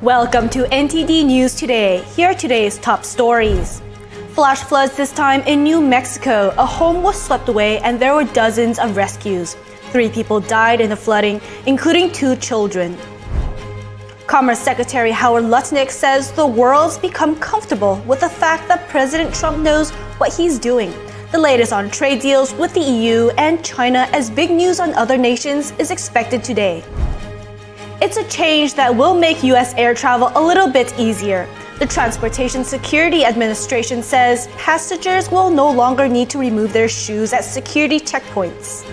Welcome to NTD News Today. Here are today's top stories. Flash floods this time in New Mexico. A home was swept away and there were dozens of rescues. 3 people died in the flooding, including 2 children. Commerce Secretary Howard Lutnick says the world's become comfortable with the fact that President Trump knows what he's doing. The latest on trade deals with the EU and China as big news on other nations is expected today. It's a change that will make U.S. air travel a little bit easier. The Transportation Security Administration says passengers will no longer need to remove their shoes at security checkpoints.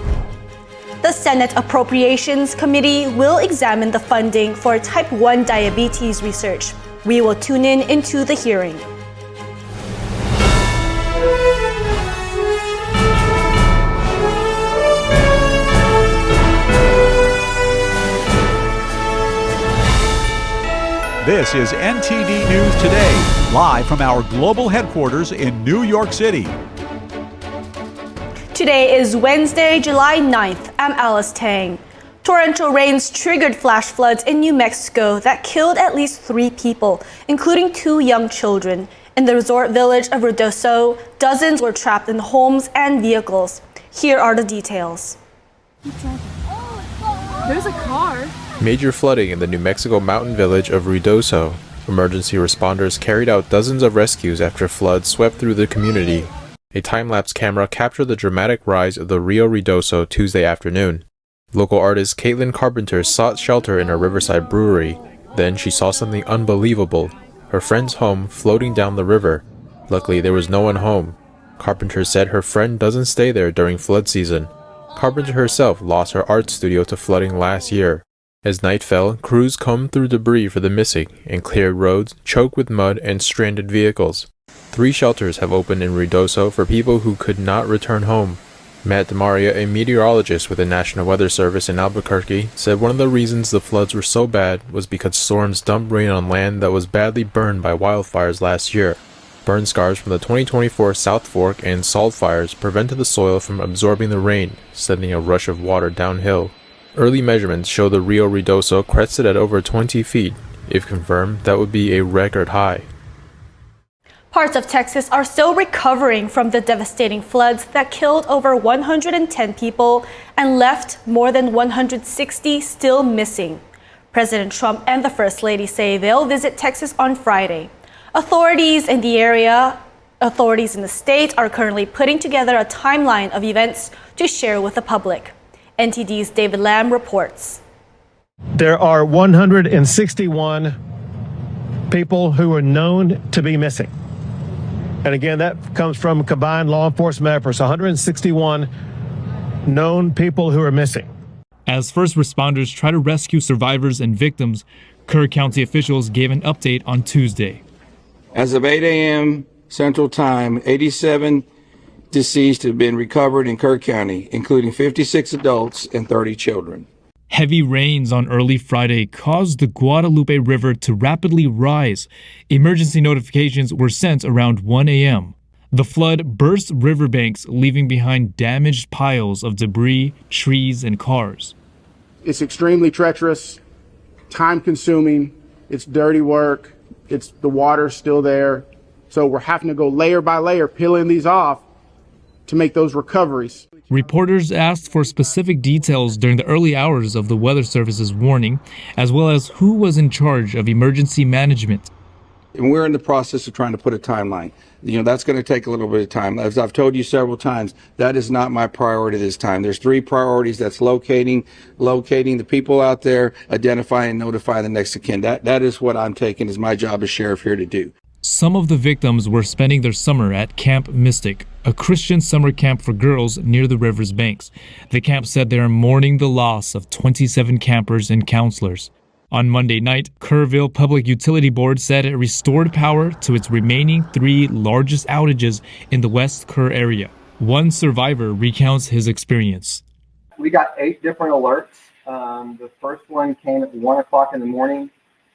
The Senate Appropriations Committee will examine the funding for type 1 diabetes research. We will tune into the hearing. This is NTD News Today, live from our global headquarters in New York City. Today is Wednesday, July 9th. I'm Alice Tang. Torrential rains triggered flash floods in New Mexico that killed at least 3 people, including 2 young children. In the resort village of Ruidoso, dozens were trapped in homes and vehicles. Here are the details. There's a car. Major flooding in the New Mexico mountain village of Ruidoso. Emergency responders carried out dozens of rescues after floods swept through the community. A time-lapse camera captured the dramatic rise of the Rio Ruidoso Tuesday afternoon. Local artist Caitlin Carpenter sought shelter in a riverside brewery. Then she saw something unbelievable. Her friend's home floating down the river. Luckily, there was no one home. Carpenter said her friend doesn't stay there during flood season. Carpenter herself lost her art studio to flooding last year. As night fell, crews combed through debris for the missing and cleared roads choked with mud and stranded vehicles. 3 shelters have opened in Ruidoso for people who could not return home. Matt DeMaria, a meteorologist with the National Weather Service in Albuquerque, said one of the reasons the floods were so bad was because storms dumped rain on land that was badly burned by wildfires last year. Burn scars from the 2024 South Fork and Salt fires prevented the soil from absorbing the rain, sending a rush of water downhill. Early measurements show the Rio Ruidoso crested at over 20 feet. If confirmed, that would be a record high. Parts of Texas are still recovering from the devastating floods that killed over 110 people and left more than 160 still missing. President Trump and the First Lady say they'll visit Texas on Friday. Authorities in the state are currently putting together a timeline of events to share with the public. NTD's David Lamb reports. There are 161 people who are known to be missing. And again, that comes from combined law enforcement efforts, 161 known people who are missing. As first responders try to rescue survivors and victims, Kerr County officials gave an update on Tuesday. As of 8 a.m. Central Time, 87 deceased have been recovered in Kerr County, including 56 adults and 30 children. Heavy rains on early Friday caused the Guadalupe River to rapidly rise. Emergency notifications were sent around 1 a.m. The flood burst riverbanks, leaving behind damaged piles of debris, trees, and cars. It's extremely treacherous, time-consuming, it's dirty work, the water's still there. So we're having to go layer by layer, peeling these off to make those recoveries. Reporters asked for specific details during the early hours of the Weather Service's warning, as well as who was in charge of emergency management. And we're in the process of trying to put a timeline. That's going to take a little bit of time. As I've told you several times, that is not my priority this time. There's 3 priorities. That's locating the people out there, identifying and notifying the next of kin. That is what I'm taking as my job as sheriff here to do. Some of the victims were spending their summer at Camp Mystic, a Christian summer camp for girls near the river's banks. The camp said they are mourning the loss of 27 campers and counselors. On Monday night, Kerrville Public Utility Board said it restored power to its remaining 3 largest outages in the West Kerr area. One survivor recounts his experience. We got 8 different alerts. The first one came at 1 o'clock in the morning.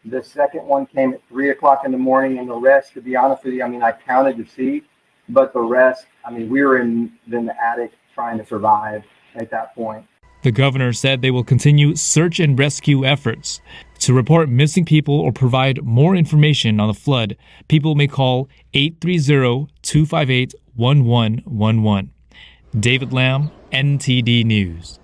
The second one came at 3 o'clock in the morning, and the rest, to be honest with you, I counted to see, but the rest, we were in the attic trying to survive at that point. The governor said they will continue search and rescue efforts. To report missing people or provide more information on the flood, people may call 830-258-1111. David Lamb, NTD News.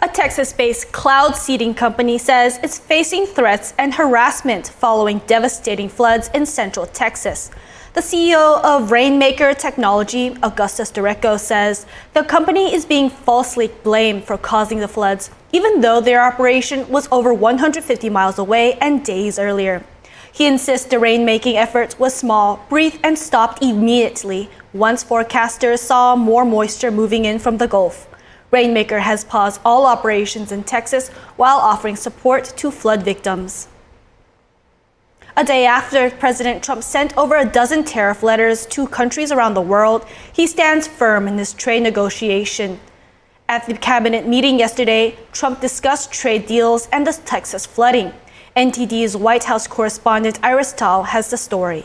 A Texas-based cloud seeding company says it's facing threats and harassment following devastating floods in central Texas. The CEO of Rainmaker Technology, Augustus Direcco, says the company is being falsely blamed for causing the floods, even though their operation was over 150 miles away and days earlier. He insists the rainmaking effort was small, brief, and stopped immediately once forecasters saw more moisture moving in from the Gulf. Rainmaker has paused all operations in Texas while offering support to flood victims. A day after President Trump sent over a dozen tariff letters to countries around the world, he stands firm in his trade negotiation. At the cabinet meeting yesterday, Trump discussed trade deals and the Texas flooding. NTD's White House correspondent Iris Tal has the story.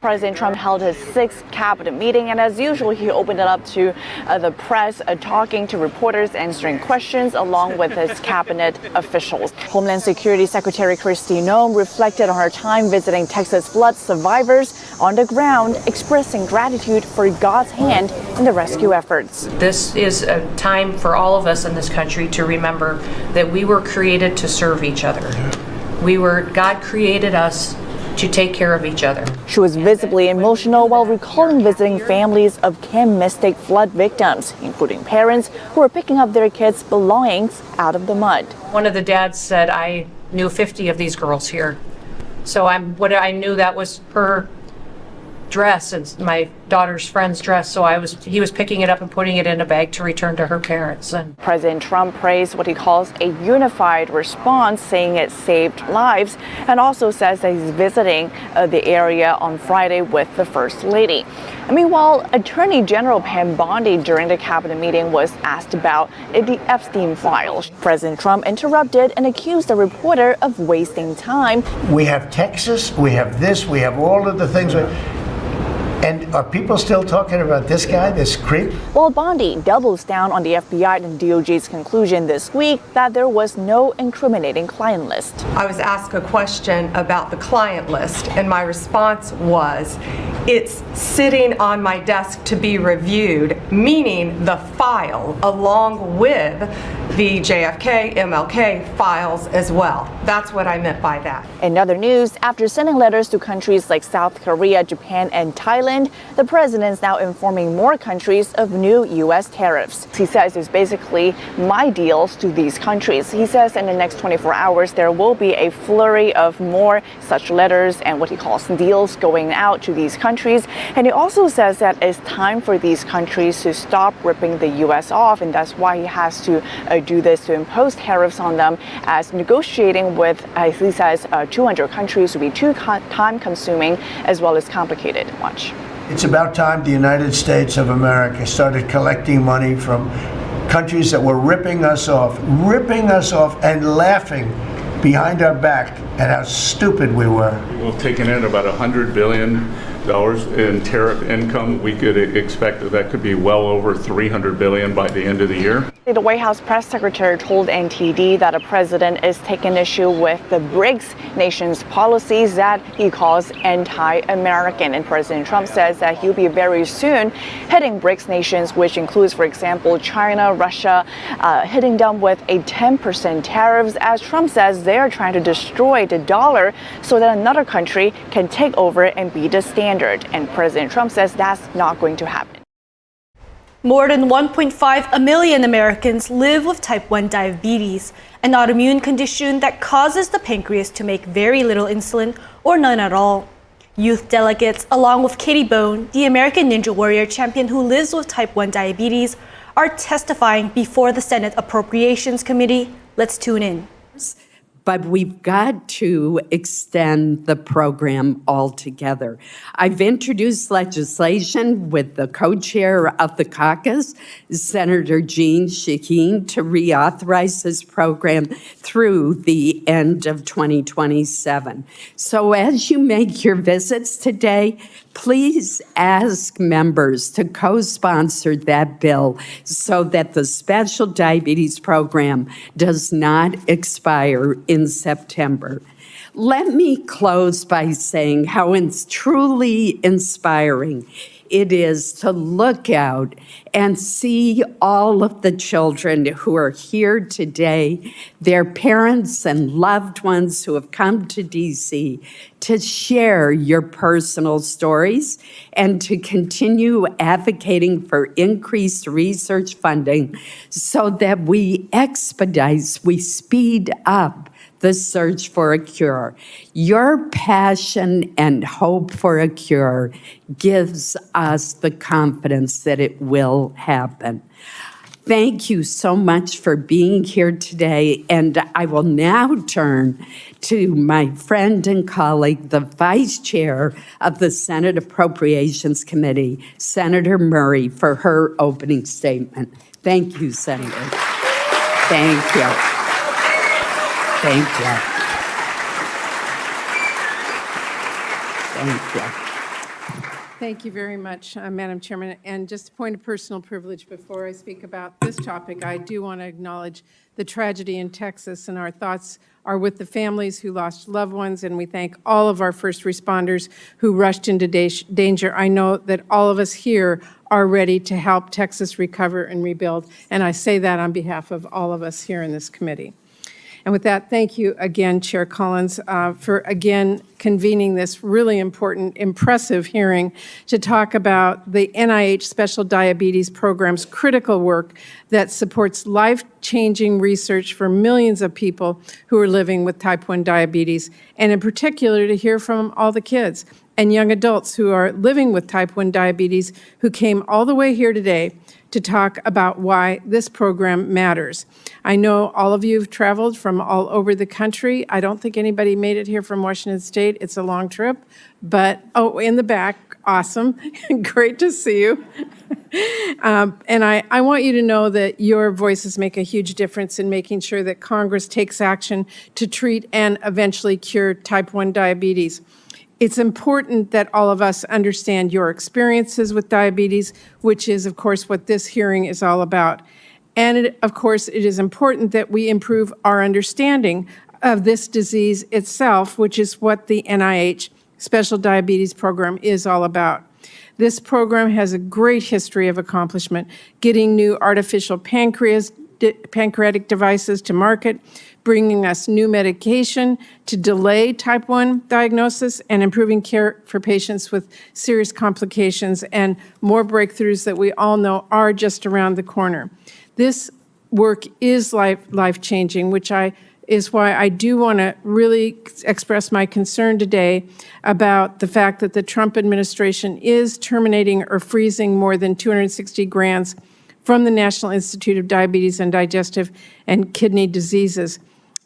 President Trump held his sixth cabinet meeting, and as usual, he opened it up to the press, talking to reporters, answering questions, along with his cabinet officials. Homeland Security Secretary Kristi Noem reflected on her time visiting Texas flood survivors on the ground, expressing gratitude for God's hand in the rescue efforts. This is a time for all of us in this country to remember that we were created to serve each other. God created us to take care of each other. She was visibly emotional while recalling visiting families of Camp Mystic flood victims, including parents who were picking up their kids' belongings out of the mud. One of the dads said, I knew 50 of these girls here. So I knew that was her dress and my daughter's friend's dress, so he was picking it up and putting it in a bag to return to her parents. And President Trump praised what he calls a unified response, saying it saved lives, and also says that he's visiting the area on Friday with the First Lady. Meanwhile, Attorney General Pam Bondi during the cabinet meeting was asked about the Epstein files. President Trump interrupted and accused the reporter of wasting time. We have Texas, we have this, we have all of the things. And are people still talking about this guy, this creep? Well, Bondi doubles down on the FBI and DOJ's conclusion this week that there was no incriminating client list. I was asked a question about the client list, and my response was, it's sitting on my desk to be reviewed, meaning the file along with the JFK, MLK files as well. That's what I meant by that. In other news, after sending letters to countries like South Korea, Japan, and Thailand, the president is now informing more countries of new U.S. tariffs. He says it's basically my deals to these countries. He says in the next 24 hours, there will be a flurry of more such letters and what he calls deals going out to these countries. And he also says that it's time for these countries to stop ripping the U.S. off, and that's why he has to do this, to impose tariffs on them, as negotiating with, as he says, 200 countries would be too time-consuming as well as complicated. Watch. It's about time the United States of America started collecting money from countries that were ripping us off and laughing behind our back at how stupid we were. We've taken in about $100 billion in tariff income. We could expect that could be well over $300 billion by the end of the year. The White House press secretary told NTD that the president is taking issue with the BRICS nations' policies that he calls anti-American. And President Trump says that he'll be very soon hitting BRICS nations, which includes, for example, China, Russia, hitting them with a 10% tariffs, as Trump says they're trying to destroy the dollar so that another country can take over and be the standard. And President Trump says that's not going to happen. More than 1.5 million Americans live with type 1 diabetes, an autoimmune condition that causes the pancreas to make very little insulin or none at all. Youth delegates, along with Katie Bone, the American Ninja Warrior champion who lives with type 1 diabetes, are testifying before the Senate Appropriations Committee. Let's tune in. But we've got to extend the program altogether. I've introduced legislation with the co-chair of the caucus, Senator Jean Shaheen, to reauthorize this program through the end of 2027. So as you make your visits today, please ask members to co-sponsor that bill so that the special diabetes program does not expire in September. Let me close by saying how it's truly inspiring it is to look out and see all of the children who are here today, their parents and loved ones who have come to DC to share your personal stories and to continue advocating for increased research funding so that we expedite, we speed up the search for a cure. Your passion and hope for a cure gives us the confidence that it will happen. Thank you so much for being here today, and I will now turn to my friend and colleague, the Vice Chair of the Senate Appropriations Committee, Senator Murray, for her opening statement. Thank you, Senator. Thank you. Thank you. Thank you. Thank you very much, Madam Chairman. And just a point of personal privilege before I speak about this topic, I do want to acknowledge the tragedy in Texas, and our thoughts are with the families who lost loved ones, and we thank all of our first responders who rushed into danger. I know that all of us here are ready to help Texas recover and rebuild, and I say that on behalf of all of us here in this committee. And with that, thank you again, Chair Collins, for again convening this really important, impressive hearing to talk about the NIH Special Diabetes Program's critical work that supports life-changing research for millions of people who are living with type 1 diabetes, and in particular to hear from all the kids and young adults who are living with type 1 diabetes who came all the way here today to talk about why this program matters. I know all of you have traveled from all over the country. I don't think anybody made it here from Washington State. It's a long trip, but, oh, in the back, awesome. Great to see you. And I want you to know that your voices make a huge difference in making sure that Congress takes action to treat and eventually cure type 1 diabetes. It's important that all of us understand your experiences with diabetes, which is, of course, what this hearing is all about. And, of course, it is important that we improve our understanding of this disease itself, which is what the NIH Special Diabetes Program is all about. This program has a great history of accomplishment, getting new artificial pancreatic devices to market, bringing us new medication to delay type 1 diagnosis, and improving care for patients with serious complications, and more breakthroughs that we all know are just around the corner. This work is life-changing, which is why I do want to really express my concern today about the fact that the Trump administration is terminating or freezing more than 260 grants from the National Institute of Diabetes and Digestive and Kidney Diseases.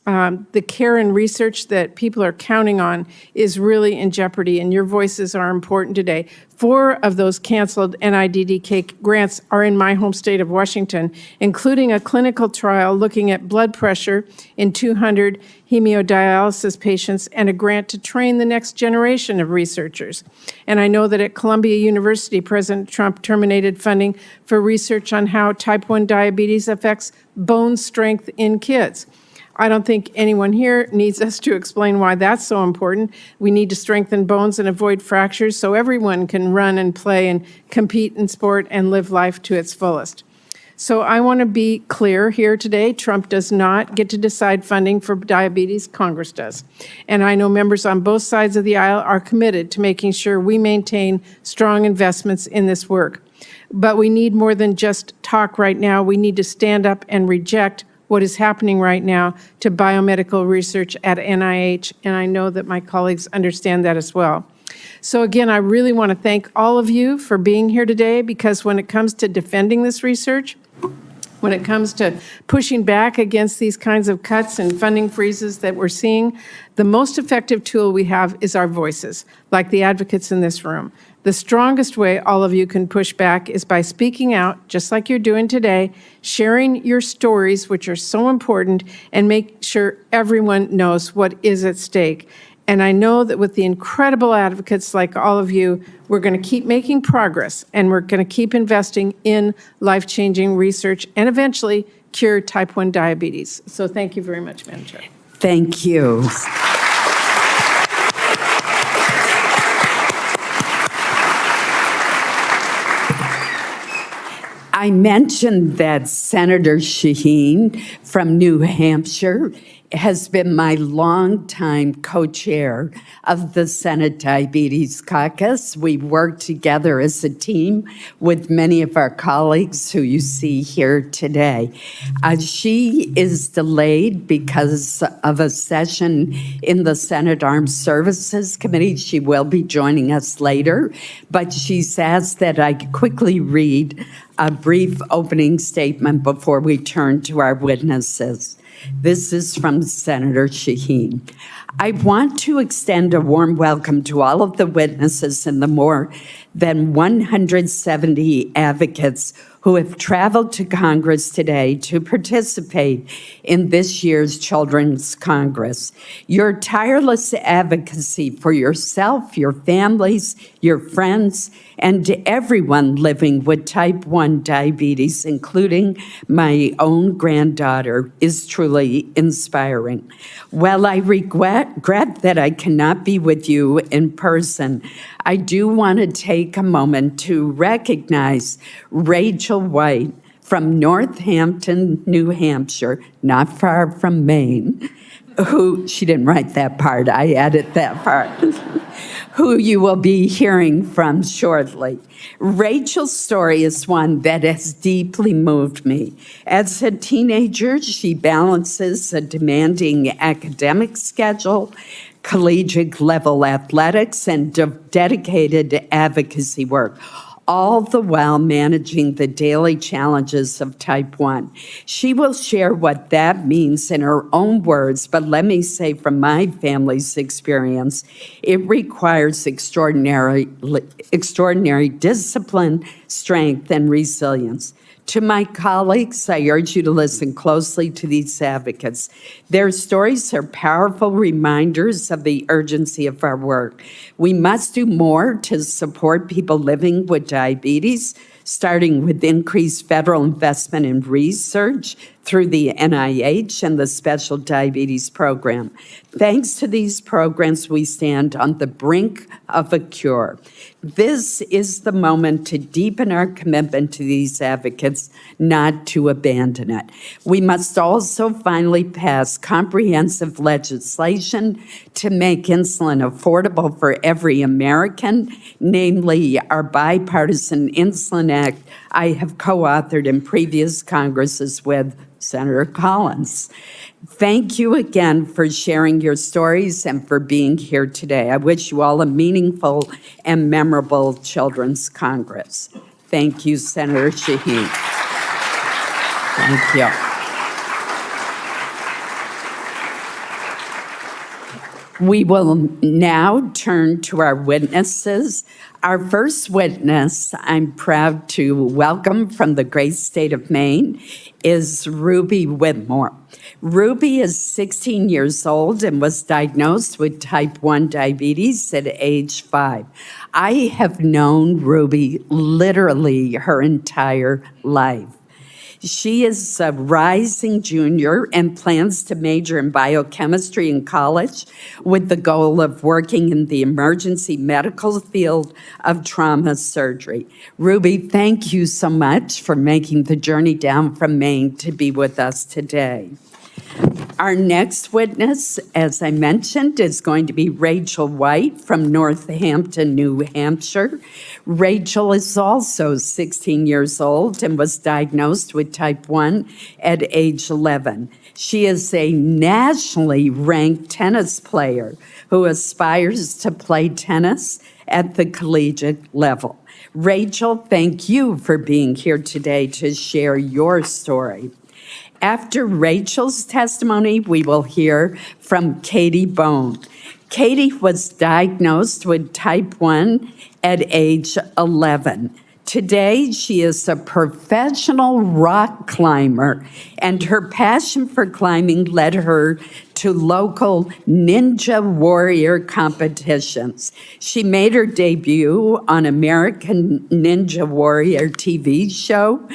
The care and research that people are counting on is really in jeopardy, and your voices are important today. 4 of those canceled NIDDK grants are in my home state of Washington, including a clinical trial looking at blood pressure in 200 hemodialysis patients and a grant to train the next generation of researchers. And I know that at Columbia University, President Trump terminated funding for research on how type 1 diabetes affects bone strength in kids. I don't think anyone here needs us to explain why that's so important. We need to strengthen bones and avoid fractures so everyone can run and play and compete in sport and live life to its fullest. So I want to be clear here today. Trump does not get to decide funding for diabetes. Congress does. And I know members on both sides of the aisle are committed to making sure we maintain strong investments in this work. But we need more than just talk right now. We need to stand up and reject what is happening right now to biomedical research at NIH, and I know that my colleagues understand that as well. So again, I really want to thank all of you for being here today, because when it comes to defending this research, when it comes to pushing back against these kinds of cuts and funding freezes that we're seeing, the most effective tool we have is our voices, like the advocates in this room. The strongest way all of you can push back is by speaking out, just like you're doing today, sharing your stories, which are so important, and make sure everyone knows what is at stake. And I know that with the incredible advocates like all of you, we're going to keep making progress, and we're going to keep investing in life-changing research and eventually cure type 1 diabetes. So thank you very much, Madam Chair. Thank you. I mentioned that Senator Shaheen from New Hampshire has been my longtime co-chair of the Senate Diabetes Caucus. We work together as a team with many of our colleagues who you see here today. She is delayed because of a session in the Senate Armed Services Committee. She will be joining us later, but she's asked that I quickly read a brief opening statement before we turn to our witnesses. This is from Senator Shaheen. I want to extend a warm welcome to all of the witnesses and the more than 170 advocates who have traveled to Congress today to participate in this year's Children's Congress. Your tireless advocacy for yourself, your families, your friends, and everyone living with type 1 diabetes, including my own granddaughter, is truly inspiring. While I regret that I cannot be with you in person, I do want to take a moment to recognize Rachel White from Northampton, New Hampshire, not far from Maine, she didn't write that part, I added that part, who you will be hearing from shortly. Rachel's story is one that has deeply moved me. As a teenager, she balances a demanding academic schedule, collegiate level athletics, and dedicated advocacy work, all the while managing the daily challenges of type 1. She will share what that means in her own words, but let me say from my family's experience, it requires extraordinary discipline, strength, and resilience. To my colleagues, I urge you to listen closely to these advocates. Their stories are powerful reminders of the urgency of our work. We must do more to support people living with diabetes, starting with increased federal investment in research through the NIH and the Special Diabetes Program. Thanks to these programs, we stand on the brink of a cure. This is the moment to deepen our commitment to these advocates, not to abandon it. We must also finally pass comprehensive legislation to make insulin affordable for every American, namely our bipartisan Insulin Act I have co-authored in previous Congresses with Senator Collins. Thank you again for sharing your stories and for being here today. I wish you all a meaningful and memorable Children's Congress. Thank you, Senator Shaheen. Thank you. We will now turn to our witnesses. Our first witness, I'm proud to welcome from the great state of Maine, is Ruby Whitmore. Ruby is 16 years old and was diagnosed with type 1 diabetes at age 5. I have known Ruby literally her entire life. She is a rising junior and plans to major in biochemistry in college with the goal of working in the emergency medical field of trauma surgery. Ruby, thank you so much for making the journey down from Maine to be with us today. Our next witness, as I mentioned, is going to be Rachel White from Northampton, New Hampshire. Rachel is also 16 years old and was diagnosed with type 1 at age 11. She is a nationally ranked tennis player who aspires to play tennis at the collegiate level. Rachel, thank you for being here today to share your story. After Rachel's testimony, we will hear from Katie Bone. Katie was diagnosed with type 1 at age 11. Today, she is a professional rock climber, and her passion for climbing led her to local Ninja Warrior competitions. She made her debut on American Ninja Warrior TV show,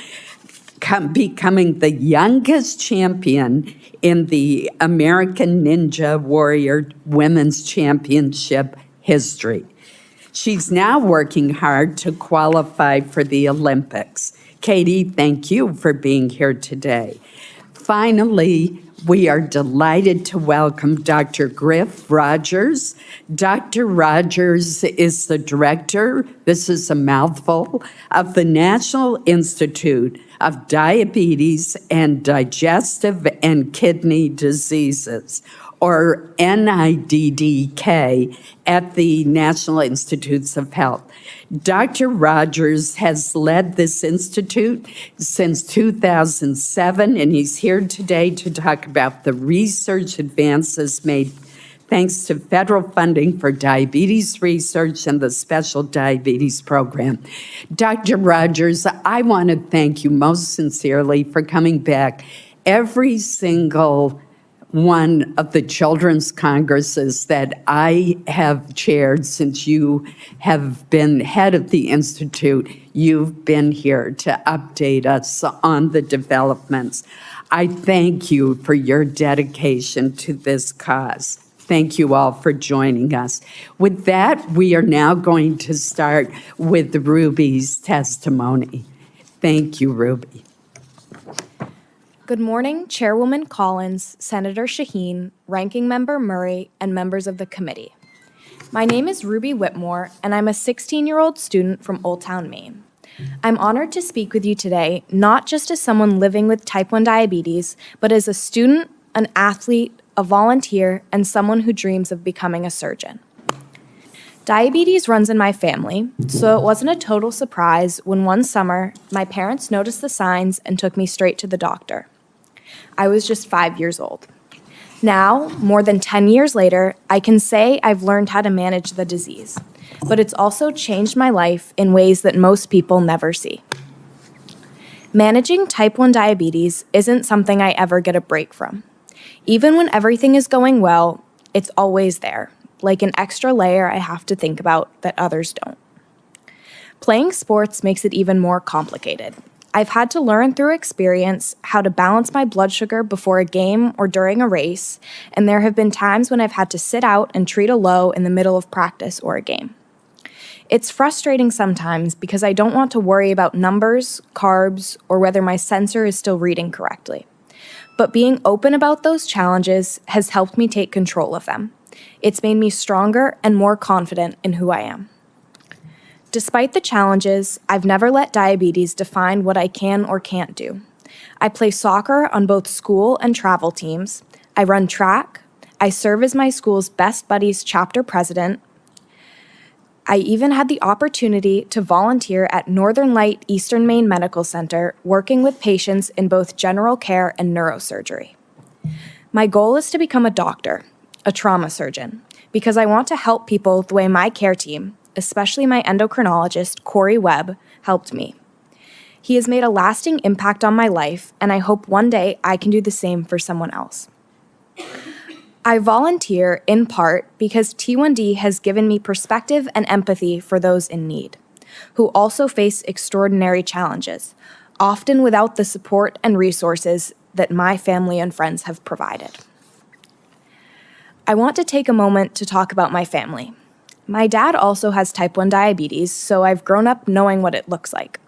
becoming the youngest champion in the American Ninja Warrior Women's Championship history. She's now working hard to qualify for the Olympics. Katie, thank you for being here today. Finally, we are delighted to welcome Dr. Griff Rogers. Dr. Rogers is the director, this is a mouthful, of the National Institute of Diabetes and Digestive and Kidney Diseases, or NIDDK, at the National Institutes of Health. Dr. Rogers has led this institute since 2007, and he's here today to talk about the research advances made thanks to federal funding for diabetes research and the Special Diabetes Program. Dr. Rogers, I want to thank you most sincerely for coming back. Every single one of the children's congresses that I have chaired since you have been head of the Institute, you've been here to update us on the developments. I thank you for your dedication to this cause. Thank you all for joining us. With that, we are now going to start with Ruby's testimony. Thank you, Ruby. Good morning, Chairwoman Collins, Senator Shaheen, Ranking Member Murray, and members of the committee. My name is Ruby Whitmore, and I'm a 16-year-old student from Old Town, Maine. I'm honored to speak with you today, not just as someone living with type 1 diabetes, but as a student, an athlete, a volunteer, and someone who dreams of becoming a surgeon. Diabetes runs in my family, so it wasn't a total surprise when one summer, my parents noticed the signs and took me straight to the doctor. I was just 5 years old. Now, more than 10 years later, I can say I've learned how to manage the disease, but it's also changed my life in ways that most people never see. Managing type 1 diabetes isn't something I ever get a break from. Even when everything is going well, it's always there, like an extra layer I have to think about that others don't. Playing sports makes it even more complicated. I've had to learn through experience how to balance my blood sugar before a game or during a race, and there have been times when I've had to sit out and treat a low in the middle of practice or a game. It's frustrating sometimes because I don't want to worry about numbers, carbs, or whether my sensor is still reading correctly. But being open about those challenges has helped me take control of them. It's made me stronger and more confident in who I am. Despite the challenges, I've never let diabetes define what I can or can't do. I play soccer on both school and travel teams. I run track. I serve as my school's Best Buddies chapter president. I even had the opportunity to volunteer at Northern Light Eastern Maine Medical Center, working with patients in both general care and neurosurgery. My goal is to become a doctor, a trauma surgeon, because I want to help people the way my care team, especially my endocrinologist, Corey Webb, helped me. He has made a lasting impact on my life, and I hope one day I can do the same for someone else. I volunteer in part because T1D has given me perspective and empathy for those in need, who also face extraordinary challenges, often without the support and resources that my family and friends have provided. I want to take a moment to talk about my family. My dad also has type 1 diabetes, so I've grown up knowing what it looks like.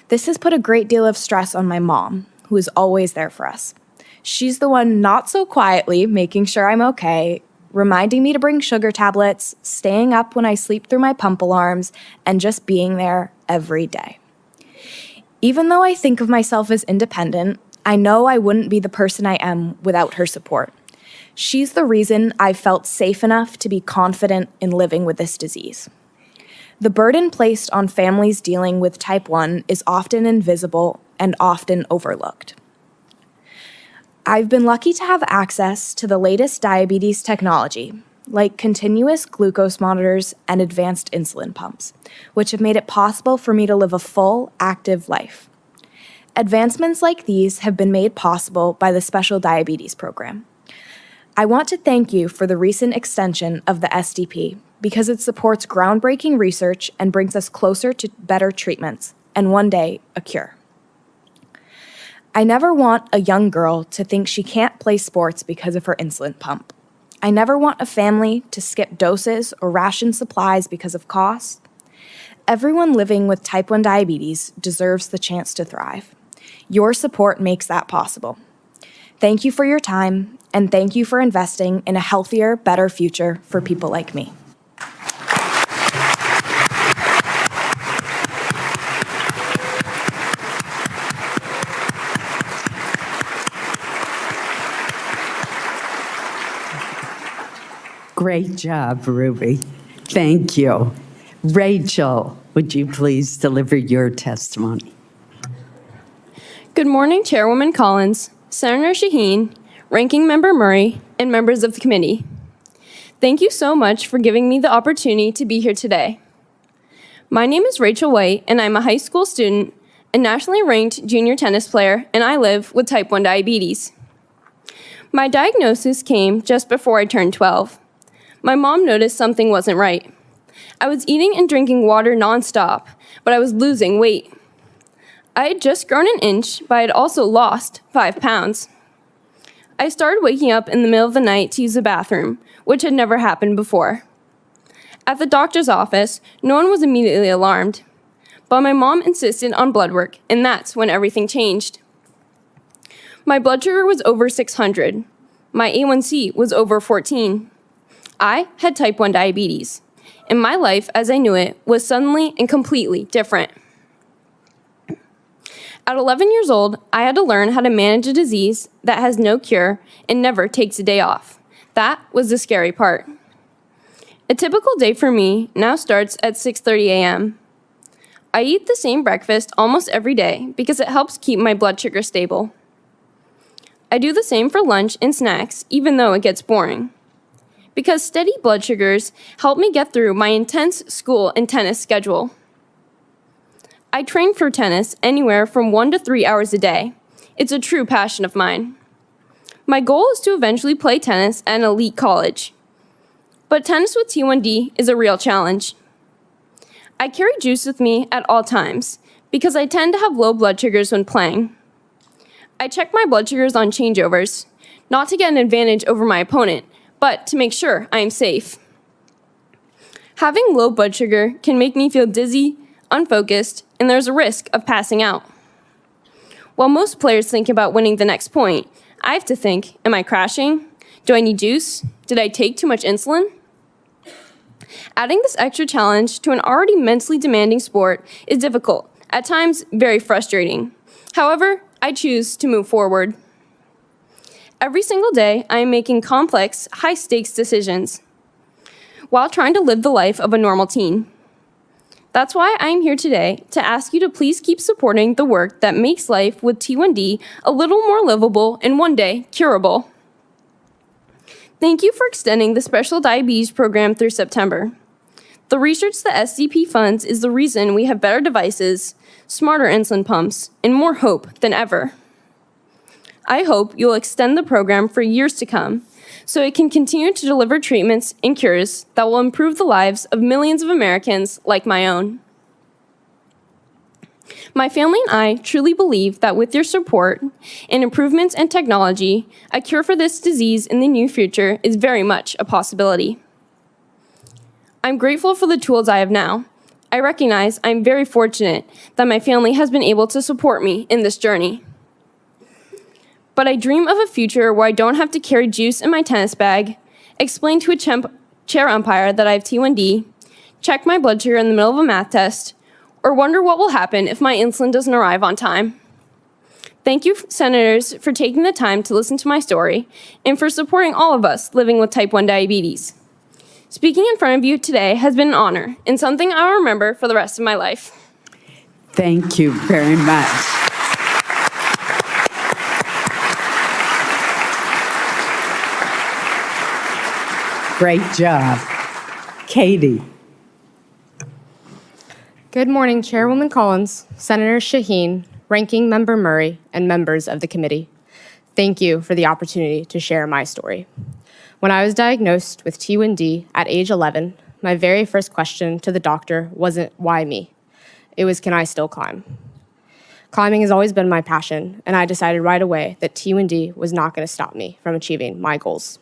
This has put a great deal of stress on my mom, who is always there for us. She's the one not so quietly making sure I'm okay, reminding me to bring sugar tablets, staying up when I sleep through my pump alarms, and just being there every day. Even though I think of myself as independent, I know I wouldn't be the person I am without her support. She's the reason I felt safe enough to be confident in living with this disease. The burden placed on families dealing with type 1 is often invisible and often overlooked. I've been lucky to have access to the latest diabetes technology, like continuous glucose monitors and advanced insulin pumps, which have made it possible for me to live a full, active life. Advancements like these have been made possible by the Special Diabetes Program. I want to thank you for the recent extension of the SDP because it supports groundbreaking research and brings us closer to better treatments and one day a cure. I never want a young girl to think she can't play sports because of her insulin pump. I never want a family to skip doses or ration supplies because of cost. Everyone living with type 1 diabetes deserves the chance to thrive. Your support makes that possible. Thank you for your time, and thank you for investing in a healthier, better future for people like me. Great job, Ruby. Thank you. Rachel, would you please deliver your testimony? Good morning, Chairwoman Collins, Senator Shaheen, Ranking Member Murray, and members of the committee. Thank you so much for giving me the opportunity to be here today. My name is Rachel White, and I'm a high school student, a nationally ranked junior tennis player, and I live with type 1 diabetes. My diagnosis came just before I turned 12. My mom noticed something wasn't right. I was eating and drinking water nonstop, but I was losing weight. I had just grown an inch, but I had also lost 5 pounds. I started waking up in the middle of the night to use the bathroom, which had never happened before. At the doctor's office, no one was immediately alarmed, but my mom insisted on blood work, and that's when everything changed. My blood sugar was over 600. My A1C was over 14. I had type 1 diabetes, and my life as I knew it was suddenly and completely different. At 11 years old, I had to learn how to manage a disease that has no cure and never takes a day off. That was the scary part. A typical day for me now starts at 6:30 a.m. I eat the same breakfast almost every day because it helps keep my blood sugar stable. I do the same for lunch and snacks, even though it gets boring, because steady blood sugars help me get through my intense school and tennis schedule. I train for tennis anywhere from 1 to 3 hours a day. It's a true passion of mine. My goal is to eventually play tennis at an elite college. But tennis with T1D is a real challenge. I carry juice with me at all times because I tend to have low blood sugars when playing. I check my blood sugars on changeovers, not to get an advantage over my opponent, but to make sure I am safe. Having low blood sugar can make me feel dizzy, unfocused, and there's a risk of passing out. While most players think about winning the next point, I have to think, am I crashing? Do I need juice? Did I take too much insulin? Adding this extra challenge to an already mentally demanding sport is difficult, at times very frustrating. However, I choose to move forward. Every single day, I am making complex, high-stakes decisions while trying to live the life of a normal teen. That's why I am here today to ask you to please keep supporting the work that makes life with T1D a little more livable and one day curable. Thank you for extending the Special Diabetes Program through September. The research the SDP funds is the reason we have better devices, smarter insulin pumps, and more hope than ever. I hope you'll extend the program for years to come so it can continue to deliver treatments and cures that will improve the lives of millions of Americans like my own. My family and I truly believe that with your support and improvements in technology, a cure for this disease in the near future is very much a possibility. I'm grateful for the tools I have now. I recognize I'm very fortunate that my family has been able to support me in this journey. But I dream of a future where I don't have to carry juice in my tennis bag, explain to a chair umpire that I have T1D, check my blood sugar in the middle of a math test, or wonder what will happen if my insulin doesn't arrive on time. Thank you, Senators, for taking the time to listen to my story and for supporting all of us living with type 1 diabetes. Speaking in front of you today has been an honor and something I will remember for the rest of my life. Thank you very much. Great job. Katie. Good morning, Chairwoman Collins, Senator Shaheen, Ranking Member Murray, and members of the committee. Thank you for the opportunity to share my story. When I was diagnosed with T1D at age 11, my very first question to the doctor wasn't, why me? It was, can I still climb? Climbing has always been my passion, and I decided right away that T&D was not going to stop me from achieving my goals.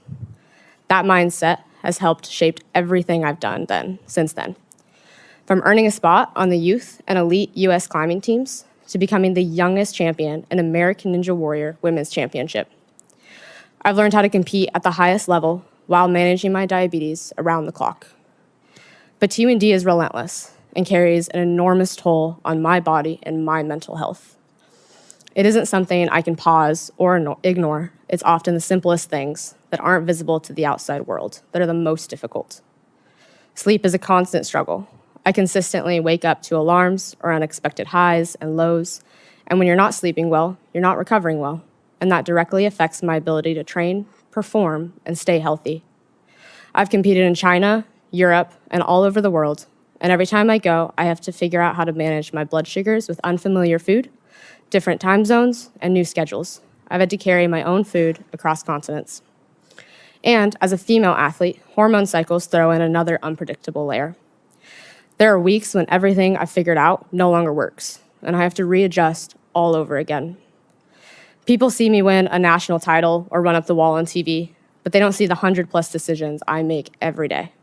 That mindset has helped shape everything I've done since then. From earning a spot on the youth and elite U.S. climbing teams to becoming the youngest champion in American Ninja Warrior Women's Championship. I've learned how to compete at the highest level while managing my diabetes around the clock. But T&D is relentless and carries an enormous toll on my body and my mental health. It isn't something I can pause or ignore. It's often the simplest things that aren't visible to the outside world that are the most difficult. Sleep is a constant struggle. I consistently wake up to alarms or unexpected highs and lows, and when you're not sleeping well, you're not recovering well, and that directly affects my ability to train, perform, and stay healthy. I've competed in China, Europe, and all over the world, and every time I go, I have to figure out how to manage my blood sugars with unfamiliar food, different time zones, and new schedules. I've had to carry my own food across continents. And as a female athlete, hormone cycles throw in another unpredictable layer. There are weeks when everything I've figured out no longer works, and I have to readjust all over again. People see me win a national title or run up the wall on TV, but they don't see the 100+ decisions I make every day.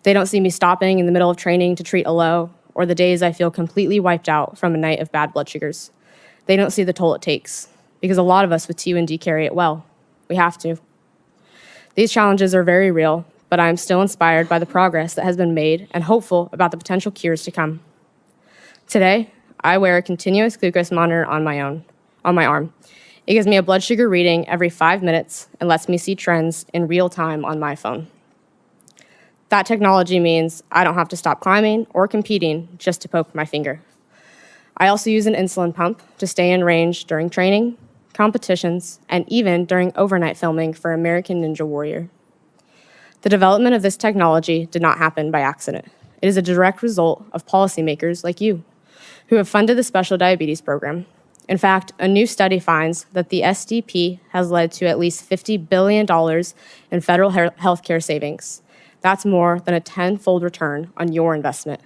They don't see me stopping in the middle of training to treat a low, or the days I feel completely wiped out from a night of bad blood sugars. They don't see the toll it takes, because a lot of us with T&D carry it well. We have to. These challenges are very real, but I am still inspired by the progress that has been made and hopeful about the potential cures to come. Today, I wear a continuous glucose monitor on my arm. It gives me a blood sugar reading every 5 minutes and lets me see trends in real time on my phone. That technology means I don't have to stop climbing or competing just to poke my finger. I also use an insulin pump to stay in range during training, competitions, and even during overnight filming for American Ninja Warrior. The development of this technology did not happen by accident. It is a direct result of policymakers like you, who have funded the Special Diabetes Program. In fact, a new study finds that the SDP has led to at least $50 billion in federal healthcare savings. That's more than a 10-fold return on your investment.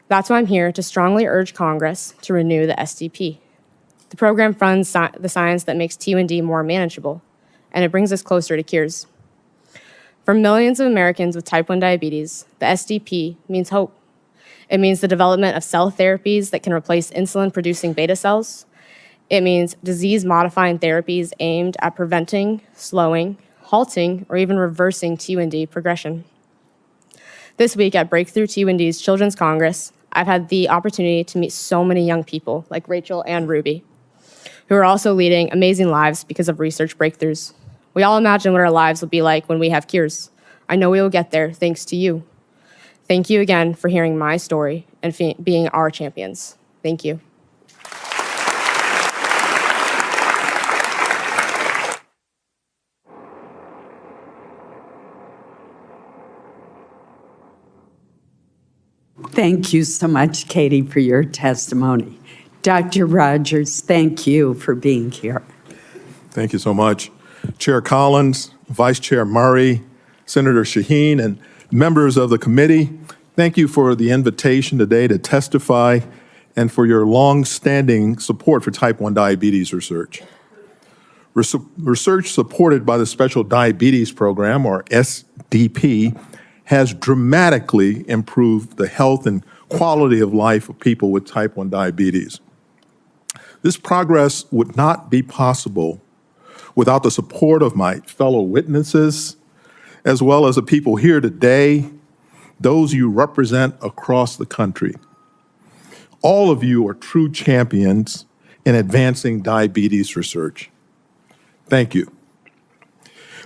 That's why I'm here to strongly urge Congress to renew the SDP. The program funds the science that makes T&D more manageable, and it brings us closer to cures. For millions of Americans with type 1 diabetes, the SDP means hope. It means the development of cell therapies that can replace insulin-producing beta cells. It means disease-modifying therapies aimed at preventing, slowing, halting, or even reversing T&D progression. This week at Breakthrough T&D's Children's Congress, I've had the opportunity to meet so many young people like Rachel and Ruby, who are also leading amazing lives because of research breakthroughs. We all imagine what our lives will be like when we have cures. I know we will get there thanks to you. Thank you again for hearing my story and being our champions. Thank you. Thank you so much, Katie, for your testimony. Dr. Rogers, thank you for being here. Thank you so much. Chair Collins, Vice Chair Murray, Senator Shaheen, and members of the committee, thank you for the invitation today to testify and for your long-standing support for type 1 diabetes research. Research supported by the Special Diabetes Program, or SDP, has dramatically improved the health and quality of life of people with type 1 diabetes. This progress would not be possible without the support of my fellow witnesses, as well as the people here today, those you represent across the country. All of you are true champions in advancing diabetes research. Thank you.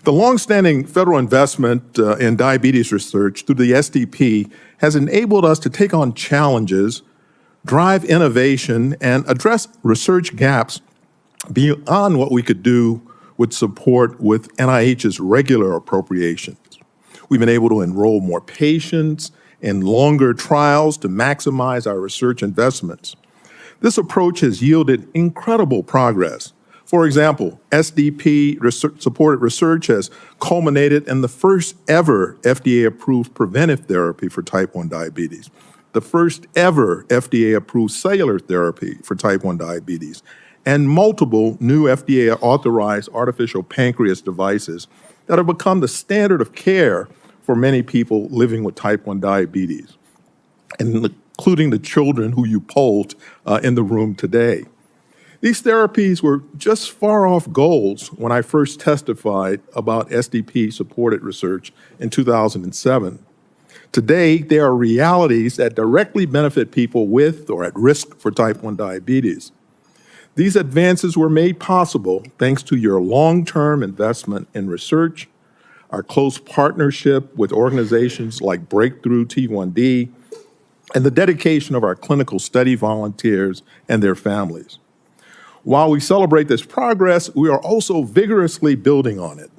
The longstanding federal investment in diabetes research through the SDP has enabled us to take on challenges, drive innovation, and address research gaps beyond what we could do with support with NIH's regular appropriations. We've been able to enroll more patients in longer trials to maximize our research investments. This approach has yielded incredible progress. For example, SDP-supported research has culminated in the first ever FDA-approved preventive therapy for type 1 diabetes. the first ever FDA-approved cellular therapy for type 1 diabetes, and multiple new FDA-authorized artificial pancreas devices that have become the standard of care for many people living with type 1 diabetes, including the children who you polled in the room today. These therapies were just far off goals when I first testified about SDP-supported research in 2007. Today, they are realities that directly benefit people with or at risk for type 1 diabetes. These advances were made possible thanks to your long-term investment in research, our close partnership with organizations like Breakthrough T1D, and the dedication of our clinical study volunteers and their families. While we celebrate this progress, we are also vigorously building on it.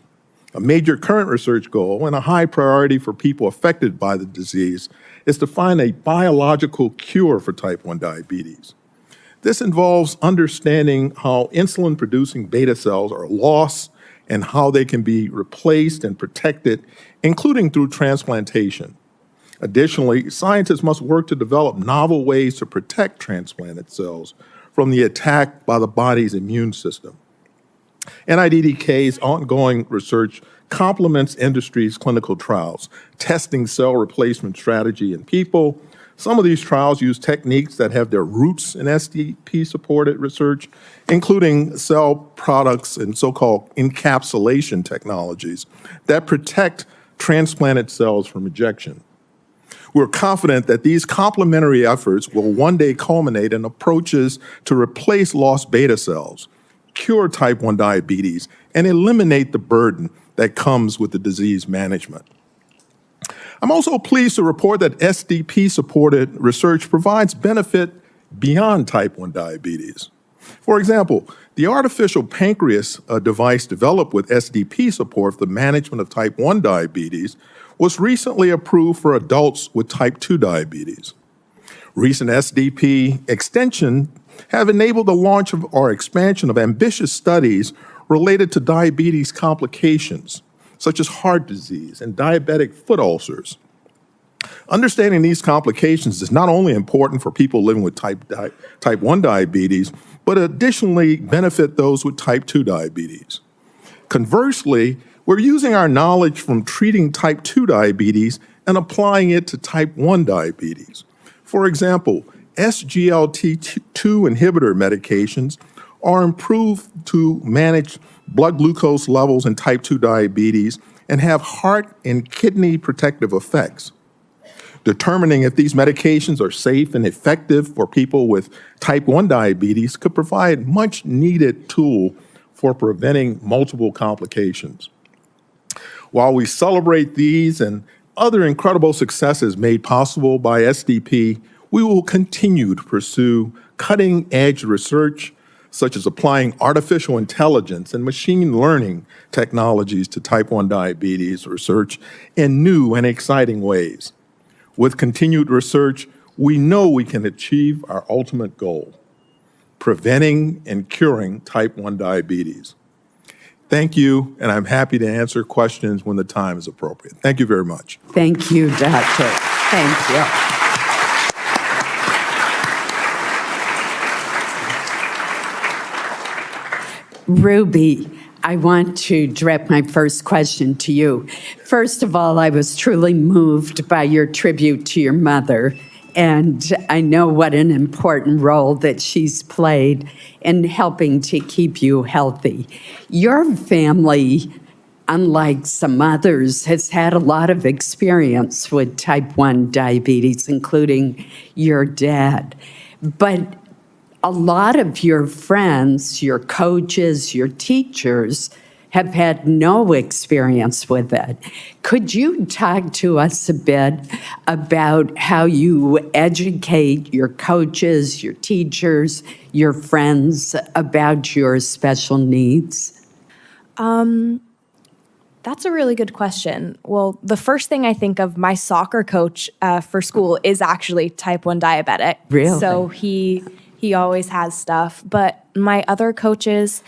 A major current research goal and a high priority for people affected by the disease is to find a biological cure for type 1 diabetes. This involves understanding how insulin-producing beta cells are lost and how they can be replaced and protected, including through transplantation. Additionally, scientists must work to develop novel ways to protect transplanted cells from the attack by the body's immune system. NIDDK's ongoing research complements industry's clinical trials, testing cell replacement strategy in people. Some of these trials use techniques that have their roots in SDP-supported research, including cell products and so-called encapsulation technologies that protect transplanted cells from rejection. We're confident that these complementary efforts will one day culminate in approaches to replace lost beta cells, cure type 1 diabetes, and eliminate the burden that comes with the disease management. I'm also pleased to report that SDP-supported research provides benefit beyond type 1 diabetes. For example, the artificial pancreas device developed with SDP support for the management of type 1 diabetes was recently approved for adults with type 2 diabetes. Recent SDP extension have enabled the launch of or expansion of ambitious studies related to diabetes complications, such as heart disease and diabetic foot ulcers. Understanding these complications is not only important for people living with type 1 diabetes, but additionally benefit those with type 2 diabetes. Conversely, we're using our knowledge from treating type 2 diabetes and applying it to type 1 diabetes. For example, SGLT2 inhibitor medications are improved to manage blood glucose levels in type 2 diabetes and have heart and kidney protective effects. Determining if these medications are safe and effective for people with type 1 diabetes could provide much needed tool for preventing multiple complications. While we celebrate these and other incredible successes made possible by SDP, we will continue to pursue cutting-edge research, such as applying artificial intelligence and machine learning technologies to type 1 diabetes research in new and exciting ways. With continued research, we know we can achieve our ultimate goal, preventing and curing type 1 diabetes. Thank you, and I'm happy to answer questions when the time is appropriate. Thank you very much. Thank you, Doctor. Thank you. Ruby, I want to direct my first question to you. First of all, I was truly moved by your tribute to your mother, and I know what an important role that she's played in helping to keep you healthy. Your family, unlike some others, has had a lot of experience with type 1 diabetes, including your dad. But a lot of your friends, your coaches, your teachers have had no experience with it. Could you talk to us a bit about how you educate your coaches, your teachers, your friends about your special needs? That's a really good question. Well, the first thing I think of, my soccer coach for school is actually type 1 diabetic. Really? So he always has stuff. But my other coaches,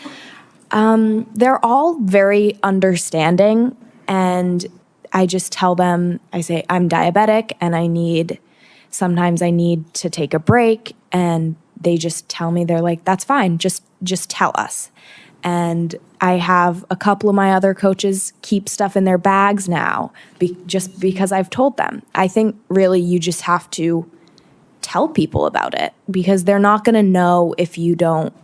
they're all very understanding. And I just tell them, I say, I'm diabetic and I need sometimes I need to take a break, and they just tell me, they're like, that's fine, just tell us. And I have a couple of my other coaches keep stuff in their bags now just because I've told them. I think really you just have to tell people about it, because they're not going to know if you don't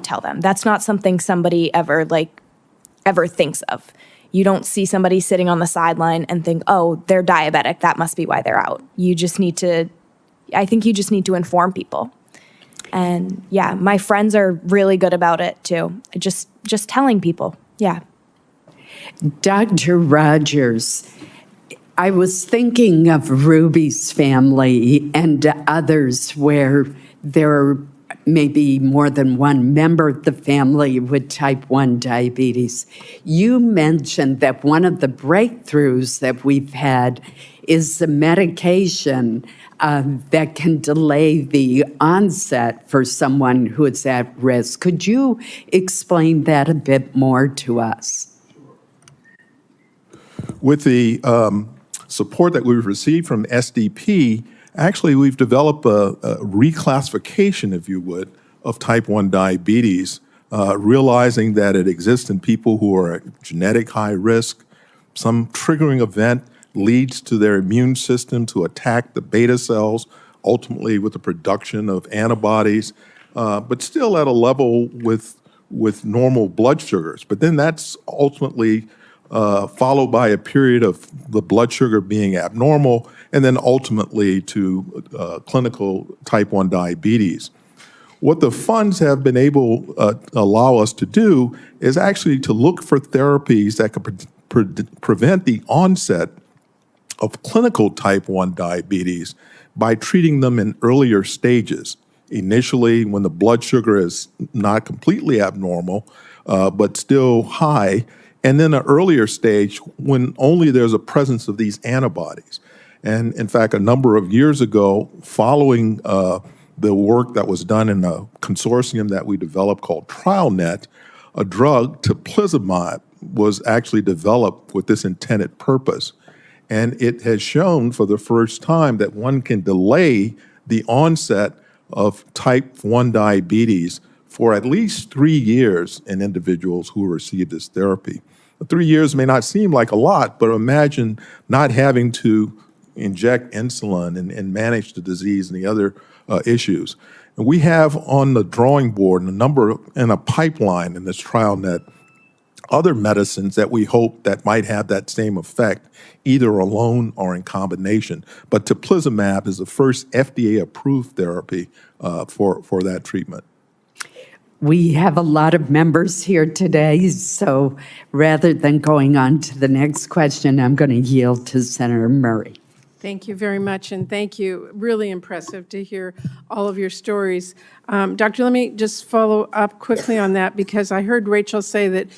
tell them. That's not something somebody ever thinks of. You don't see somebody sitting on the sideline and think, oh, they're diabetic, that must be why they're out. I think you just need to inform people. And yeah, my friends are really good about it too. Just telling people. Yeah. Dr. Rogers, I was thinking of Ruby's family and others where there are maybe more than one member of the family with type 1 diabetes. You mentioned that one of the breakthroughs that we've had is the medication that can delay the onset for someone who is at risk. Could you explain that a bit more to us? With the support that we've received from SDP, actually we've developed a reclassification, if you would, of type 1 diabetes, realizing that it exists in people who are at genetic high risk. Some triggering event leads to their immune system to attack the beta cells, ultimately with the production of antibodies, but still at a level with normal blood sugars. But then that's ultimately followed by a period of the blood sugar being abnormal, and then ultimately to clinical type 1 diabetes. What the funds have been able to allow us to do is actually to look for therapies that could prevent the onset of clinical type 1 diabetes by treating them in earlier stages. Initially, when the blood sugar is not completely abnormal, but still high, and then an earlier stage when only there's a presence of these antibodies. And in fact, a number of years ago, following the work that was done in a consortium that we developed called TrialNet, a drug, teplizumab, was actually developed with this intended purpose. And it has shown for the first time that one can delay the onset of type 1 diabetes for at least 3 years in individuals who receive this therapy. 3 years may not seem like a lot, but imagine not having to inject insulin and manage the disease and the other issues. And we have on the drawing board and a pipeline in this TrialNet other medicines that we hope that might have that same effect, either alone or in combination. But teplizumab is the first FDA-approved therapy for that treatment. We have a lot of members here today, so rather than going on to the next question, I'm going to yield to Senator Murray. Thank you very much, and thank you. Really impressive to hear all of your stories. Doctor, let me just follow up quickly on that, because I heard Rachel say that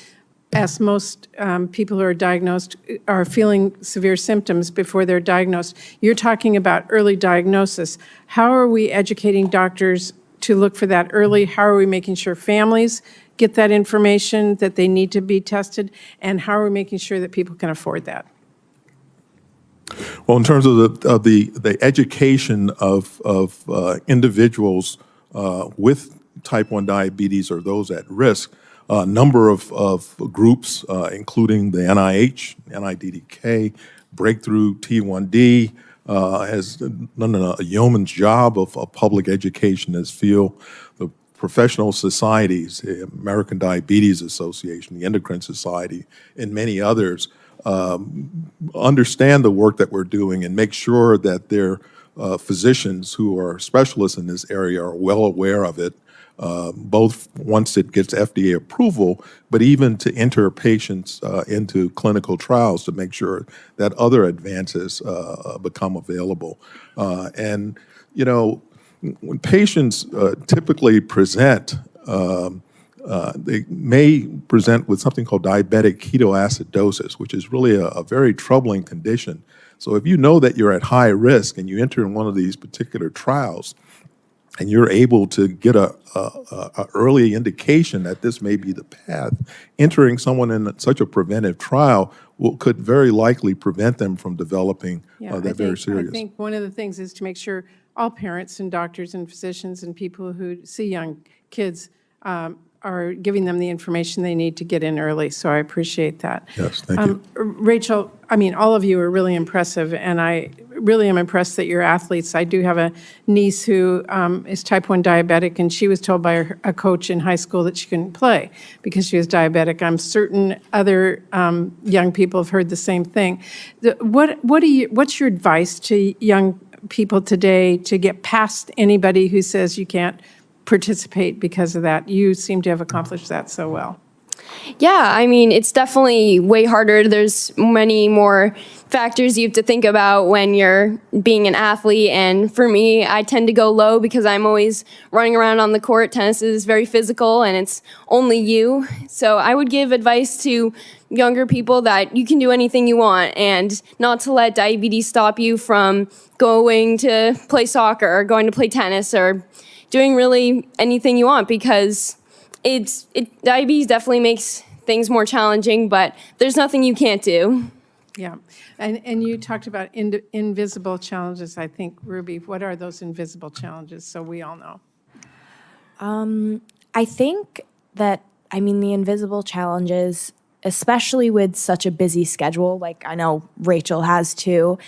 as most people who are diagnosed are feeling severe symptoms before they're diagnosed. You're talking about early diagnosis. How are we educating doctors to look for that early? How are we making sure families get that information that they need to be tested? And how are we making sure that people can afford that? Well, in terms of the education of individuals with type 1 diabetes or those at risk, a number of groups, including the NIH, NIDDK, Breakthrough T1D, has done a yeoman's job of public education in this field. The professional societies, the American Diabetes Association, the Endocrine Society, and many others understand the work that we're doing and make sure that their physicians who are specialists in this area are well aware of it, both once it gets FDA approval, but even to enter patients into clinical trials to make sure that other advances become available. And, you know, when patients typically present, they may present with something called diabetic ketoacidosis, which is really a very troubling condition. So if you know that you're at high risk and you enter in one of these particular trials, and you're able to get a early indication that this may be the path, entering someone in such a preventive trial could very likely prevent them from developing Yeah, that very serious. I think one of the things is to make sure all parents and doctors and physicians and people who see young kids are giving them the information they need to get in early. So I appreciate that. Yes, thank you. Rachel, I mean, all of you are really impressive, and I really am impressed that you're athletes. I do have a niece who is type 1 diabetic, and she was told by a coach in high school that she couldn't play because she was diabetic. I'm certain other young people have heard the same thing. What's your advice to young people today to get past anybody who says you can't participate because of that? You seem to have accomplished that so well. Yeah, I mean, it's definitely way harder. There's many more factors you have to think about when you're being an athlete. And for me, I tend to go low because I'm always running around on the court. Tennis is very physical and it's only you. So I would give advice to younger people that you can do anything you want and not to let diabetes stop you from going to play soccer or going to play tennis or doing really anything you want, because diabetes definitely makes things more challenging, but there's nothing you can't do. Yeah, and you talked about invisible challenges, I think, Ruby. What are those invisible challenges, so we all know? I think that, I mean, the invisible challenges, especially with such a busy schedule, like I know Rachel has too,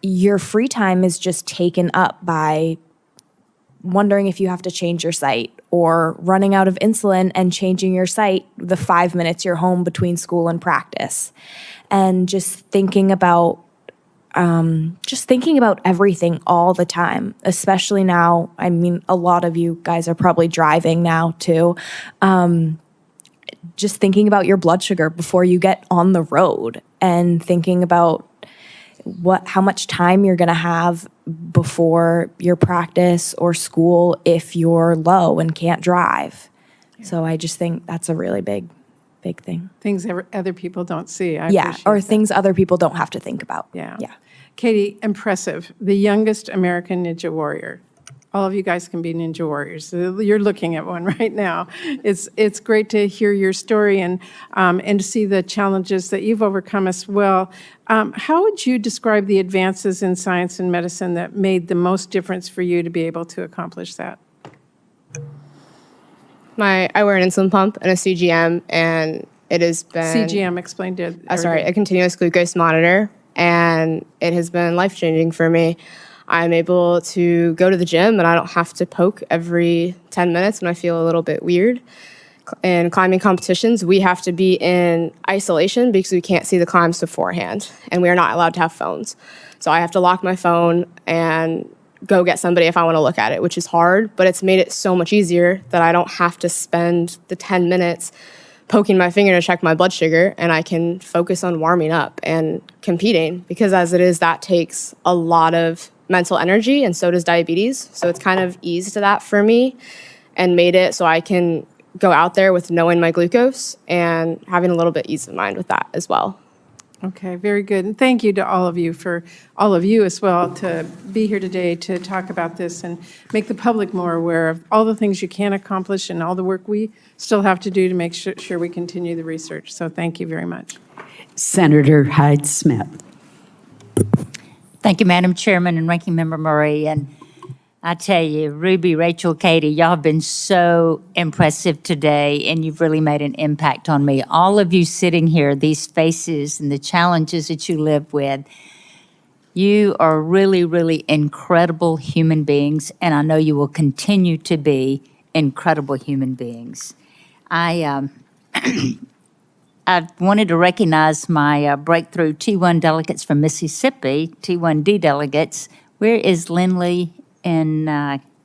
your free time is just taken up by wondering if you have to change your site or running out of insulin and changing your site the 5 minutes you're home between school and practice. And just thinking about everything all the time, especially now. I mean, a lot of you guys are probably driving now too. Just thinking about your blood sugar before you get on the road and thinking about how much time you're going to have before your practice or school if you're low and can't drive. Yeah. So I just think that's a really big thing. Things other people don't see. I yeah, or appreciate things other people don't have to think about. Yeah. Yeah. Katie, impressive. The youngest American ninja warrior. All of you guys can be ninja warriors. You're looking at one right now. It's great to hear your story and to see the challenges that you've overcome as well. How would you describe the advances in science and medicine that made the most difference for you to be able to accomplish that? I wear an insulin pump and a CGM, and it has been... CGM, explain to a continuous glucose monitor, and it has been life-changing for me. I'm able to go to the gym, and I don't have to poke every 10 minutes when I feel a little bit weird. In climbing competitions, we have to be in isolation because we can't see the climbs beforehand, and we are not allowed to have phones. So I have to lock my phone and go get somebody if I want to look at it, which is hard, but it's made it so much easier that I don't have to spend the 10 minutes poking my finger to check my blood sugar, and I can focus on warming up and competing, because as it is, that takes a lot of mental energy, and so does diabetes. So it's kind of eased to that for me and made it so I can go out there with knowing my glucose and having a little bit ease of mind with that as well. Okay, very good. And thank you to all of you as well, to be here today to talk about this and make the public more aware of all the things you can accomplish and all the work we still have to do to make sure we continue the research. So thank you very much. Senator Hyde-Smith. Thank you, Madam Chairman and Ranking Member Murray. And I tell you, Ruby, Rachel, Katie, y'all have been so impressive today, and you've really made an impact on me. All of you sitting here, these faces and the challenges that you live with, you are really, really incredible human beings, and I know you will continue to be incredible human beings. I wanted to recognize my breakthrough T1 delegates from Mississippi, T1D delegates. Where is Lindley and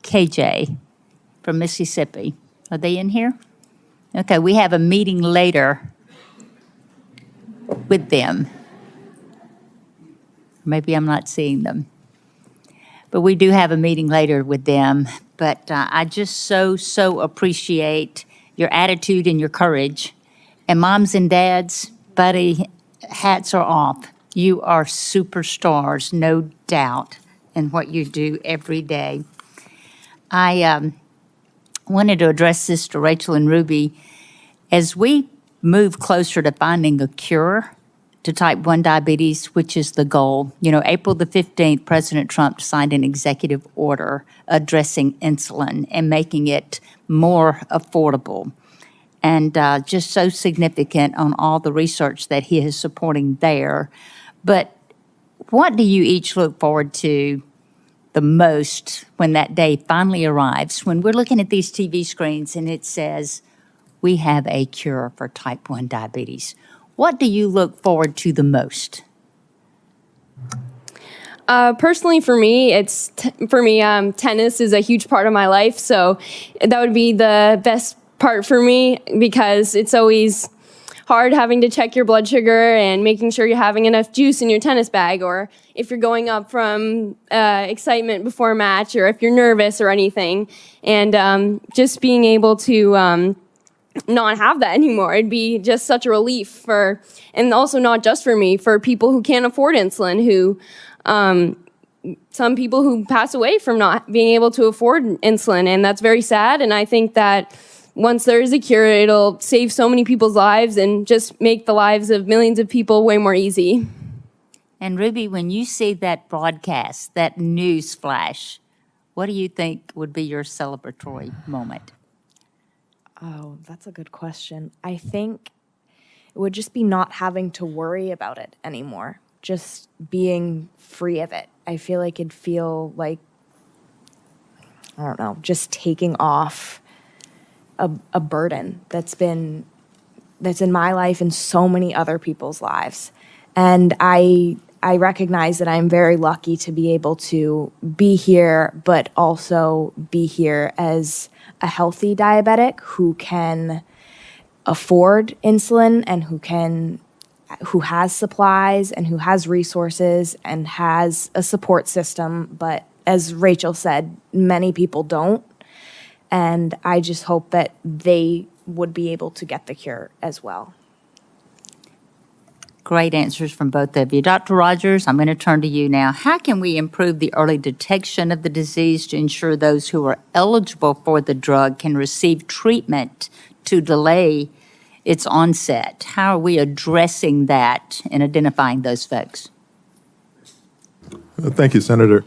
KJ from Mississippi? Are they in here? Okay, we have a meeting later with them. Maybe I'm not seeing them. But we do have a meeting later with them. But I just so appreciate your attitude and your courage. And moms and dads, buddy, hats are off. You are superstars, no doubt, in what you do every day. I wanted to address this to Rachel and Ruby. As we move closer to finding a cure to type 1 diabetes, which is the goal. You know, April the 15th, President Trump signed an executive order addressing insulin and making it more affordable. And just so significant on all the research that he is supporting there. But what do you each look forward to the most when that day finally arrives, when we're looking at these TV screens and it says, we have a cure for type 1 diabetes? What do you look forward to the most? Personally, for me, tennis is a huge part of my life. So that would be the best part for me, because it's always hard having to check your blood sugar and making sure you're having enough juice in your tennis bag, or if you're going up from excitement before a match, or if you're nervous or anything. And just being able to not have that anymore, it'd be just such a relief and also not just for me, for people who can't afford insulin, who some people who pass away from not being able to afford insulin, and that's very sad. And I think that once there is a cure, it'll save so many people's lives and just make the lives of millions of people way more easy. And Ruby, when you see that broadcast, that news flash, what do you think would be your celebratory moment? Oh, that's a good question. I think it would just be not having to worry about it anymore, just being free of it. I feel like it'd feel like, I don't know, just taking off a burden that's in my life and so many other people's lives. And I recognize that I'm very lucky to be able to be here, but also be here as a healthy diabetic who can afford insulin and who has supplies and who has resources and has a support system. But as Rachel said, many people don't. And I just hope that they would be able to get the cure as well. Great answers from both of you. Dr. Rogers, I'm going to turn to you now. How can we improve the early detection of the disease to ensure those who are eligible for the drug can receive treatment to delay its onset? How are we addressing that and identifying those folks? Thank you, Senator.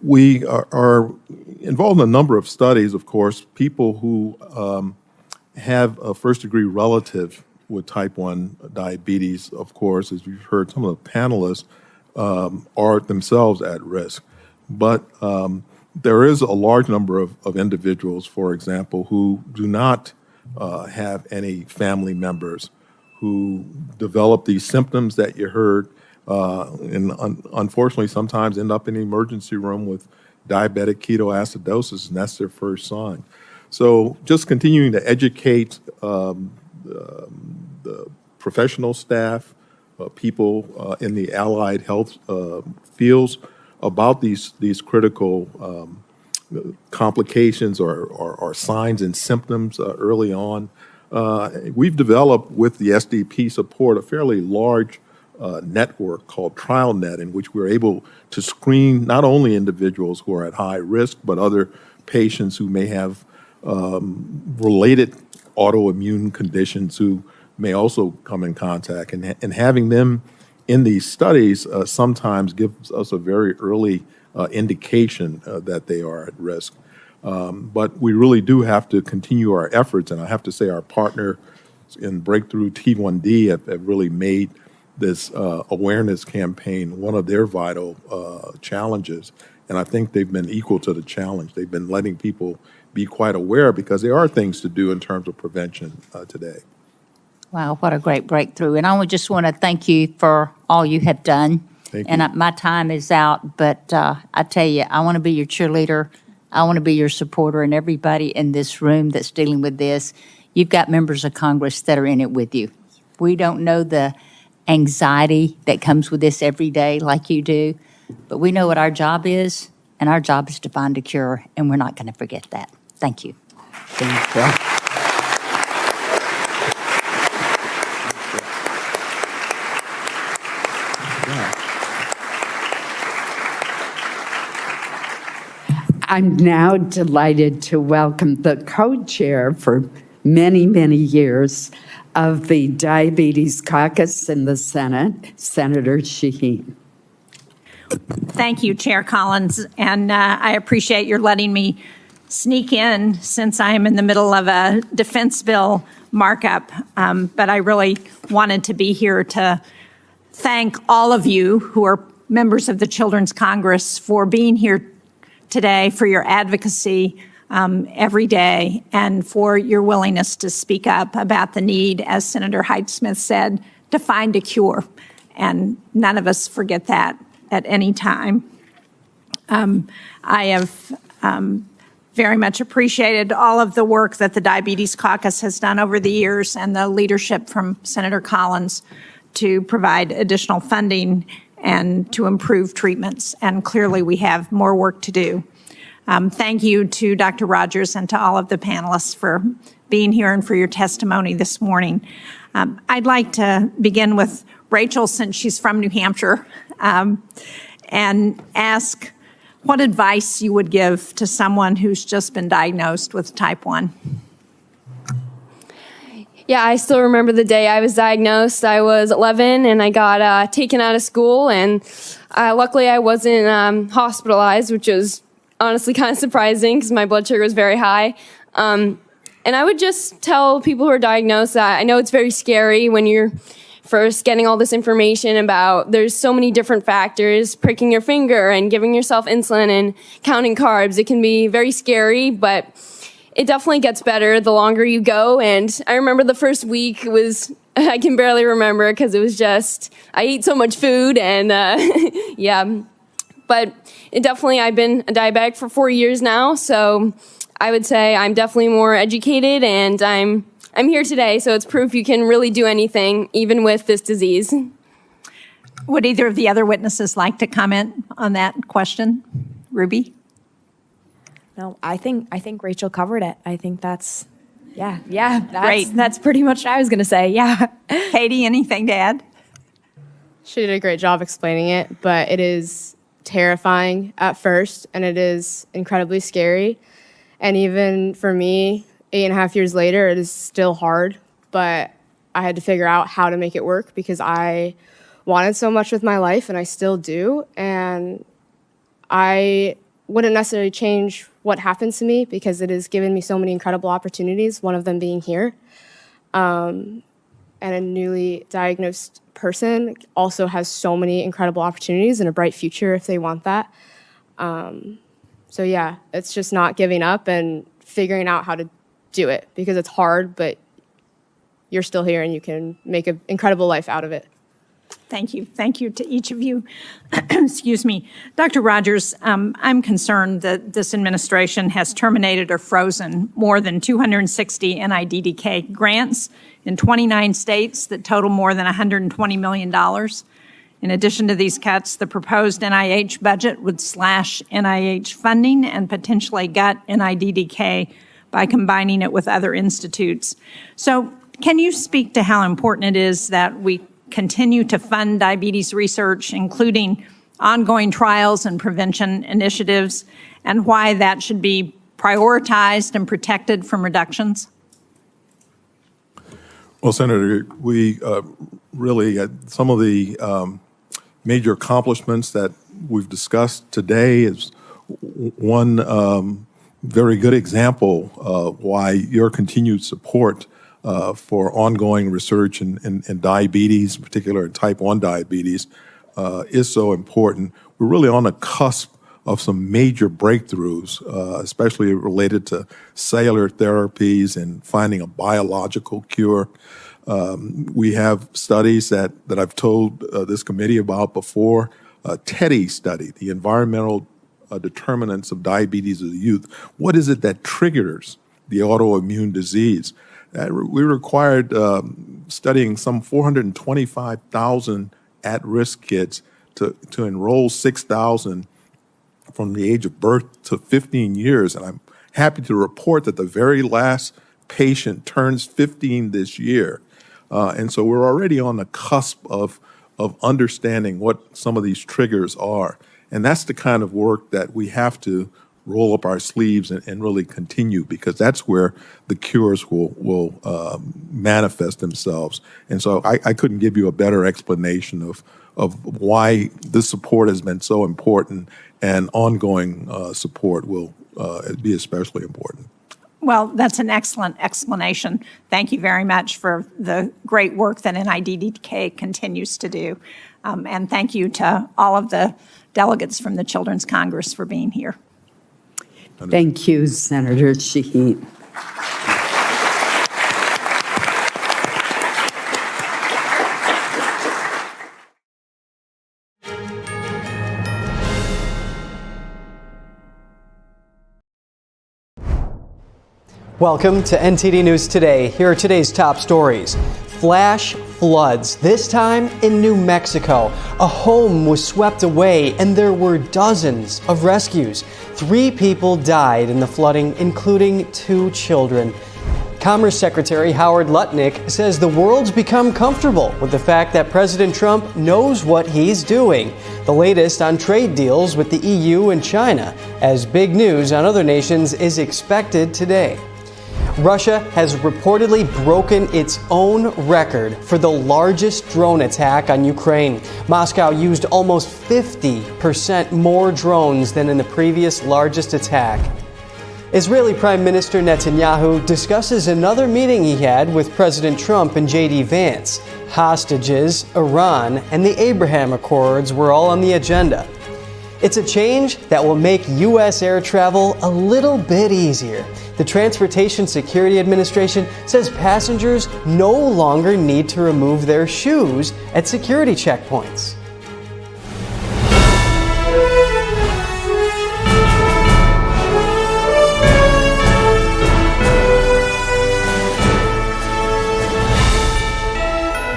We are involved in a number of studies, of course. People who have a first-degree relative with type 1 diabetes, of course, as you've heard, some of the panelists are themselves at risk. But there is a large number of individuals, for example, who do not have any family members who develop these symptoms that you heard, and unfortunately sometimes end up in the emergency room with diabetic ketoacidosis, and that's their first sign. So just continuing to educate the professional staff, people in the allied health fields about these critical complications or signs and symptoms early on. We've developed with the SDP support a fairly large network called TrialNet, in which we're able to screen not only individuals who are at high risk, but other patients who may have related autoimmune conditions who may also come in contact. And having them in these studies sometimes gives us a very early indication that they are at risk. But we really do have to continue our efforts, and I have to say our partner in Breakthrough T1D have really made this awareness campaign one of their vital challenges, and I think they've been equal to the challenge. They've been letting people be quite aware, because there are things to do in terms of prevention today. Wow, what a great breakthrough. And I just want to thank you for all you have done. Thank you. And my time is out, but I tell you, I want to be your cheerleader. I want to be your supporter, and everybody in this room that's dealing with this, you've got members of Congress that are in it with you. We don't know the anxiety that comes with this every day like you do, but we know what our job is, and our job is to find a cure, and we're not going to forget that. Thank you. Thank you. I'm now delighted to welcome the co-chair for many, many years of the Diabetes Caucus in the Senate, Senator Shaheen. Thank you, Chair Collins, and I appreciate your letting me sneak in since I am in the middle of a defense bill markup, but I really wanted to be here to thank all of you who are members of the Children's Congress for being here today, for your advocacy every day, and for your willingness to speak up about the need, as Senator Hyde-Smith said, to find a cure. And none of us forget that at any time. I have very much appreciated all of the work that the Diabetes Caucus has done over the years and the leadership from Senator Collins to provide additional funding and to improve treatments. And clearly we have more work to do. Thank you to Dr. Rogers and to all of the panelists for being here and for your testimony this morning. I'd like to begin with Rachel, since she's from New Hampshire, and ask what advice you would give to someone who's just been diagnosed with type 1. Yeah, I still remember the day I was diagnosed. I was 11 and I got taken out of school, and luckily I wasn't hospitalized, which was honestly kind of surprising because my blood sugar was very high. And I would just tell people who are diagnosed that I know it's very scary when you're first getting all this information about there's so many different factors, pricking your finger and giving yourself insulin and counting carbs. It can be very scary, but it definitely gets better the longer you go. And I remember the first week was, I can barely remember because it was just, I ate so much food and yeah. But it definitely, I've been a diabetic for 4 years now. So I would say I'm definitely more educated, and I'm here today. So it's proof you can really do anything, even with this disease. Would either of the other witnesses like to comment on that question? Ruby? No, I think Rachel covered it. I think that's Great. That's pretty much what I was going to say. Yeah. Katie, anything to add? She did a great job explaining it, but it is terrifying at first, and it is incredibly scary. And even for me, 8.5 years later, it is still hard, but I had to figure out how to make it work because I wanted so much with my life, and I still do. And I wouldn't necessarily change what happened to me because it has given me so many incredible opportunities, one of them being here. And a newly diagnosed person also has so many incredible opportunities and a bright future if they want that. So yeah, it's just not giving up and figuring out how to do it because it's hard, but you're still here and you can make an incredible life out of it. Thank you. Thank you to each of you. Excuse me. Dr. Rogers, I'm concerned that this administration has terminated or frozen more than 260 NIDDK grants in 29 states that total more than $120 million. In addition to these cuts, the proposed NIH budget would slash NIH funding and potentially gut NIDDK by combining it with other institutes. So can you speak to how important it is that we continue to fund diabetes research, including ongoing trials and prevention initiatives, and why that should be prioritized and protected from reductions? Well, Senator, we really, some of the major accomplishments that we've discussed today is one very good example of why your continued support for ongoing research in diabetes, in particular in type 1 diabetes, is so important. We're really on the cusp of some major breakthroughs, especially related to cellular therapies and finding a biological cure. We have studies that I've told this committee about before. TEDdy study, the environmental determinants of diabetes of the youth. What is it that triggers the autoimmune disease? We required studying some 425,000 at-risk kids to enroll 6,000 from the age of birth to 15 years. And I'm happy to report that the very last patient turns 15 this year. And so we're already on the cusp of understanding what some of these triggers are. And that's the kind of work that we have to roll up our sleeves and really continue, because that's where the cures will manifest themselves. And so I couldn't give you a better explanation of why this support has been so important, and ongoing support will be especially important. Well, that's an excellent explanation. Thank you very much for the great work that NIDDK continues to do. And thank you to all of the delegates from the Children's Congress for being here. Thank you, Senator Shaheen. Welcome to NTD News Today. Here are today's top stories. Flash floods, this time in New Mexico. A home was swept away and there were dozens of rescues. 3 people died in the flooding, including 2 children. Commerce Secretary Howard Lutnick says the world's become comfortable with the fact that President Trump knows what he's doing. The latest on trade deals with the EU and China, as big news on other nations is expected today. Russia has reportedly broken its own record for the largest drone attack on Ukraine. Moscow used almost 50% more drones than in the previous largest attack. Israeli Prime Minister Netanyahu discusses another meeting he had with President Trump and J.D. Vance. Hostages, Iran, and the Abraham Accords were all on the agenda. It's a change that will make U.S. air travel a little bit easier. The Transportation Security Administration says passengers no longer need to remove their shoes at security checkpoints.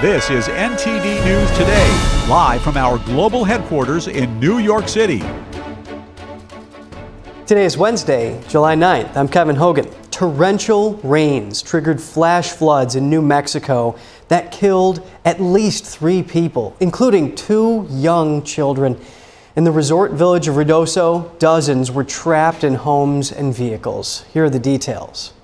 This is NTD News Today, live from our global headquarters in New York City. Today is Wednesday, July 9th. I'm Kevin Hogan. Torrential rains triggered flash floods in New Mexico that killed at least 3 people, including 2 young children. In the resort village of Ruidoso, dozens were trapped in homes and vehicles. Here are the details.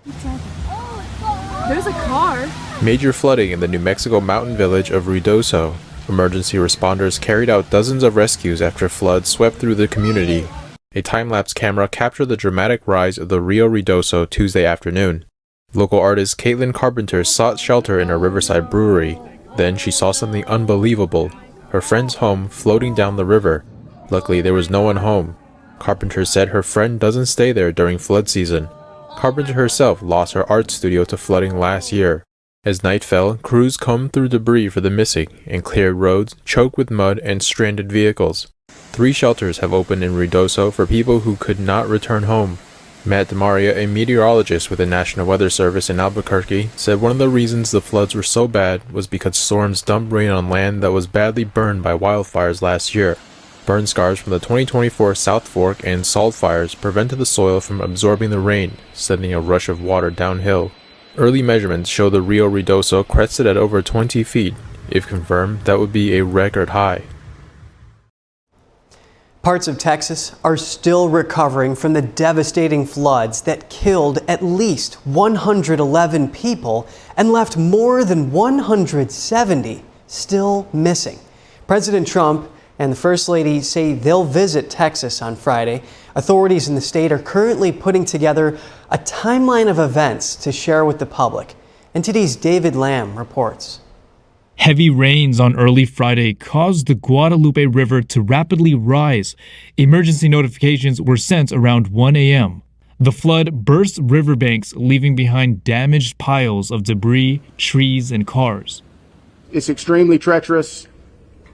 There's a car. Major flooding in the New Mexico mountain village of Ruidoso. Emergency responders carried out dozens of rescues after floods swept through the community. A time-lapse camera captured the dramatic rise of the Rio Ruidoso Tuesday afternoon. Local artist Caitlin Carpenter sought shelter in a riverside brewery. Then she saw something unbelievable: her friend's home floating down the river. Luckily, there was no one home. Carpenter said her friend doesn't stay there during flood season. Carpenter herself lost her art studio to flooding last year. As night fell, crews combed through debris for the missing and cleared roads choked with mud and stranded vehicles. 3 shelters have opened in Ruidoso for people who could not return home. Matt DeMaria, a meteorologist with the National Weather Service in Albuquerque, said one of the reasons the floods were so bad was because storms dumped rain on land that was badly burned by wildfires last year. Burn scars from the 2024 South Fork and Salt fires prevented the soil from absorbing the rain, sending a rush of water downhill. Early measurements show the Rio Ruidoso crested at over 20 feet. If confirmed, that would be a record high. Parts of Texas are still recovering from the devastating floods that killed at least 111 people and left more than 170 still missing. President Trump and the First Lady say they'll visit Texas on Friday. Authorities in the state are currently putting together a timeline of events to share with the public. NTD's David Lamb reports. Heavy rains on early Friday caused the Guadalupe River to rapidly rise. Emergency notifications were sent around 1 a.m. The flood burst riverbanks, leaving behind damaged piles of debris, trees, and cars. It's extremely treacherous,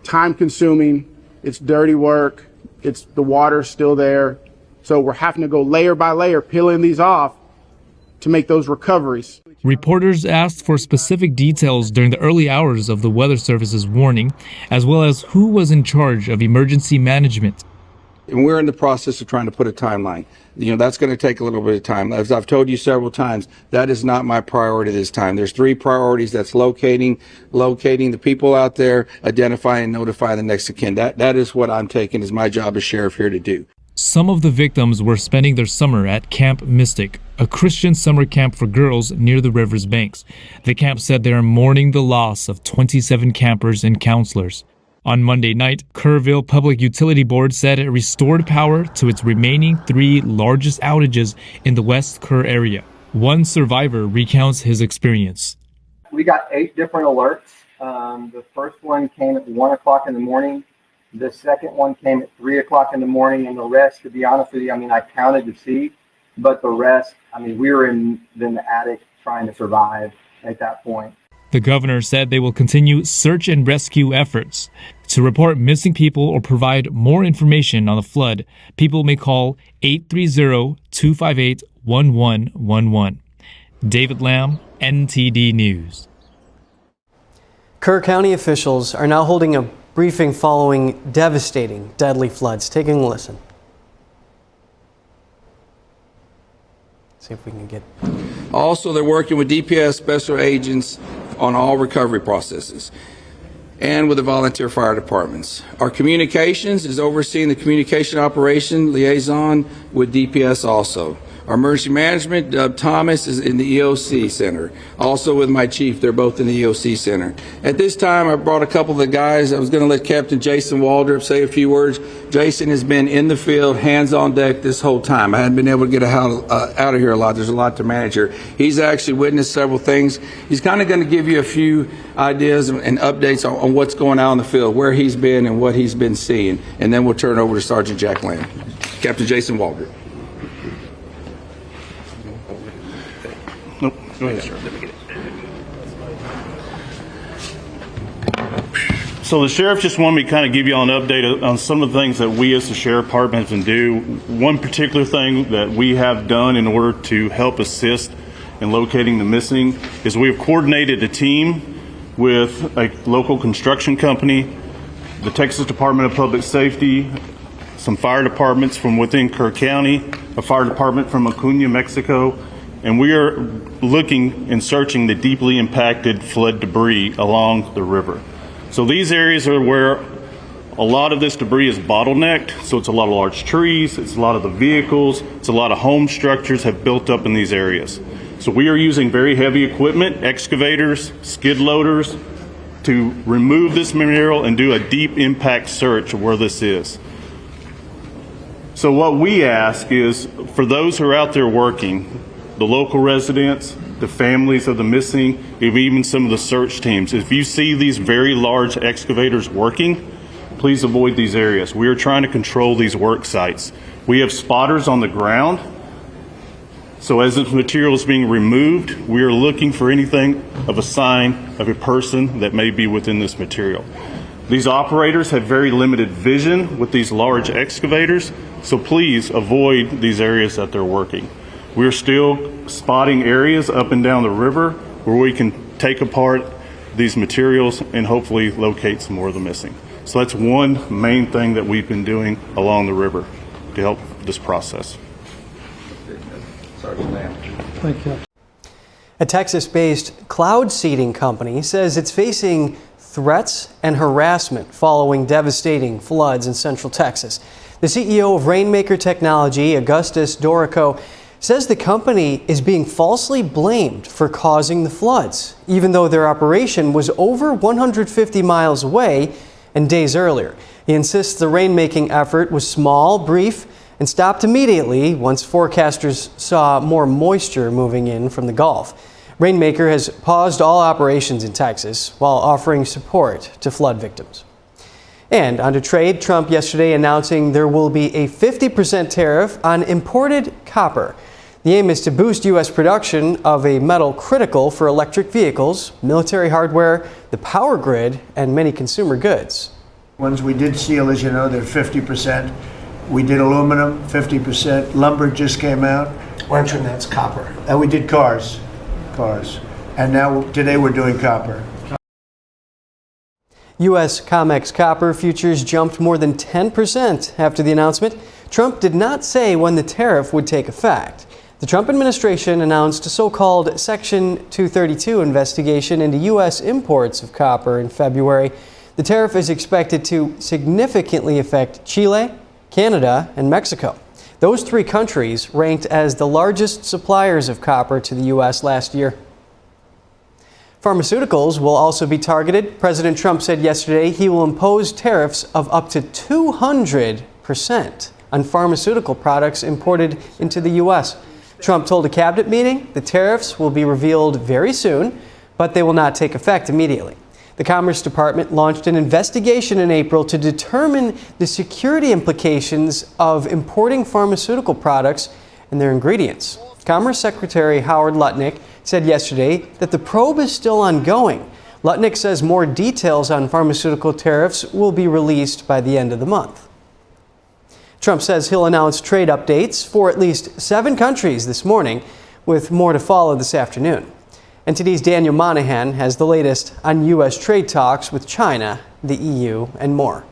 time-consuming, it's dirty work, the water's still there. So we're having to go layer by layer, peeling these off to make those recoveries. Reporters asked for specific details during the early hours of the Weather Service's warning, as well as who was in charge of emergency management. And we're in the process of trying to put a timeline. That's going to take a little bit of time. As I've told you several times, that is not my priority this time. There's 3 priorities. That's locating the people out there, identifying and notifying the next of kin. That is what I'm taking as my job as sheriff here to do. Some of the victims were spending their summer at Camp Mystic, a Christian summer camp for girls near the river's banks. The camp said they are mourning the loss of 27 campers and counselors. On Monday night, Kerrville Public Utility Board said it restored power to its remaining 3 largest outages in the West Kerr area. One survivor recounts his experience. We got 8 different alerts. The first one came at 1 o'clock in the morning. The second one came at 3 o'clock in the morning, and the rest, to be honest with you, I counted to see, but the rest, we were in the attic trying to survive at that point. The governor said they will continue search and rescue efforts. To report missing people or provide more information on the flood, people may call 830-258-1111. David Lamb, NTD News. Kerr County officials are now holding a briefing following devastating, deadly floods. Taking a listen. See if we can get. Also, they're working with DPS special agents on all recovery processes and with the volunteer fire departments. Our communications is overseeing the communication operation liaison with DPS also. Our emergency management, Dept Thomas, is in the EOC Center. Also with my chief, they're both in the EOC Center. At this time, I brought a couple of the guys. I was going to let Captain Jason Waldrop say a few words. Jason has been in the field, hands on deck this whole time. I hadn't been able to get out of here a lot. There's a lot to manage here. He's actually witnessed several things. He's kind of going to give you a few ideas and updates on what's going on in the field, where he's been and what he's been seeing. And then we'll turn it over to Sergeant Jack Lamb. Captain Jason Waldrop. Nope. Go ahead, sir. So the sheriff just wanted me to kind of give you all an update on some of the things that we as the sheriff department can do. One particular thing that we have done in order to help assist in locating the missing is we have coordinated a team with a local construction company, the Texas Department of Public Safety, some fire departments from within Kerr County, a fire department from Acuna, Mexico, and we are looking and searching the deeply impacted flood debris along the river. So these areas are where a lot of this debris is bottlenecked. So it's a lot of large trees, it's a lot of the vehicles, it's a lot of home structures have built up in these areas. So we are using very heavy equipment, excavators, skid loaders, to remove this material and do a deep impact search of where this is. So what we ask is for those who are out there working, the local residents, the families of the missing, even some of the search teams. If you see these very large excavators working, please avoid these areas. We are trying to control these work sites. We have spotters on the ground. So as this material is being removed, we are looking for anything of a sign of a person that may be within this material. These operators have very limited vision with these large excavators, so please avoid these areas that they're working. We're still spotting areas up and down the river where we can take apart these materials and hopefully locate some more of the missing. So that's one main thing that we've been doing along the river to help this process. Thank you. A Texas-based cloud seeding company says it's facing threats and harassment following devastating floods in Central Texas. The CEO of Rainmaker Technology, Augustus Dorico, says the company is being falsely blamed for causing the floods, even though their operation was over 150 miles away and days earlier. He insists the rainmaking effort was small, brief, and stopped immediately once forecasters saw more moisture moving in from the Gulf. Rainmaker has paused all operations in Texas while offering support to flood victims. And on to trade, Trump yesterday announcing there will be a 50% tariff on imported copper. The aim is to boost U.S. production of a metal critical for electric vehicles, military hardware, the power grid, and many consumer goods. Ones we did steel, as you know, they're 50%. We did aluminum, 50%. Lumber just came out. Mention that's copper. And we did cars. And now today we're doing copper. U.S. COMEX copper futures jumped more than 10% after the announcement. Trump did not say when the tariff would take effect. The Trump administration announced a so-called Section 232 investigation into U.S. imports of copper in February. The tariff is expected to significantly affect Chile, Canada, and Mexico. Those three countries ranked as the largest suppliers of copper to the U.S. last year. Pharmaceuticals will also be targeted. President Trump said yesterday he will impose tariffs of up to 200% on pharmaceutical products imported into the U.S. Trump told a cabinet meeting the tariffs will be revealed very soon, but they will not take effect immediately. The Commerce Department launched an investigation in April to determine the security implications of importing pharmaceutical products and their ingredients. Commerce Secretary Howard Lutnick said yesterday that the probe is still ongoing. Lutnick says more details on pharmaceutical tariffs will be released by the end of the month. Trump says he'll announce trade updates for at least 7 countries this morning, with more to follow this afternoon. NTD's Daniel Monahan has the latest on U.S. trade talks with China, the EU, and more.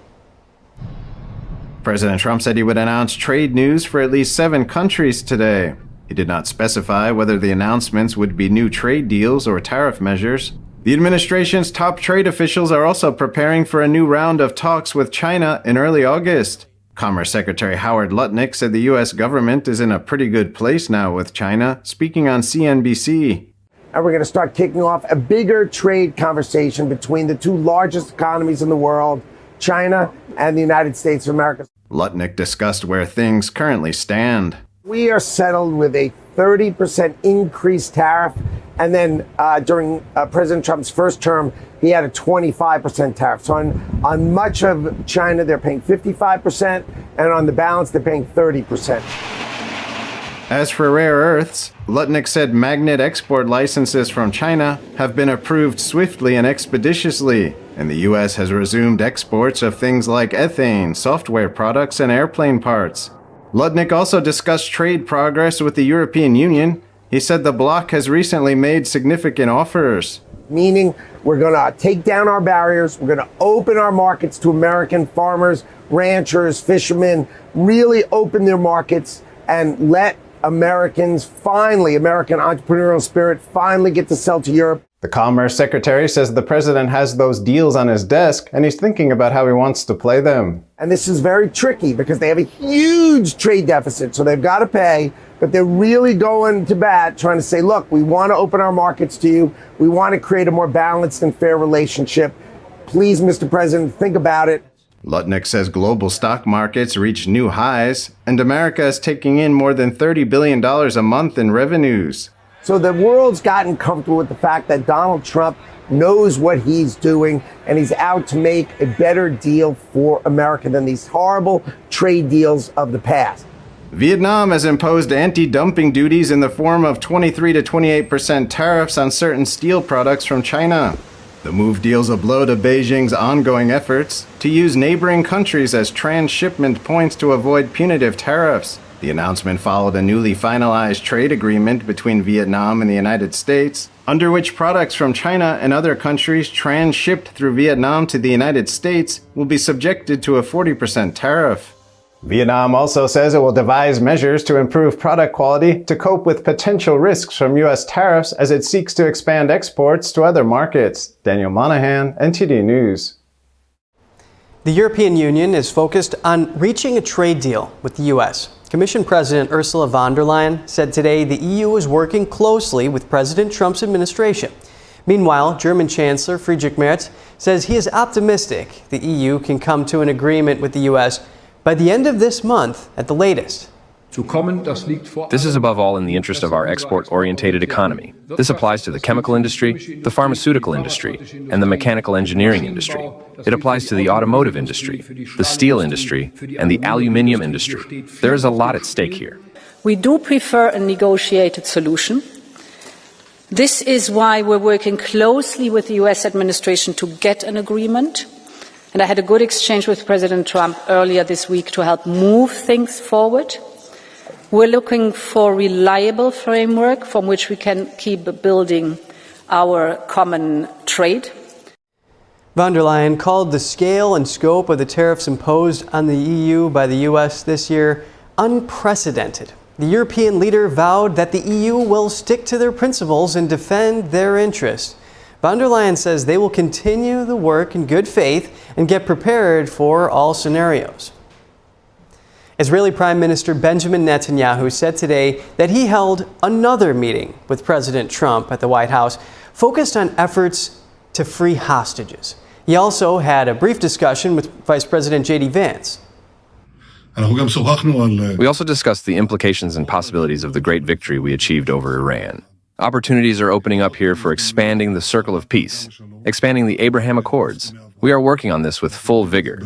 President Trump said he would announce trade news for at least 7 countries today. He did not specify whether the announcements would be new trade deals or tariff measures. The administration's top trade officials are also preparing for a new round of talks with China in early August. Commerce Secretary Howard Lutnick said the U.S. government is in a pretty good place now with China, speaking on CNBC. And we're going to start kicking off a bigger trade conversation between the 2 largest economies in the world, China and the United States of America. Lutnick discussed where things currently stand. We are settled with a 30% increased tariff. And then during President Trump's first term, he had a 25% tariff. So on much of China, they're paying 55%, and on the balance, they're paying 30%. As for rare earths, Lutnick said magnet export licenses from China have been approved swiftly and expeditiously, and the U.S. has resumed exports of things like ethane, software products, and airplane parts. Lutnick also discussed trade progress with the European Union. He said the bloc has recently made significant offers. Meaning we're going to take down our barriers, we're going to open our markets to American farmers, ranchers, fishermen, really open their markets and let Americans finally, American entrepreneurial spirit, finally get to sell to Europe. The Commerce Secretary says the president has those deals on his desk and he's thinking about how he wants to play them. And this is very tricky because they have a huge trade deficit, so they've got to pay, but they're really going to bat trying to say, look, we want to open our markets to you. We want to create a more balanced and fair relationship. Please, Mr. President, think about it. Lutnick says global stock markets reached new highs, and America is taking in more than $30 billion a month in revenues. So the world's gotten comfortable with the fact that Donald Trump knows what he's doing, and he's out to make a better deal for America than these horrible trade deals of the past. Vietnam has imposed anti-dumping duties in the form of 23 to 28% tariffs on certain steel products from China. The move deals a blow to Beijing's ongoing efforts to use neighboring countries as transshipment points to avoid punitive tariffs. The announcement followed a newly finalized trade agreement between Vietnam and the United States, under which products from China and other countries transshipped through Vietnam to the United States will be subjected to a 40% tariff. Vietnam also says it will devise measures to improve product quality to cope with potential risks from U.S. tariffs as it seeks to expand exports to other markets. Daniel Monahan, NTD News. The European Union is focused on reaching a trade deal with the U.S. Commission President Ursula von der Leyen said today the EU is working closely with President Trump's administration. Meanwhile, German Chancellor Friedrich Merz says he is optimistic the EU can come to an agreement with the U.S. by the end of this month at the latest. This is above all in the interest of our export-orientated economy. This applies to the chemical industry, the pharmaceutical industry, and the mechanical engineering industry. It applies to the automotive industry, the steel industry, and the aluminium industry. There is a lot at stake here. We do prefer a negotiated solution. This is why we're working closely with the US administration to get an agreement. And I had a good exchange with President Trump earlier this week to help move things forward. We're looking for a reliable framework from which we can keep building our common trade. Von der Leyen called the scale and scope of the tariffs imposed on the EU by the U.S. this year unprecedented. The European leader vowed that the EU will stick to their principles and defend their interests. Von der Leyen says they will continue the work in good faith and get prepared for all scenarios. Israeli Prime Minister Benjamin Netanyahu said today that he held another meeting with President Trump at the White House focused on efforts to free hostages. He also had a brief discussion with Vice President J.D. Vance. We also discussed the implications and possibilities of the great victory we achieved over Iran. Opportunities are opening up here for expanding the circle of peace, expanding the Abraham Accords. We are working on this with full vigor.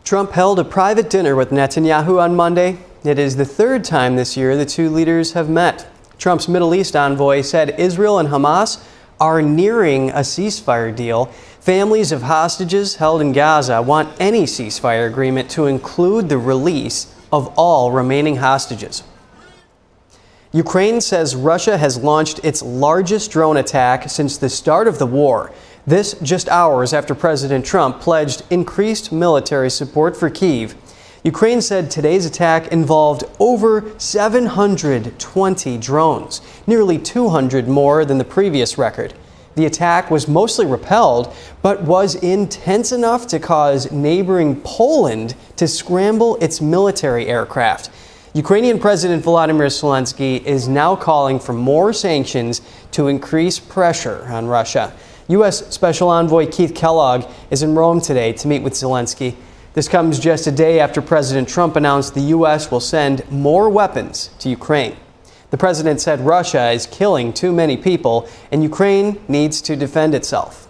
Trump held a private dinner with Netanyahu on Monday. It is the third time this year the two leaders have met. Trump's Middle East envoy said Israel and Hamas are nearing a ceasefire deal. Families of hostages held in Gaza want any ceasefire agreement to include the release of all remaining hostages. Ukraine says Russia has launched its largest drone attack since the start of the war. This just hours after President Trump pledged increased military support for Kyiv. Ukraine said today's attack involved over 720 drones, nearly 200 more than the previous record. The attack was mostly repelled, but was intense enough to cause neighboring Poland to scramble its military aircraft. Ukrainian President Volodymyr Zelensky is now calling for more sanctions to increase pressure on Russia. U.S. Special Envoy Keith Kellogg is in Rome today to meet with Zelensky. This comes just a day after President Trump announced the U.S. will send more weapons to Ukraine. The president said Russia is killing too many people and Ukraine needs to defend itself.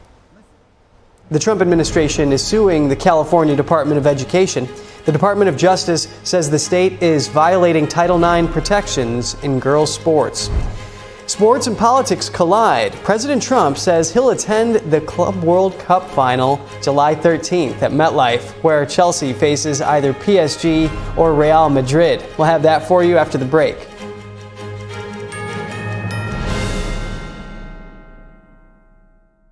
The Trump administration is suing the California Department of Education. The Department of Justice says the state is violating Title IX protections in girls' sports. Sports and politics collide. President Trump says he'll attend the Club World Cup final July 13th at MetLife, where Chelsea faces either PSG or Real Madrid. We'll have that for you after the break.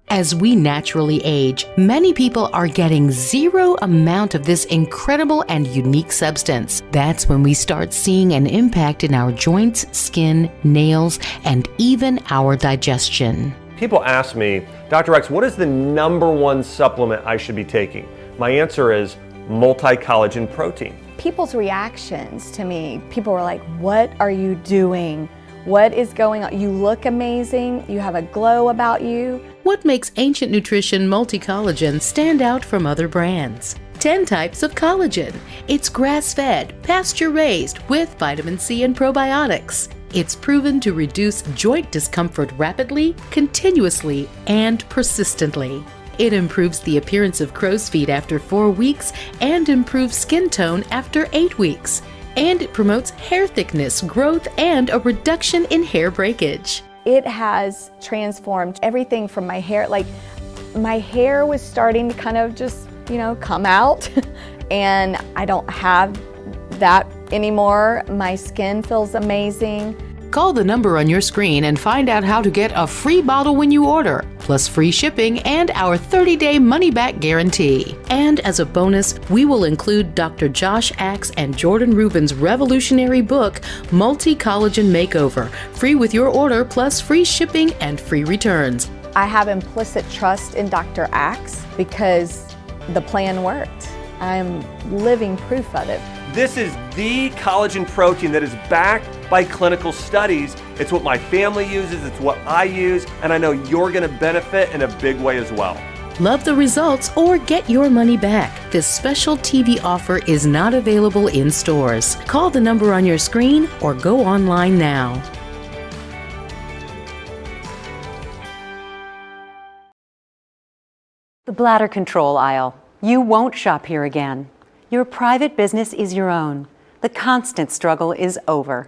As we naturally age, many people are getting zero amount of this incredible and unique substance. That's when we start seeing an impact in our joints, skin, nails, and even our digestion. People ask me, Dr. X, what is the #1 supplement I should be taking? My answer is multi-collagen protein. People's reactions to me, people were like, what are you doing? What is going on? You look amazing. You have a glow about you. What makes Ancient Nutrition Multi-Collagen stand out from other brands? 10 types of collagen. It's grass-fed, pasture-raised with vitamin C and probiotics. It's proven to reduce joint discomfort rapidly, continuously, and persistently. It improves the appearance of crow's feet after 4 weeks and improves skin tone after 8 weeks. And it promotes hair thickness, growth, and a reduction in hair breakage. It has transformed everything from my hair. Like, my hair was starting to kind of just, come out, and I don't have that anymore. My skin feels amazing. Call the number on your screen and find out how to get a free bottle when you order, plus free shipping and our 30-day money-back guarantee. And as a bonus, we will include Dr. Josh Axe and Jordan Rubin's revolutionary book, Multi-Collagen Makeover, free with your order, plus free shipping and free returns. I have implicit trust in Dr. Axe because the plan worked. I'm living proof of it. This is the collagen protein that is backed by clinical studies. It's what my family uses, it's what I use, and I know you're going to benefit in a big way as well. Love the results or get your money back. This special TV offer is not available in stores. Call the number on your screen or go online now. The bladder control aisle. You won't shop here again. Your private business is your own. The constant struggle is over.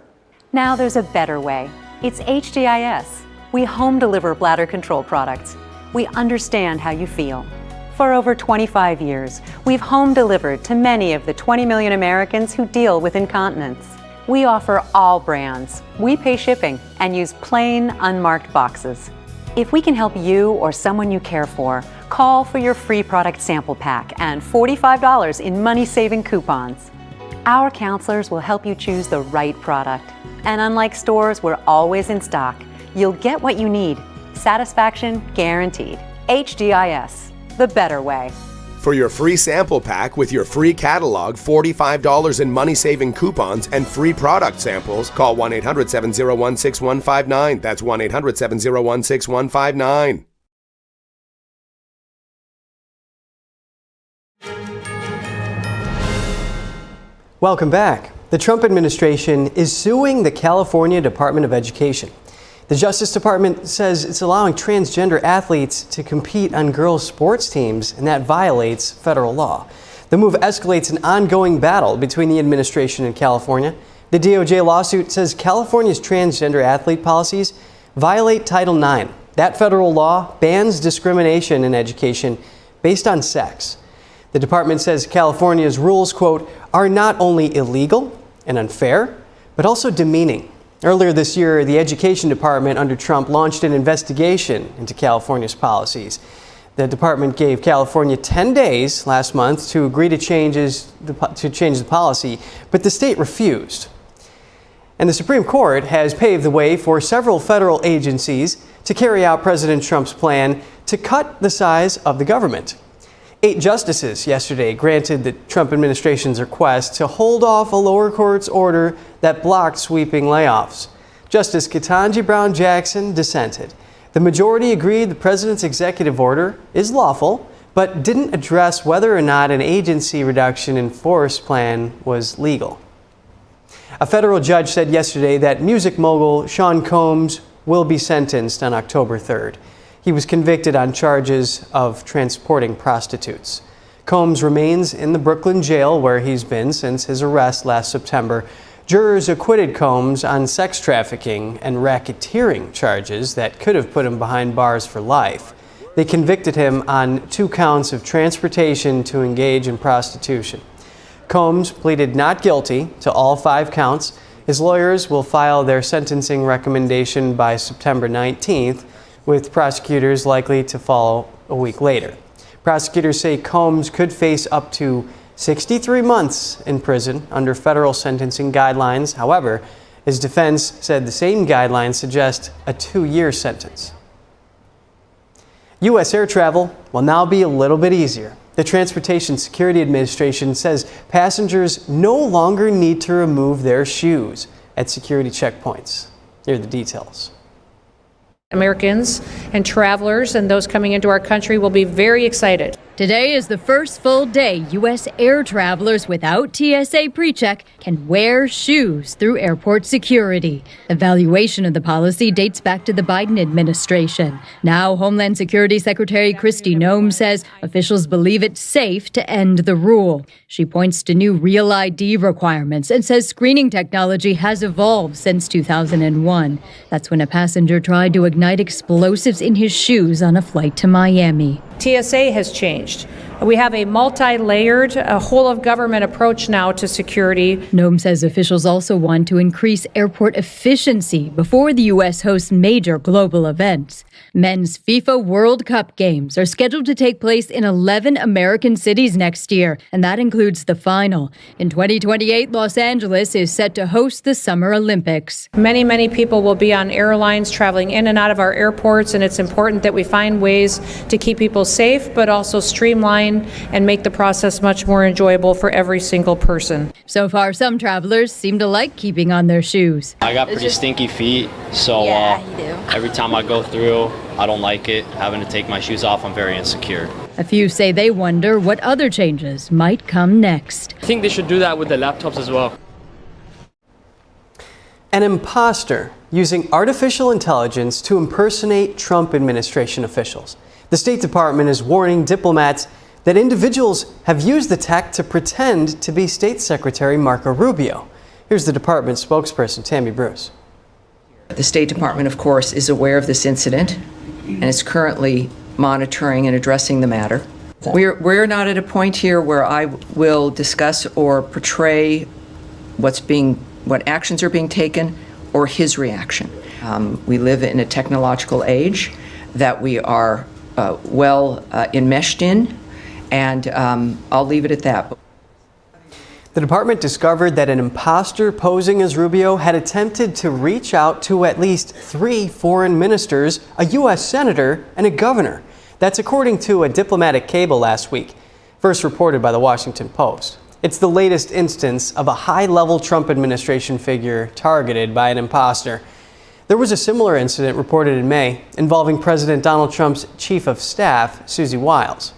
Now there's a better way. It's HDIS. We home deliver bladder control products. We understand how you feel. For over 25 years, we've home delivered to many of the 20 million Americans who deal with incontinence. We offer all brands. We pay shipping and use plain, unmarked boxes. If we can help you or someone you care for, call for your free product sample pack and $45 in money-saving coupons. Our counselors will help you choose the right product. And unlike stores, we're always in stock. You'll get what you need. Satisfaction guaranteed. HDIS, the better way. For your free sample pack with your free catalog, $45 in money-saving coupons, and free product samples, call 1-800-701-6159. That's 1-800-701-6159. Welcome back. The Trump administration is suing the California Department of Education. The Justice Department says it's allowing transgender athletes to compete on girls' sports teams, and that violates federal law. The move escalates an ongoing battle between the administration and California. The DOJ lawsuit says California's transgender athlete policies violate Title IX. That federal law bans discrimination in education based on sex. The department says California's rules, quote, are not only illegal and unfair, but also demeaning. Earlier this year, the Education Department under Trump launched an investigation into California's policies. The department gave California 10 days last month to agree to change the policy, but the state refused. And the Supreme Court has paved the way for several federal agencies to carry out President Trump's plan to cut the size of the government. 8 justices yesterday granted the Trump administration's request to hold off a lower court's order that blocked sweeping layoffs. Justice Ketanji Brown Jackson dissented. The majority agreed the president's executive order is lawful, but didn't address whether or not an agency reduction in force plan was legal. A federal judge said yesterday that music mogul Sean Combs will be sentenced on October 3rd. He was convicted on charges of transporting prostitutes. Combs remains in the Brooklyn jail where he's been since his arrest last September. Jurors acquitted Combs on sex trafficking and racketeering charges that could have put him behind bars for life. They convicted him on 2 counts of transportation to engage in prostitution. Combs pleaded not guilty to all 5 counts. His lawyers will file their sentencing recommendation by September 19th, with prosecutors likely to follow a week later. Prosecutors say Combs could face up to 63 months in prison under federal sentencing guidelines. However, his defense said the same guidelines suggest a 2-year sentence. U.S. air travel will now be a little bit easier. The Transportation Security Administration says passengers no longer need to remove their shoes at security checkpoints. Here are the details. Americans and travelers and those coming into our country will be very excited. Today is the first full day U.S. air travelers without TSA PreCheck can wear shoes through airport security. Evaluation of the policy dates back to the Biden administration. Now, Homeland Security Secretary Kristi Noem says officials believe it's safe to end the rule. She points to new Real ID requirements and says screening technology has evolved since 2001. That's when a passenger tried to ignite explosives in his shoes on a flight to Miami. TSA has changed. We have a multi-layered, whole-of-government approach now to security. Noem says officials also want to increase airport efficiency before the U.S. hosts major global events. Men's FIFA World Cup games are scheduled to take place in 11 American cities next year, and that includes the final. In 2028, Los Angeles is set to host the Summer Olympics. Many, many people will be on airlines traveling in and out of our airports, and it's important that we find ways to keep people safe, but also streamline and make the process much more enjoyable for every single person. So far, some travelers seem to like keeping on their shoes. I got pretty stinky feet, so every time I go through, I don't like it. Having to take my shoes off, I'm very insecure. A few say they wonder what other changes might come next. I think they should do that with the laptops as well. An imposter using artificial intelligence to impersonate Trump administration officials. The State Department is warning diplomats that individuals have used the tech to pretend to be State Secretary Marco Rubio. Here's the department spokesperson, Tammy Bruce. The State Department, of course, is aware of this incident and is currently monitoring and addressing the matter. We're not at a point here where I will discuss or portray what actions are being taken or his reaction. We live in a technological age that we are well enmeshed in, and I'll leave it at that. The department discovered that an imposter posing as Rubio had attempted to reach out to at least 3 foreign ministers, a U.S. senator, and a governor. That's according to a diplomatic cable last week. first reported by the Washington Post. It's the latest instance of a high-level Trump administration figure targeted by an imposter. There was a similar incident reported in May involving President Donald Trump's chief of staff, Susie Wiles.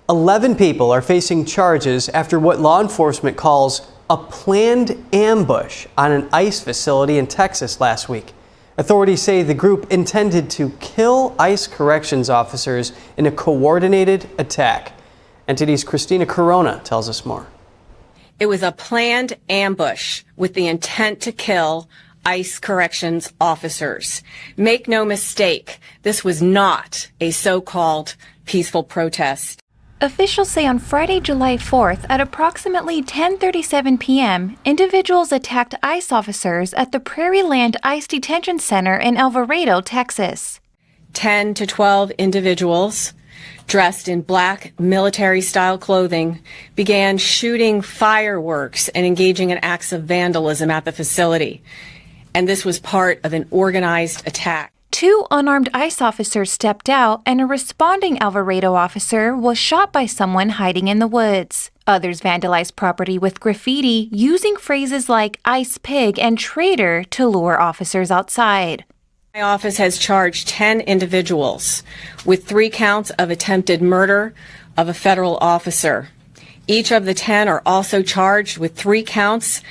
11 people are facing charges after what law enforcement calls a planned ambush on an ICE facility in Texas last week. Authorities say the group intended to kill ICE corrections officers in a coordinated attack. NTD's Christina Corona tells us more. It was a planned ambush with the intent to kill ICE corrections officers. Make no mistake, this was not a so-called peaceful protest. Officials say on Friday, July 4th, at approximately 10:37 p.m., individuals attacked ICE officers at the Prairie Land ICE Detention Center in El Dorado, Texas. 10 to 12 individuals dressed in black military-style clothing began shooting fireworks and engaging in acts of vandalism at the facility. And this was part of an organized attack. 2 unarmed ICE officers stepped out, and a responding Alvarado officer was shot by someone hiding in the woods. Others vandalized property with graffiti using phrases like ICE pig and traitor to lure officers outside. My office has charged 10 individuals with 3 counts of attempted murder of a federal officer. Each of the 10 are also charged with 3 counts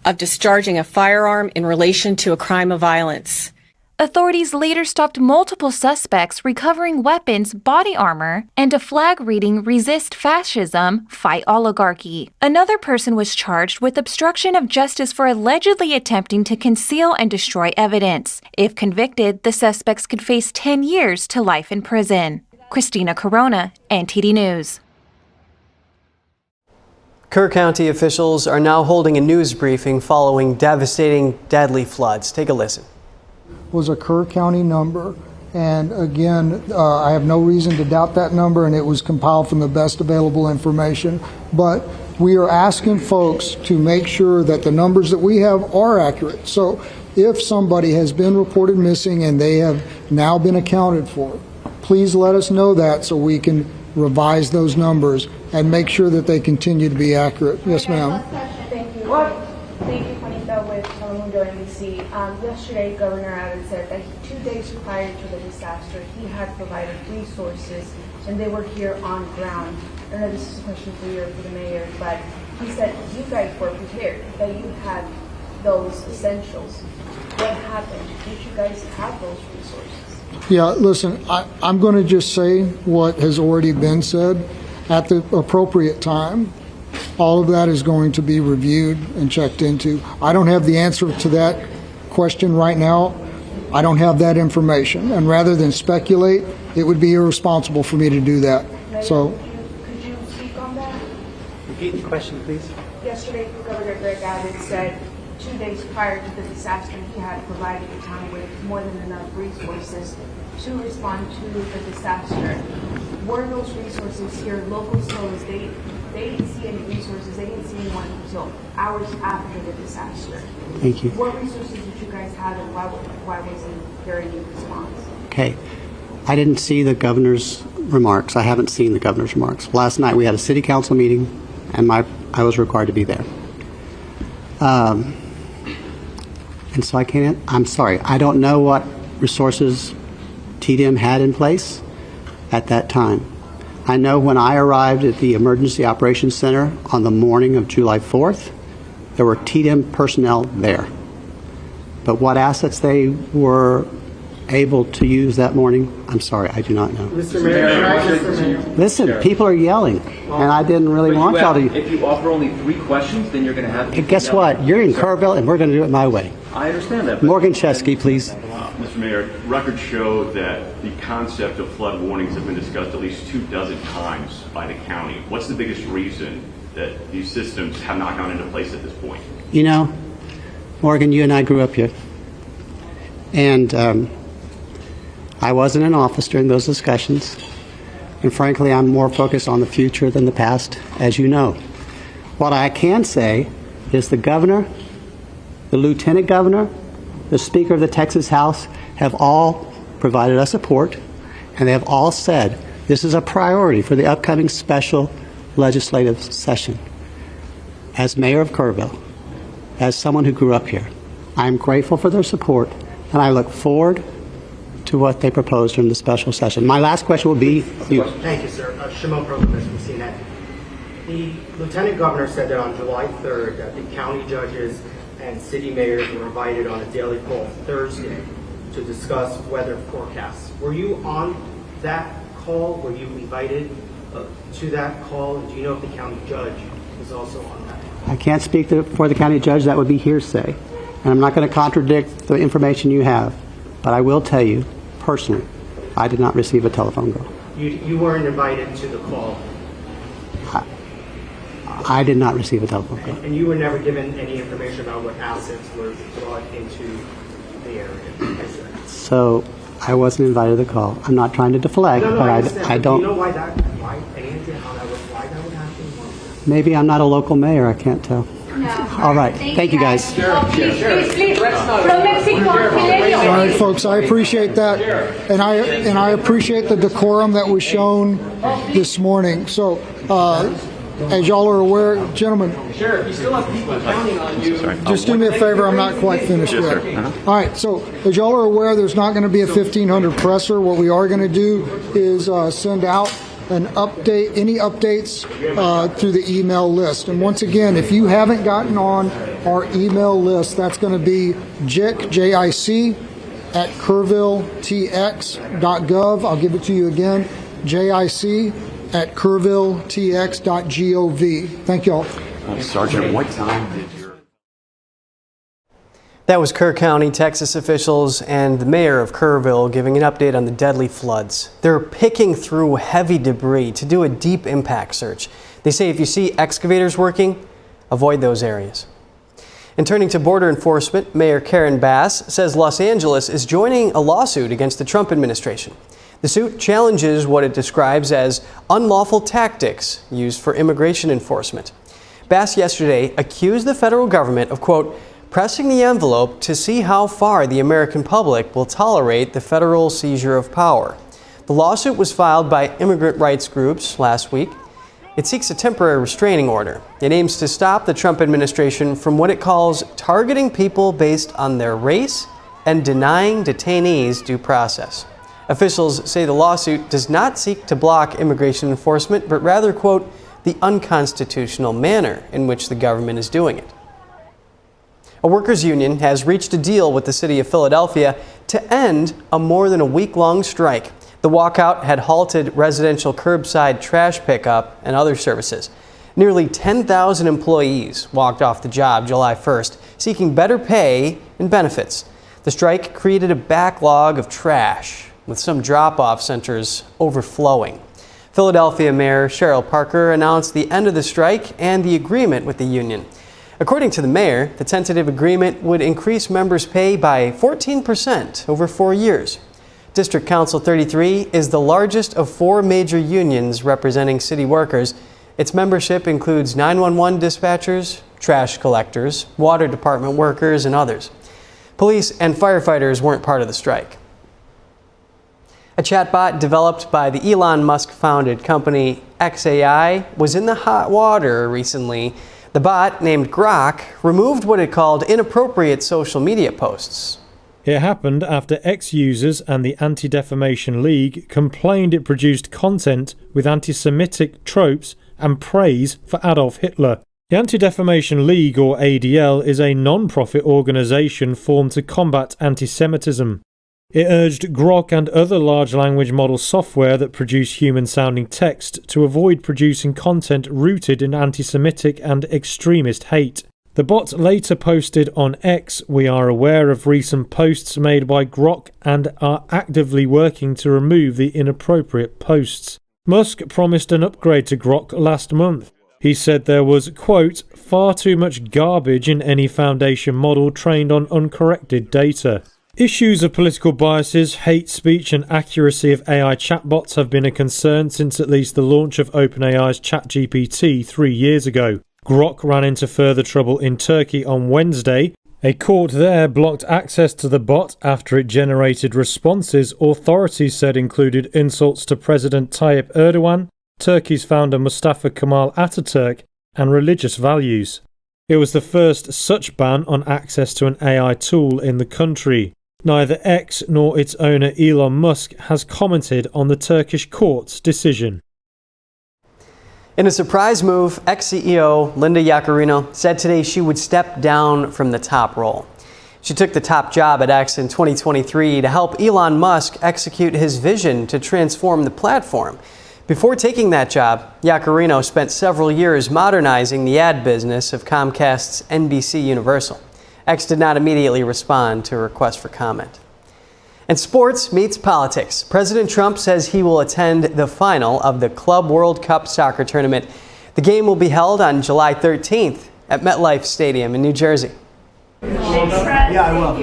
of discharging a firearm in relation to a crime of violence. Authorities later stopped multiple suspects, recovering weapons, body armor, and a flag reading "Resist Fascism, Fight Oligarchy." Another person was charged with obstruction of justice for allegedly attempting to conceal and destroy evidence. If convicted, the suspects could face 10 years to life in prison. Christina Corona, NTD News. Kerr County officials are now holding a news briefing following devastating, deadly floods. Take a listen. Was a Kerr County number, and again, I have no reason to doubt that number, and it was compiled from the best available information. But we are asking folks to make sure that the numbers that we have are accurate. So if somebody has been reported missing and they have now been accounted for, please let us know that so we can revise those numbers and make sure that they continue to be accurate. Yes, ma'am. Thank you. Thank you, Juanita, with Telemundo NBC. Yesterday, Governor Abbott said that 2 days prior to the disaster, he had provided resources, and they were here on ground. I know this is a question for you or for the mayor, but he said you guys were prepared, that you had those essentials. What happened? Did you guys have those resources? Yeah, listen, I'm going to just say what has already been said. At the appropriate time, all of that is going to be reviewed and checked into. I don't have the answer to that question right now. I don't have that information. And rather than speculate, it would be irresponsible for me to do that. So, could you speak on that? Repeat the question, please. Yesterday, Governor Greg Abbott said 2 days prior to the disaster, he had provided the town with more than enough resources to respond to the disaster. Were those resources here local soldiers? They didn't see any resources. They didn't see anyone until hours after the disaster. Thank you. What resources did you guys have, and why wasn't there any response? Okay. I didn't see the governor's remarks. I haven't seen the governor's remarks. Last night we had a city council meeting, and I was required to be there. And so I'm sorry. I don't know what resources TDM had in place at that time. I know when I arrived at the Emergency Operations Center on the morning of July 4th, there were TDM personnel there. But what assets they were able to use that morning, I'm sorry, I do not know. Mr. Mayor, listen, people are yelling, and I didn't really want y'all to. If you offer only 3 questions, then you're going to have to. Guess what? You're in Kerrville, and we're going to do it my way. I understand that. Morgan Chesky, please. Mr. Mayor, records show that the concept of flood warnings have been discussed at least 24 times by the county. What's the biggest reason that these systems have not gone into place at this point? You know, Morgan, you and I grew up here. And I wasn't in office during those discussions. And frankly, I'm more focused on the future than the past, as you know. What I can say is the governor, the lieutenant governor, the Speaker of the Texas House have all provided us support, and they have all said This is a priority for the upcoming special legislative session. As mayor of Kerrville, as someone who grew up here, I'm grateful for their support, and I look forward to what they propose during the special session. My last question will be you. Thank you, sir. Shimon Prokopas from CNN. The Lieutenant Governor said that on July 3rd that the county judges and city mayors were invited on a daily call Thursday to discuss weather forecasts. Were you on that call? Were you invited to that call? And do you know if the county judge was also on that? I can't speak for the county judge. That would be hearsay. And I'm not going to contradict the information you have. But I will tell you, personally, I did not receive a telephone call. You weren't invited to the call? I did not receive a telephone call. And you were never given any information about what assets were brought into the area? So I wasn't invited to the call. I'm not trying to deflect, but I don't. Do you know why that would happen? Maybe I'm not a local mayor. I can't tell. All right. Thank you, guys. Sheriff. All right, folks, I appreciate that, and I appreciate the decorum that was shown this morning. So, as y'all are aware, gentlemen, Sheriff, you still have people counting on you. just do me a favor. I'm not quite finished yet. All right. So, as y'all are aware, there's not going to be a 1500 presser. What we are going to do is send out an update, any updates through the email list. And once again, if you haven't gotten on our email list, that's going to be JIC, J-I-C, at kerrvilletx.gov. I'll give it to you again, JIC at kerrvilletx.gov. Thank y'all. Sergeant, what time did your... That was Kerr County, Texas officials and the mayor of Kerrville giving an update on the deadly floods. They're picking through heavy debris to do a deep impact search. They say if you see excavators working, avoid those areas. And turning to border enforcement, Mayor Karen Bass says Los Angeles is joining a lawsuit against the Trump administration. The suit challenges what it describes as unlawful tactics used for immigration enforcement. Bass yesterday accused the federal government of, quote, pressing the envelope to see how far the American public will tolerate the federal seizure of power. The lawsuit was filed by immigrant rights groups last week. It seeks a temporary restraining order. It aims to stop the Trump administration from what it calls targeting people based on their race and denying detainees due process. Officials say the lawsuit does not seek to block immigration enforcement, but rather, quote, the unconstitutional manner in which the government is doing it. A workers' union has reached a deal with the city of Philadelphia to end a more than a week-long strike. The walkout had halted residential curbside trash pickup and other services. Nearly 10,000 employees walked off the job July 1st, seeking better pay and benefits. The strike created a backlog of trash, with some drop-off centers overflowing. Philadelphia Mayor Cheryl Parker announced the end of the strike and the agreement with the union. According to the mayor, the tentative agreement would increase members' pay by 14% over 4 years. District Council 33 is the largest of 4 major unions representing city workers. Its membership includes 911 dispatchers, trash collectors, water department workers, and others. Police and firefighters weren't part of the strike. A chatbot developed by the Elon Musk-founded company XAI was in the hot water recently. The bot, named Grok, removed what it called inappropriate social media posts. It happened after ex-users and the Anti-Defamation League complained it produced content with anti-Semitic tropes and praise for Adolf Hitler. The Anti-Defamation League, or ADL, is a non-profit organisation formed to combat anti-Semitism. It urged Grok and other large language model software that produce human-sounding text to avoid producing content rooted in anti-Semitic and extremist hate. The bot later posted on X, "We are aware of recent posts made by Grok and are actively working to remove the inappropriate posts." Musk promised an upgrade to Grok last month. He said there was, quote, far too much garbage in any foundation model trained on uncorrected data. Issues of political biases, hate speech and accuracy of AI chatbots have been a concern since at least the launch of OpenAI's ChatGPT 3 years ago. Grok ran into further trouble in Turkey on Wednesday. A court there blocked access to the bot after it generated responses authorities said included insults to President Tayyip Erdogan, Turkey's founder Mustafa Kemal Ataturk, and religious values. It was the first such ban on access to an AI tool in the country. Neither X nor its owner Elon Musk has commented on the Turkish court's decision. In a surprise move, ex-CEO Linda Yaccarino said today she would step down from the top role. She took the top job at X in 2023 to help Elon Musk execute his vision to transform the platform. Before taking that job, Yaccarino spent several years modernizing the ad business of Comcast's NBC Universal. X did not immediately respond to a request for comment. And sports meets politics. President Trump says he will attend the final of the Club World Cup soccer tournament. The game will be held on July 13th at MetLife Stadium in New Jersey. Yeah, I will.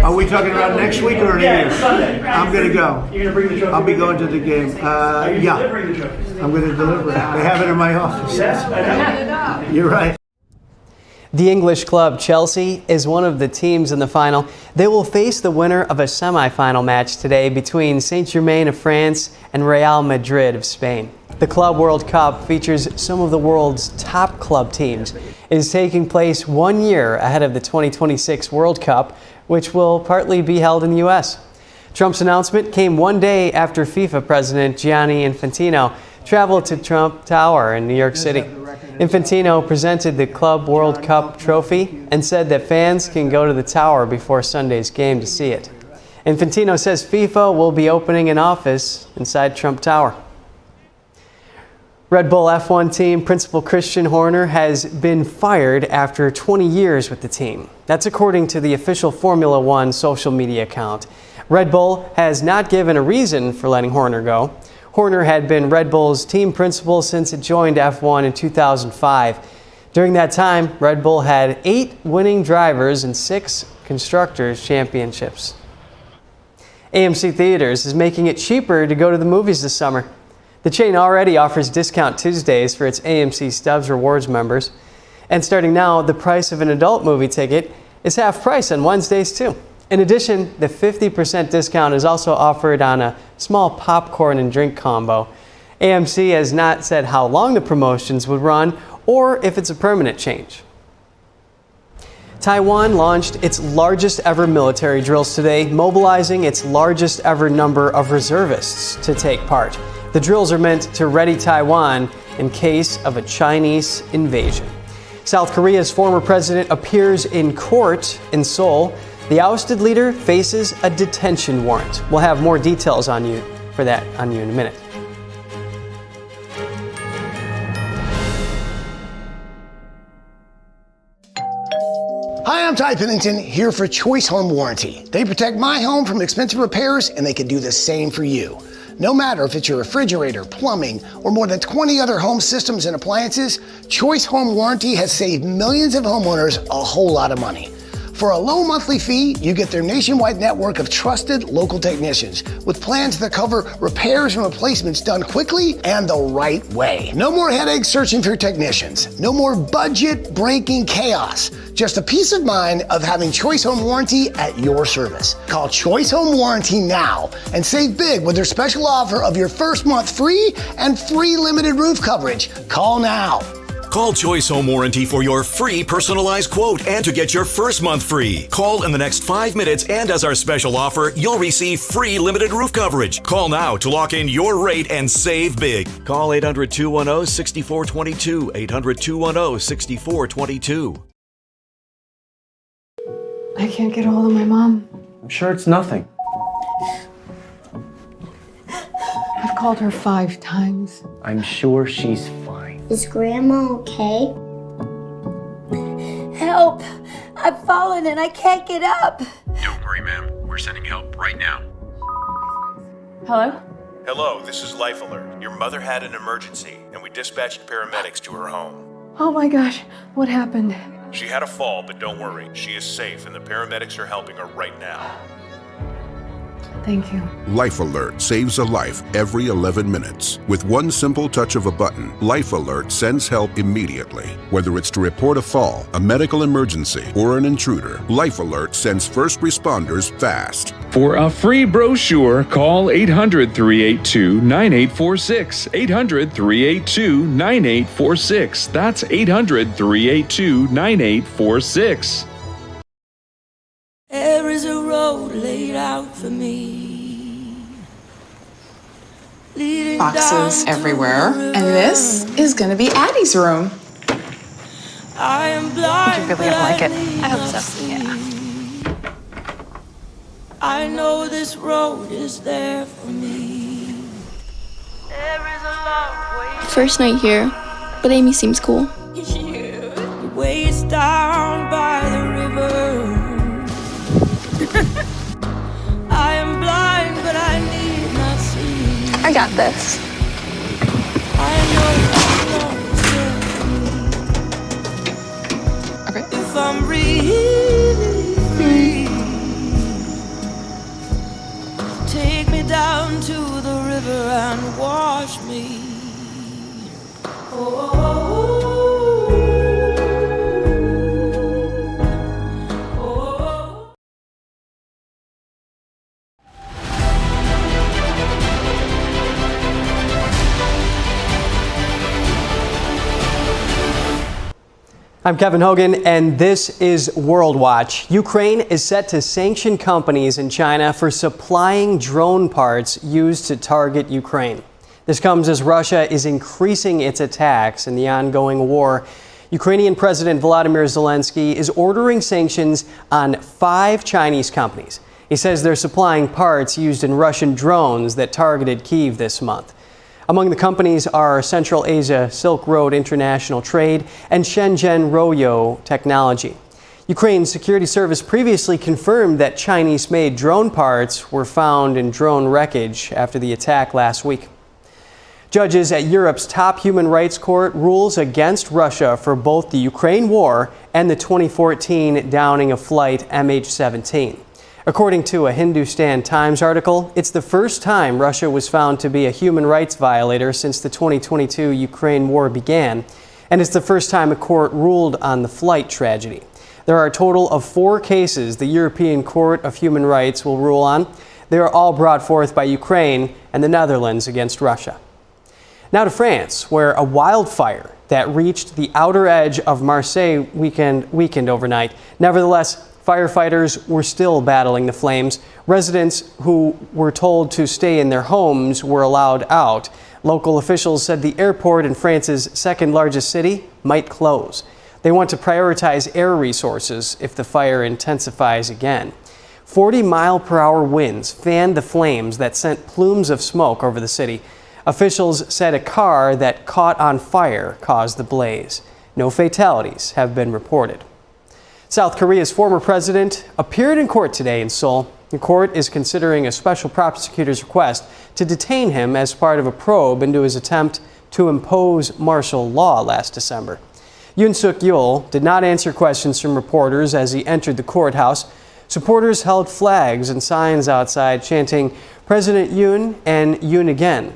Are we talking about next week or next year? I'm going to go. You're going to bring the trophy? I'll be going to the game. Yeah, I'm going to deliver it. They have it in my office. You're right. The English club Chelsea is one of the teams in the final. They will face the winner of a semifinal match today between Saint-Germain of France and Real Madrid of Spain. The Club World Cup features some of the world's top club teams. It is taking place 1 year ahead of the 2026 World Cup, which will partly be held in the U.S. Trump's announcement came 1 day after FIFA President Gianni Infantino traveled to Trump Tower in New York City. Infantino presented the Club World Cup trophy and said that fans can go to the tower before Sunday's game to see it. Infantino says FIFA will be opening an office inside Trump Tower. Red Bull F1 team principal Christian Horner has been fired after 20 years with the team. That's according to the official Formula One social media account. Red Bull has not given a reason for letting Horner go. Horner had been Red Bull's team principal since it joined F1 in 2005. During that time, Red Bull had 8 winning drivers and 6 constructors' championships. AMC Theaters is making it cheaper to go to the movies this summer. The chain already offers Discount Tuesdays for its AMC Stubs Rewards members. And starting now, the price of an adult movie ticket is half price on Wednesdays too. In addition, the 50% discount is also offered on a small popcorn and drink combo. AMC has not said how long the promotions would run or if it's a permanent change. Taiwan launched its largest ever military drills today, mobilizing its largest ever number of reservists to take part. The drills are meant to ready Taiwan in case of a Chinese invasion. South Korea's former president appears in court in Seoul. The ousted leader faces a detention warrant. We'll have more details on you in a minute. Hi, I'm Ty Pennington, here for Choice Home Warranty. They protect my home from expensive repairs, and they can do the same for you. No matter if it's your refrigerator, plumbing, or more than 20 other home systems and appliances, Choice Home Warranty has saved millions of homeowners a whole lot of money. For a low monthly fee, you get their nationwide network of trusted local technicians with plans that cover repairs and replacements done quickly and the right way. No more headaches searching for technicians. No more budget-breaking chaos. Just a peace of mind of having Choice Home Warranty at your service. Call Choice Home Warranty now and save big with their special offer of your first month free and free limited roof coverage. Call now. Call Choice Home Warranty for your free personalized quote and to get your first month free. Call in the next 5 minutes, and as our special offer, you'll receive free limited roof coverage. Call now to lock in your rate and save big. Call 800-210-6422. 800-210-6422. I can't get a hold of my mom. I'm sure it's nothing. I've called her 5 times. I'm sure she's fine. Is Grandma okay? Help! I've fallen and I can't get up. Don't worry, ma'am. We're sending help right now. Hello? Hello, this is Life Alert. Your mother had an emergency, and we dispatched paramedics to her home. Oh my gosh, what happened? She had a fall, but don't worry. She is safe, and the paramedics are helping her right now. Thank you. Life Alert saves a life every 11 minutes. With one simple touch of a button, Life Alert sends help immediately. Whether it's to report a fall, a medical emergency, or an intruder, Life Alert sends first responders fast. For a free brochure, call 800-382-9846. 800-382-9846. That's 800-382-9846. There is a road laid out for me. Boxes everywhere. And this is going to be Addie's room. I am blind. Would you really like it? I hope so. Yeah. I know this road is there for me. There is a long way. First night here, but Amy seems cool. The ways down by the river. I am blind, but I need not see. I got this. I know Okay. if I'm really free, take me down to the river and wash me. I'm Kevin Hogan, and this is World Watch. Ukraine is set to sanction companies in China for supplying drone parts used to target Ukraine. This comes as Russia is increasing its attacks in the ongoing war. Ukrainian President Volodymyr Zelensky is ordering sanctions on 5 Chinese companies. He says they're supplying parts used in Russian drones that targeted Kyiv this month. Among the companies are Central Asia Silk Road International Trade and Shenzhen Royo Technology. Ukraine's security service previously confirmed that Chinese-made drone parts were found in drone wreckage after the attack last week. Judges at Europe's top human rights court rules against Russia for both the Ukraine war and the 2014 downing of flight MH17. According to a Hindustan Times article, it's the first time Russia was found to be a human rights violator since the 2022 Ukraine war began, and it's the first time a court ruled on the flight tragedy. There are a total of 4 cases the European Court of Human Rights will rule on. They are all brought forth by Ukraine and the Netherlands against Russia. Now to France, where a wildfire that reached the outer edge of Marseille weakened overnight. Nevertheless, firefighters were still battling the flames. Residents who were told to stay in their homes were allowed out. Local officials said the airport in France's second largest city might close. They want to prioritize air resources if the fire intensifies again. 40-mile-per-hour winds fanned the flames that sent plumes of smoke over the city. Officials said a car that caught on fire caused the blaze. No fatalities have been reported. South Korea's former president appeared in court today in Seoul. The court is considering a special prosecutor's request to detain him as part of a probe into his attempt to impose martial law last December. Yoon Suk-yeol did not answer questions from reporters as he entered the courthouse. Supporters held flags and signs outside chanting, "President Yoon" and "Yoon again."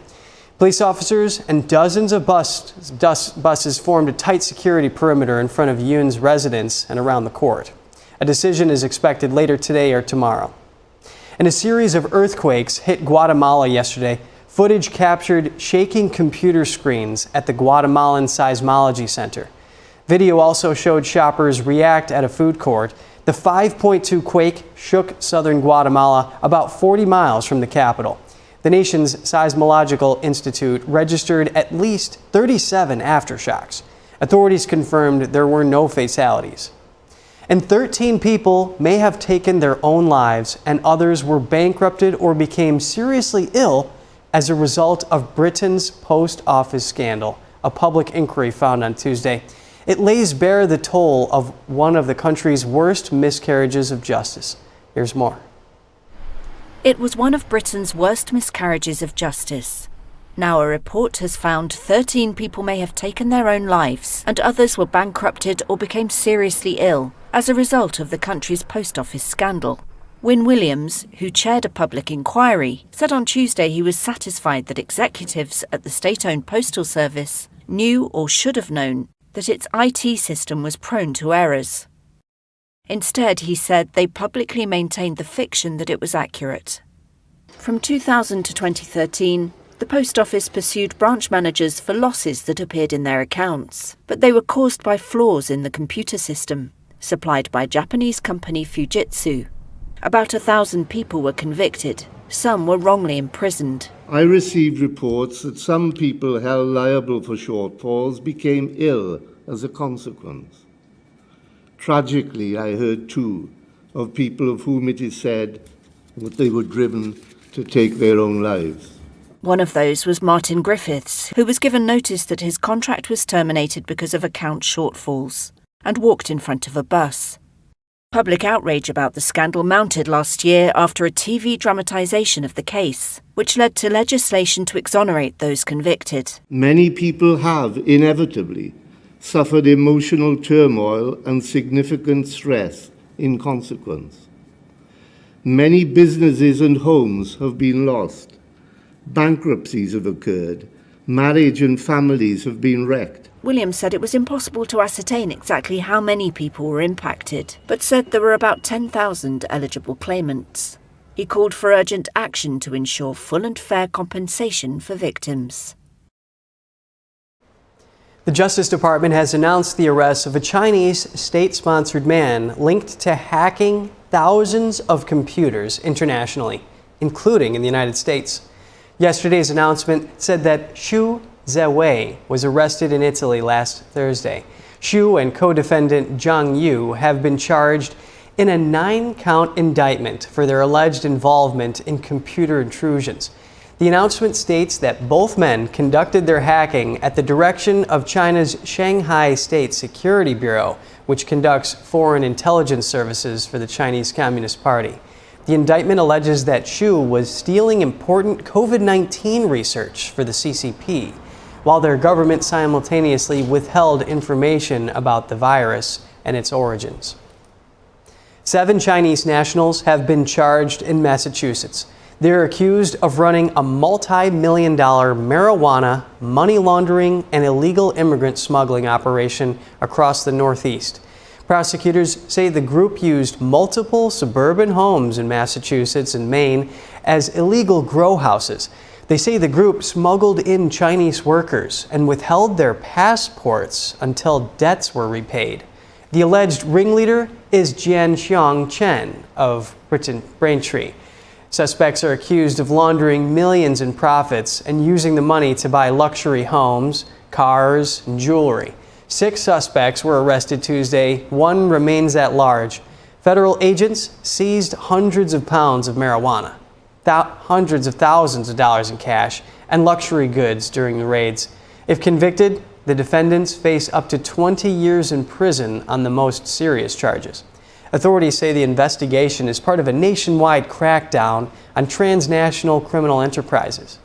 Police officers and dozens of buses formed a tight security perimeter in front of Yoon's residence and around the court. A decision is expected later today or tomorrow. And a series of earthquakes hit Guatemala yesterday. Footage captured shaking computer screens at the Guatemalan Seismology Center. Video also showed shoppers react at a food court. The 5.2 quake shook southern Guatemala about 40 miles from the capital. The nation's Seismological Institute registered at least 37 aftershocks. Authorities confirmed there were no fatalities. And 13 people may have taken their own lives, and others were bankrupted or became seriously ill as a result of Britain's post office scandal, a public inquiry found on Tuesday. It lays bare the toll of one of the country's worst miscarriages of justice. Here's more. It was one of Britain's worst miscarriages of justice. Now a report has found 13 people may have taken their own lives, and others were bankrupted or became seriously ill as a result of the country's post office scandal. Wynne Williams, who chaired a public inquiry, said on Tuesday he was satisfied that executives at the state-owned postal service knew or should have known that its IT system was prone to errors. Instead, he said they publicly maintained the fiction that it was accurate. From 2000 to 2013, the post office pursued branch managers for losses that appeared in their accounts, but they were caused by flaws in the computer system, supplied by Japanese company Fujitsu. About 1,000 people were convicted. Some were wrongly imprisoned. I received reports that some people held liable for shortfalls became ill as a consequence. Tragically, I heard too of people of whom it is said that they were driven to take their own lives. One of those was Martin Griffiths, who was given notice that his contract was terminated because of account shortfalls, and walked in front of a bus. Public outrage about the scandal mounted last year after a TV dramatisation of the case, which led to legislation to exonerate those convicted. Many people have, inevitably, suffered emotional turmoil and significant stress in consequence. Many businesses and homes have been lost. Bankruptcies have occurred. Marriage and families have been wrecked. Williams said it was impossible to ascertain exactly how many people were impacted, but said there were about 10,000 eligible claimants. He called for urgent action to ensure full and fair compensation for victims. The Justice Department has announced the arrest of a Chinese state-sponsored man linked to hacking thousands of computers internationally, including in the United States. Yesterday's announcement said that Xu Zewei was arrested in Italy last Thursday. Xu and co-defendant Zhang Yu have been charged in a 9-count indictment for their alleged involvement in computer intrusions. The announcement states that both men conducted their hacking at the direction of China's Shanghai State Security Bureau, which conducts foreign intelligence services for the Chinese Communist Party. The indictment alleges that Xu was stealing important COVID-19 research for the CCP, while their government simultaneously withheld information about the virus and its origins. 7 Chinese nationals have been charged in Massachusetts. They're accused of running a multi-million-dollar marijuana, money laundering, and illegal immigrant smuggling operation across the Northeast. Prosecutors say the group used multiple suburban homes in Massachusetts and Maine as illegal grow houses. They say the group smuggled in Chinese workers and withheld their passports until debts were repaid. The alleged ringleader is Jianxiang Chen of Braintree. Suspects are accused of laundering millions in profits and using the money to buy luxury homes, cars, and jewelry. 6 suspects were arrested Tuesday. 1 remains at large. Federal agents seized hundreds of pounds of marijuana, hundreds of thousands of dollars in cash, and luxury goods during the raids. If convicted, the defendants face up to 20 years in prison on the most serious charges. Authorities say the investigation is part of a nationwide crackdown on transnational criminal enterprises.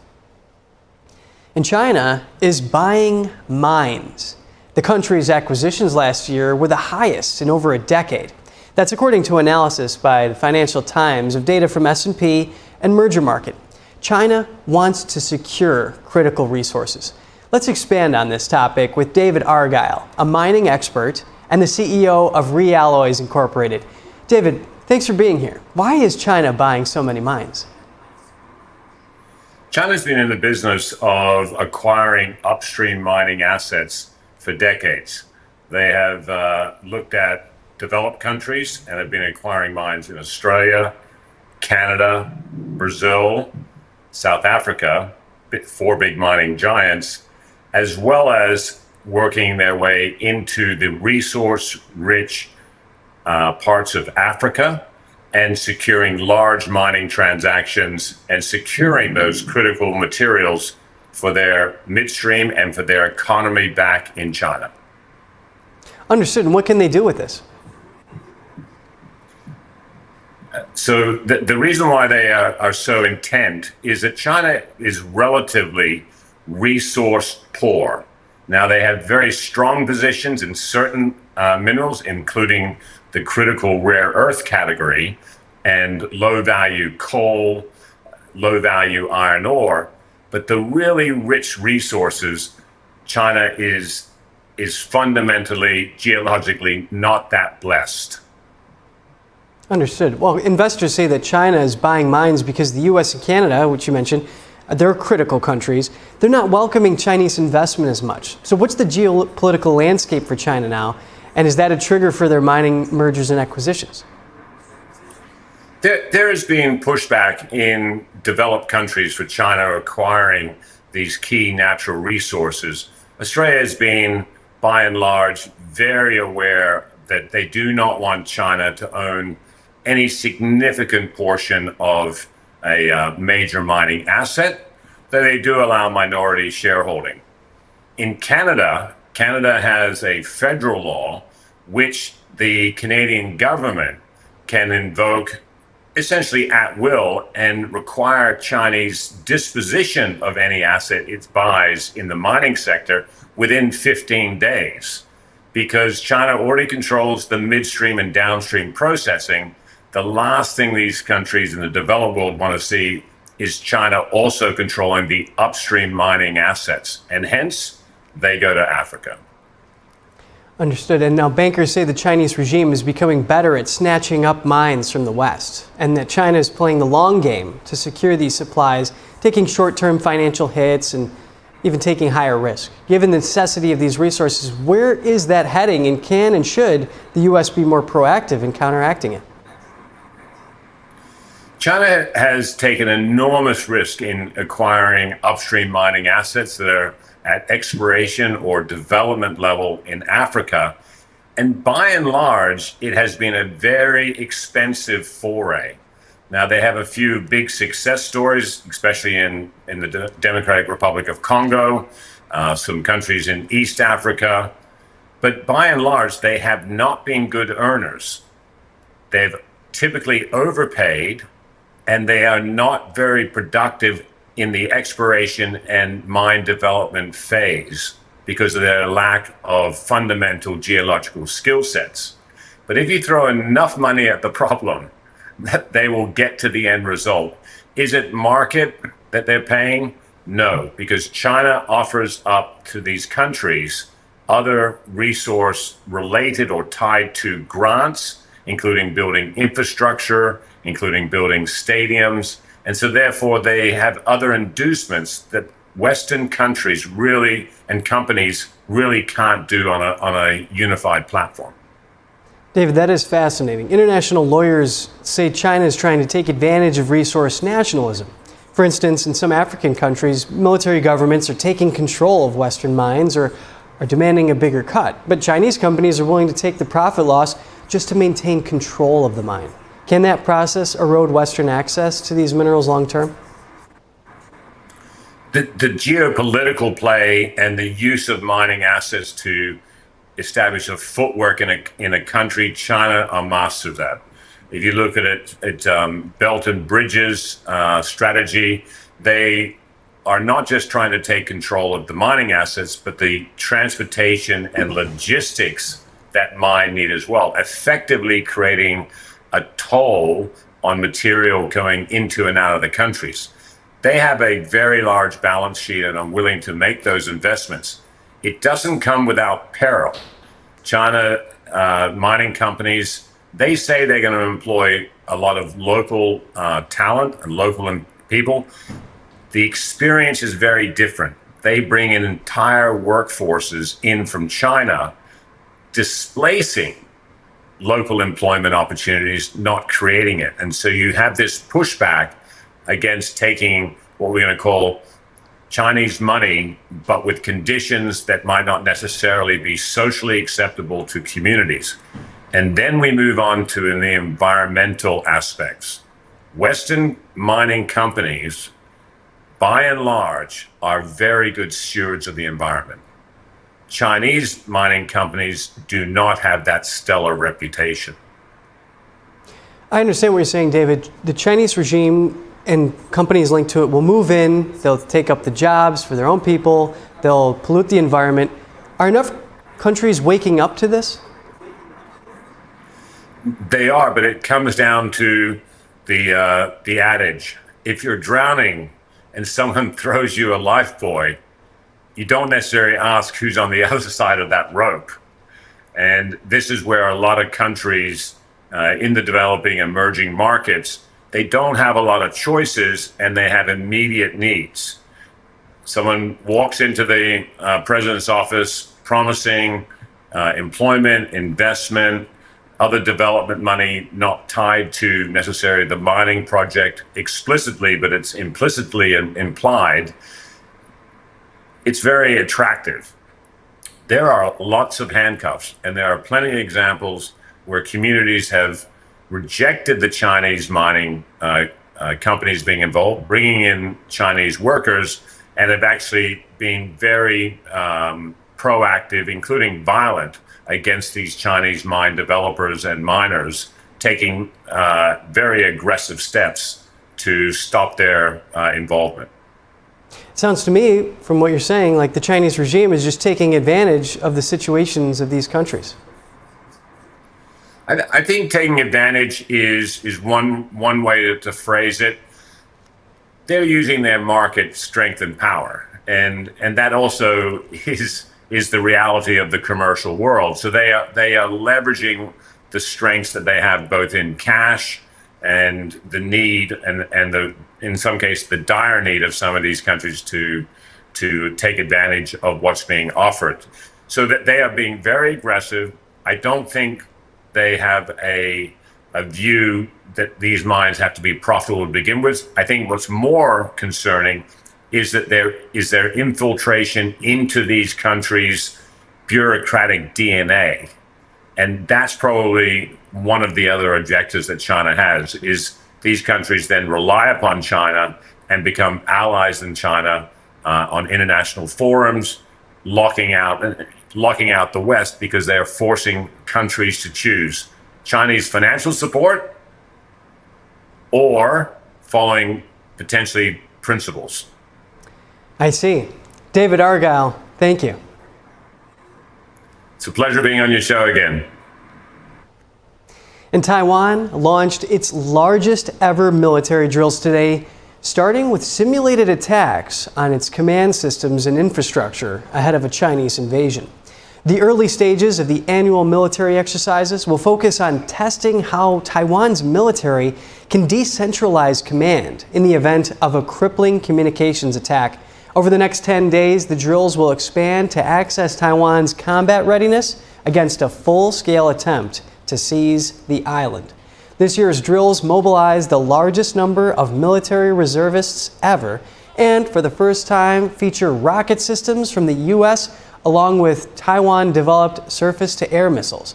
And China is buying mines. The country's acquisitions last year were the highest in over a decade. That's according to analysis by the Financial Times of data from S&P and Merger Market. China wants to secure critical resources. Let's expand on this topic with David Argyle, a mining expert and the CEO of Realloys Incorporated. David, thanks for being here. Why is China buying so many mines? China's been in the business of acquiring upstream mining assets for decades. They have looked at developed countries and have been acquiring mines in Australia, Canada, Brazil, South Africa, 4 big mining giants, as well as working their way into the resource-rich parts of Africa and securing large mining transactions and securing those critical materials for their midstream and for their economy back in China. Understood. And what can they do with this? So the reason why they are so intent is that China is relatively resource poor. Now, they have very strong positions in certain minerals, including the critical rare earth category, and low-value coal, low-value iron ore. But the really rich resources, China is fundamentally, geologically not that blessed. Understood. Well, investors say that China is buying mines because the U.S. and Canada, which you mentioned, they're critical countries. They're not welcoming Chinese investment as much. So what's the geopolitical landscape for China now? And is that a trigger for their mining mergers and acquisitions? There has been pushback in developed countries for China acquiring these key natural resources. Australia has been, by and large, very aware that they do not want China to own any significant portion of a major mining asset, that they do allow minority shareholding. In Canada, Canada has a federal law which the Canadian government can invoke essentially at will and require Chinese disposition of any asset it buys in the mining sector within 15 days. Because China already controls the midstream and downstream processing, the last thing these countries in the developed world want to see is China also controlling the upstream mining assets, and hence they go to Africa. Understood. And now bankers say the Chinese regime is becoming better at snatching up mines from the West, and that China is playing the long game to secure these supplies, taking short-term financial hits and even taking higher risk. Given the necessity of these resources, where is that heading, and can and should the U.S. be more proactive in counteracting it? China has taken enormous risk in acquiring upstream mining assets that are at exploration or development level in Africa. And by and large, it has been a very expensive foray. Now, they have a few big success stories, especially in the Democratic Republic of Congo, some countries in East Africa. But by and large, they have not been good earners. They've typically overpaid, and they are not very productive in the exploration and mine development phase because of their lack of fundamental geological skill sets. But if you throw enough money at the problem, they will get to the end result. Is it market that they're paying? No, because China offers up to these countries other resource related or tied to grants, including building infrastructure, including building stadiums. And so therefore they have other inducements that Western countries really and companies really can't do on a unified platform. David, that is fascinating. International lawyers say China is trying to take advantage of resource nationalism. For instance, in some African countries, military governments are taking control of Western mines or are demanding a bigger cut. But Chinese companies are willing to take the profit loss just to maintain control of the mine. Can that process erode Western access to these minerals long term? The geopolitical play and the use of mining assets to establish a footwork in a country, China are masters of that. If you look at it, Belt and Bridges strategy, they are not just trying to take control of the mining assets, but the transportation and logistics that mine need as well, effectively creating a toll on material going into and out of the countries. They have a very large balance sheet and are willing to make those investments. It doesn't come without peril. China mining companies, they say they're going to employ a lot of local talent and local people. The experience is very different. They bring in entire workforces in from China, displacing local employment opportunities, not creating it. And so you have this pushback against taking what we're going to call Chinese money, but with conditions that might not necessarily be socially acceptable to communities. And then we move on to the environmental aspects. Western mining companies, by and large, are very good stewards of the environment. Chinese mining companies do not have that stellar reputation. I understand what you're saying, David. The Chinese regime and companies linked to it will move in, they'll take up the jobs for their own people, they'll pollute the environment. Are enough countries waking up to this? They are, but it comes down to the adage, if you're drowning and someone throws you a life buoy, you don't necessarily ask who's on the other side of that rope. And this is where a lot of countries in the developing emerging markets, they don't have a lot of choices and they have immediate needs. Someone walks into the president's office promising employment, investment, other development money not tied to necessarily the mining project explicitly, but it's implicitly implied. It's very attractive. There are lots of handcuffs, and there are plenty of examples where communities have rejected the Chinese mining companies being involved, bringing in Chinese workers, and have actually been very proactive, including violent, against these Chinese mine developers and miners, taking very aggressive steps to stop their involvement. Sounds to me, from what you're saying, like the Chinese regime is just taking advantage of the situations of these countries. I think taking advantage is one way to phrase it. They're using their market strength and power, and that also is the reality of the commercial world. So they are leveraging the strengths that they have both in cash and the need and the, in some case, the dire need of some of these countries to take advantage of what's being offered. So that they are being very aggressive. I don't think they have a view that these mines have to be profitable to begin with. I think what's more concerning is that there is their infiltration into these countries' bureaucratic DNA. And that's probably one of the other objectives that China has, is these countries then rely upon China and become allies in China on international forums, locking out the West because they are forcing countries to choose Chinese financial support or following potentially principles. I see. David Argyle, thank you. It's a pleasure being on your show again. And Taiwan launched its largest ever military drills today, starting with simulated attacks on its command systems and infrastructure ahead of a Chinese invasion. The early stages of the annual military exercises will focus on testing how Taiwan's military can decentralize command in the event of a crippling communications attack. Over the next 10 days, the drills will expand to access Taiwan's combat readiness against a full-scale attempt to seize the island. This year's drills mobilize the largest number of military reservists ever, and for the first time feature rocket systems from the U.S. along with Taiwan-developed surface-to-air missiles.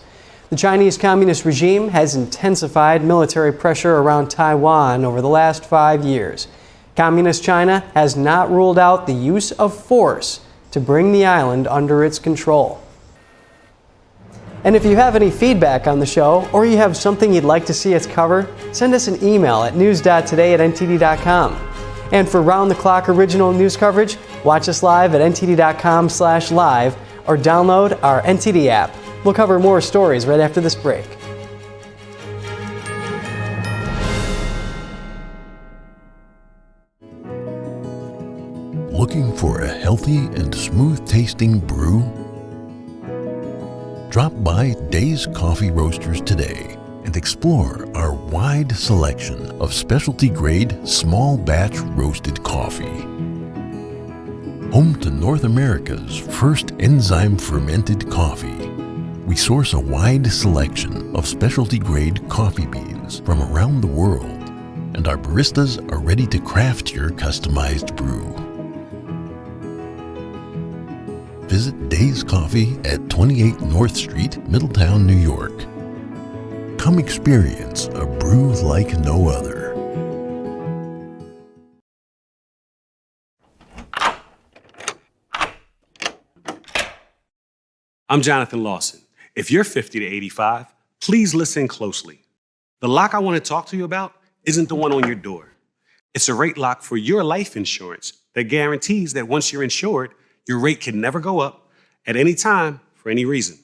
The Chinese Communist regime has intensified military pressure around Taiwan over the last 5 years. Communist China has not ruled out the use of force to bring the island under its control. And if you have any feedback on the show, or you have something you'd like to see us cover, send us an email at news.today@ntd.com. And for round-the-clock original news coverage, watch us live at ntd.com/live or download our NTD app. We'll cover more stories right after this break. Looking for a healthy and smooth-tasting brew? Drop by Days Coffee Roasters today and explore our wide selection of specialty-grade, small-batch roasted coffee. Home to North America's first enzyme-fermented coffee, we source a wide selection of specialty-grade coffee beans from around the world, and our baristas are ready to craft your customized brew. Visit Days Coffee at 28 North Street, Middletown, New York. Come experience a brew like no other. I'm Jonathan Lawson. If you're 50 to 85, please listen closely. The lock I want to talk to you about isn't the one on your door. It's a rate lock for your life insurance that guarantees that once you're insured, your rate can never go up at any time for any reason.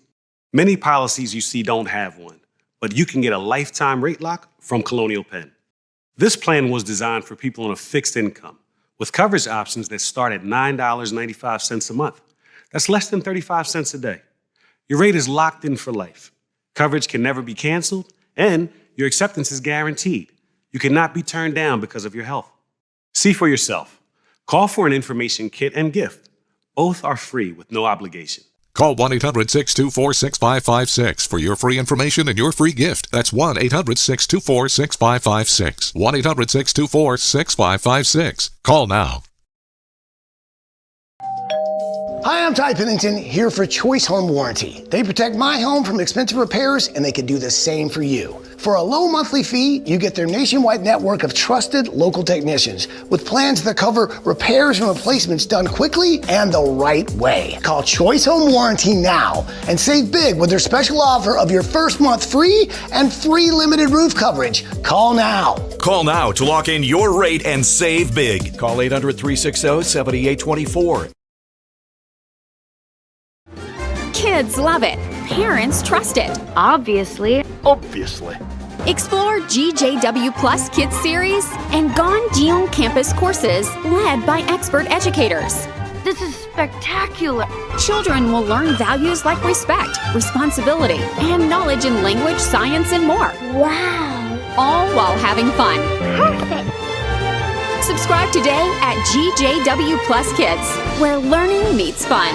Many policies you see don't have one, but you can get a lifetime rate lock from Colonial Penn. This plan was designed for people on a fixed income with coverage options that start at $9.95 a month. That's less than 35 cents a day. Your rate is locked in for life. Coverage can never be canceled, and your acceptance is guaranteed. You cannot be turned down because of your health. See for yourself. Call for an information kit and gift. Both are free with no obligation. Call 1-800-624-6556 for your free information and your free gift. That's 1-800-624-6556. 1-800-624-6556. Call now. Hi, I'm Ty Pennington, here for Choice Home Warranty. They protect my home from expensive repairs, and they can do the same for you. For a low monthly fee, you get their nationwide network of trusted local technicians with plans that cover repairs and replacements done quickly and the right way. Call Choice Home Warranty now and save big with their special offer of your first month free and free limited roof coverage. Call now. Call now to lock in your rate and save big. Call 800-360-7824. Kids love it. Parents trust it. Obviously. Explore GJW Plus Kids Series and Ganjian Campus courses led by expert educators. This is spectacular. Children will learn values like respect, responsibility, and knowledge in language, science, and more. Wow. All while having fun. Perfect. Subscribe today at GJW Plus Kids, where learning meets fun.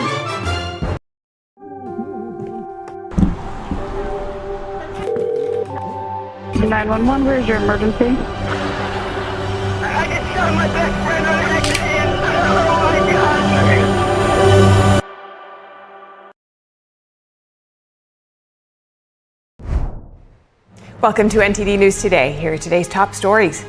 (911), where's your emergency? I just shot my best friend on an accident. Oh my God. Welcome to NTD News Today. Here are today's top stories.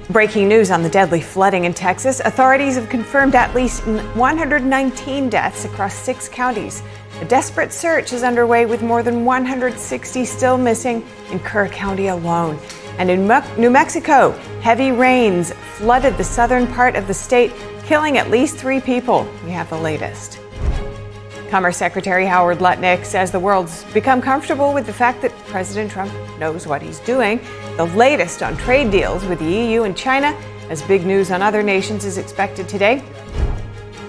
Breaking news on the deadly flooding in Texas. Authorities have confirmed at least 119 deaths across 6 counties. A desperate search is underway with more than 160 still missing in Kerr County alone. And in New Mexico, heavy rains flooded the southern part of the state, killing at least 3 people. We have the latest. Commerce Secretary Howard Lutnick says the world's become comfortable with the fact that President Trump knows what he's doing. The latest on trade deals with the EU and China, as big news on other nations is expected today.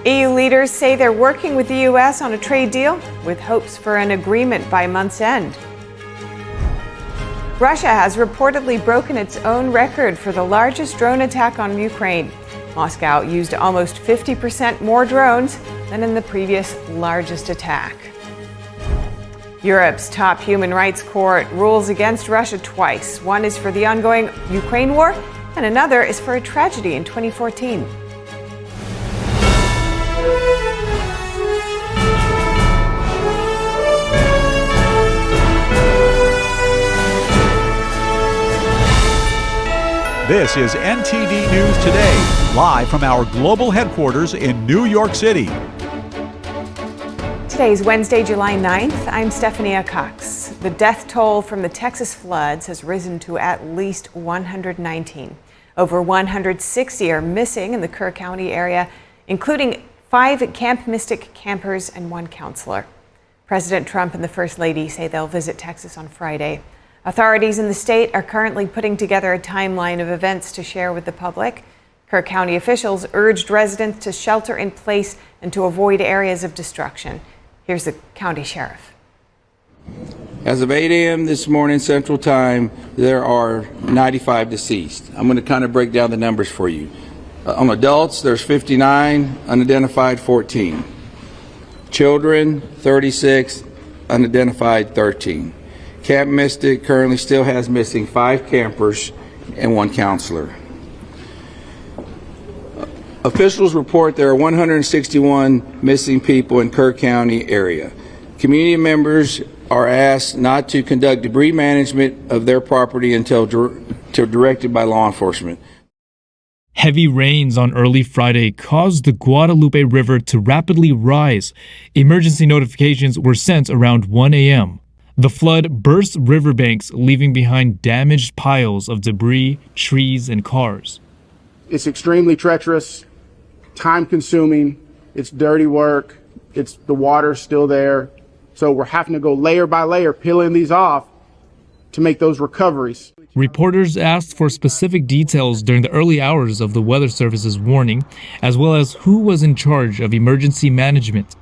EU leaders say they're working with the U.S. on a trade deal with hopes for an agreement by month's end. Russia has reportedly broken its own record for the largest drone attack on Ukraine. Moscow used almost 50% more drones than in the previous largest attack. Europe's top human rights court rules against Russia twice. One is for the ongoing Ukraine war, and another is for a tragedy in 2014. This is NTD News Today, live from our global headquarters in New York City. Today is Wednesday, July 9th. I'm Stephania Cox. The death toll from the Texas floods has risen to at least 119. Over 160 are missing in the Kerr County area, including 5 Camp Mystic campers and 1 counselor. President Trump and the First Lady say they'll visit Texas on Friday. Authorities in the state are currently putting together a timeline of events to share with the public. Kerr County officials urged residents to shelter in place and to avoid areas of destruction. Here's the county sheriff. As of 8 a.m. this morning Central Time, there are 95 deceased. I'm going to kind of break down the numbers for you. On adults, there's 59, unidentified 14. Children, 36, unidentified 13. Camp Mystic currently still has missing 5 campers and 1 counselor. Officials report there are 161 missing people in Kerr County area. Community members are asked not to conduct debris management of their property until directed by law enforcement. Heavy rains on early Friday caused the Guadalupe River to rapidly rise. Emergency notifications were sent around 1 a.m. The flood burst riverbanks, leaving behind damaged piles of debris, trees, and cars. It's extremely treacherous, time-consuming, it's dirty work, the water's still there. So we're having to go layer by layer, peeling these off to make those recoveries. Reporters asked for specific details during the early hours of the Weather Service's warning, as well as who was in charge of emergency management.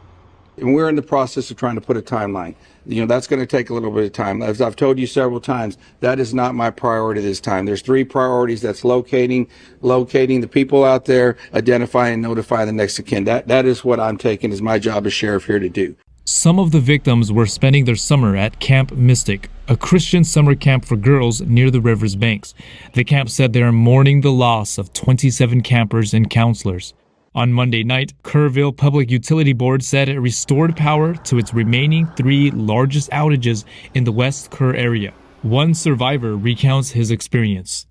And we're in the process of trying to put a timeline. That's going to take a little bit of time. As I've told you several times, that is not my priority this time. There's three priorities. That's locating the people out there, identifying and notifying the next of kin. That is what I'm taking as my job as sheriff here to do. Some of the victims were spending their summer at Camp Mystic, a Christian summer camp for girls near the river's banks. The camp said they are mourning the loss of 27 campers and counselors. On Monday night, Kerrville Public Utility Board said it restored power to its remaining 3 largest outages in the West Kerr area. One survivor recounts his experience.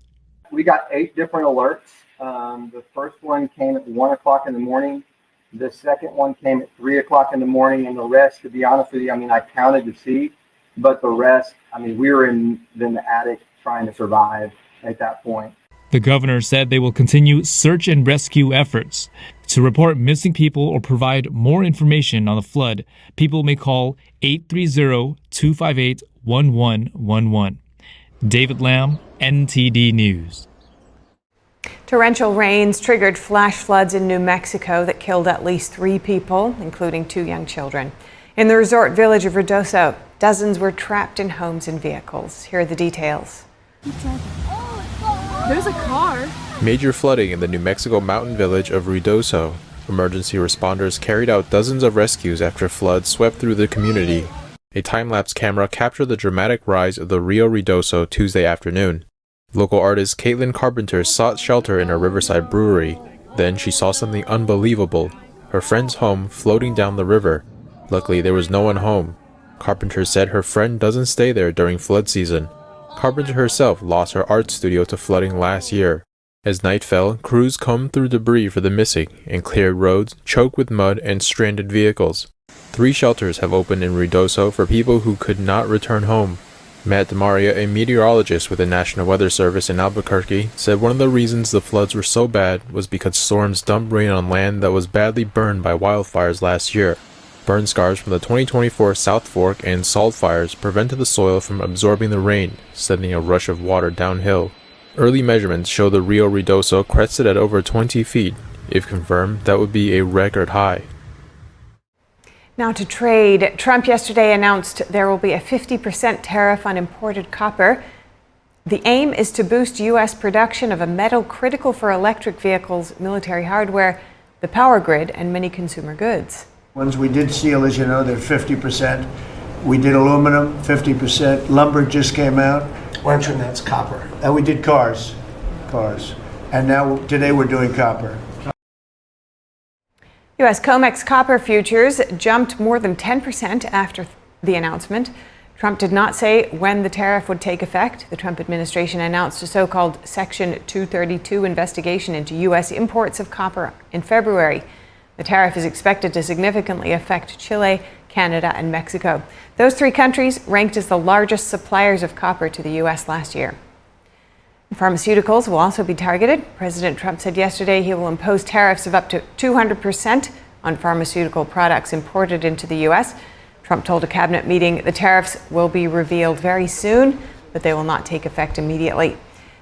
We got 8 different alerts. The first one came at 1 o'clock in the morning. The second one came at 3 o'clock in the morning, and the rest, to be honest with you, I counted to see, but the rest, we were in the attic trying to survive at that point. The governor said they will continue search and rescue efforts. To report missing people or provide more information on the flood, people may call 830-258-1111. David Lamb, NTD News. Torrential rains triggered flash floods in New Mexico that killed at least 3 people, including 2 young children. In the resort village of Ruidoso, dozens were trapped in homes and vehicles. Here are the details. There's a car. Major flooding in the New Mexico mountain village of Ruidoso. Emergency responders carried out dozens of rescues after floods swept through the community. A time-lapse camera captured the dramatic rise of the Rio Ruidoso Tuesday afternoon. Local artist Caitlin Carpenter sought shelter in her riverside brewery. Then she saw something unbelievable. Her friend's home floating down the river. Luckily, there was no one home. Carpenter said her friend doesn't stay there during flood season. Carpenter herself lost her art studio to flooding last year. As night fell, crews combed through debris for the missing and cleared roads choked with mud and stranded vehicles. 3 shelters have opened in Ruidoso for people who could not return home. Matt DeMaria, a meteorologist with the National Weather Service in Albuquerque, said one of the reasons the floods were so bad was because storms dumped rain on land that was badly burned by wildfires last year. Burn scars from the 2024 South Fork and Salt fires prevented the soil from absorbing the rain, sending a rush of water downhill. Early measurements show the Rio Ruidoso crested at over 20 feet. If confirmed, that would be a record high. Now to trade. Trump yesterday announced there will be a 50% tariff on imported copper. The aim is to boost U.S. production of a metal critical for electric vehicles, military hardware, the power grid, and many consumer goods. Ones we did steel, as you know, they're 50%. We did aluminum, 50%. Lumber just came out. Mention that's copper. And we did cars. And now today we're doing copper. U.S. COMEX copper futures jumped more than 10% after the announcement. Trump did not say when the tariff would take effect. The Trump administration announced a so-called Section 232 investigation into U.S. imports of copper in February. The tariff is expected to significantly affect Chile, Canada, and Mexico. Those 3 countries ranked as the largest suppliers of copper to the U.S. last year. Pharmaceuticals will also be targeted. President Trump said yesterday he will impose tariffs of up to 200% on pharmaceutical products imported into the U.S. Trump told a cabinet meeting the tariffs will be revealed very soon, but they will not take effect immediately.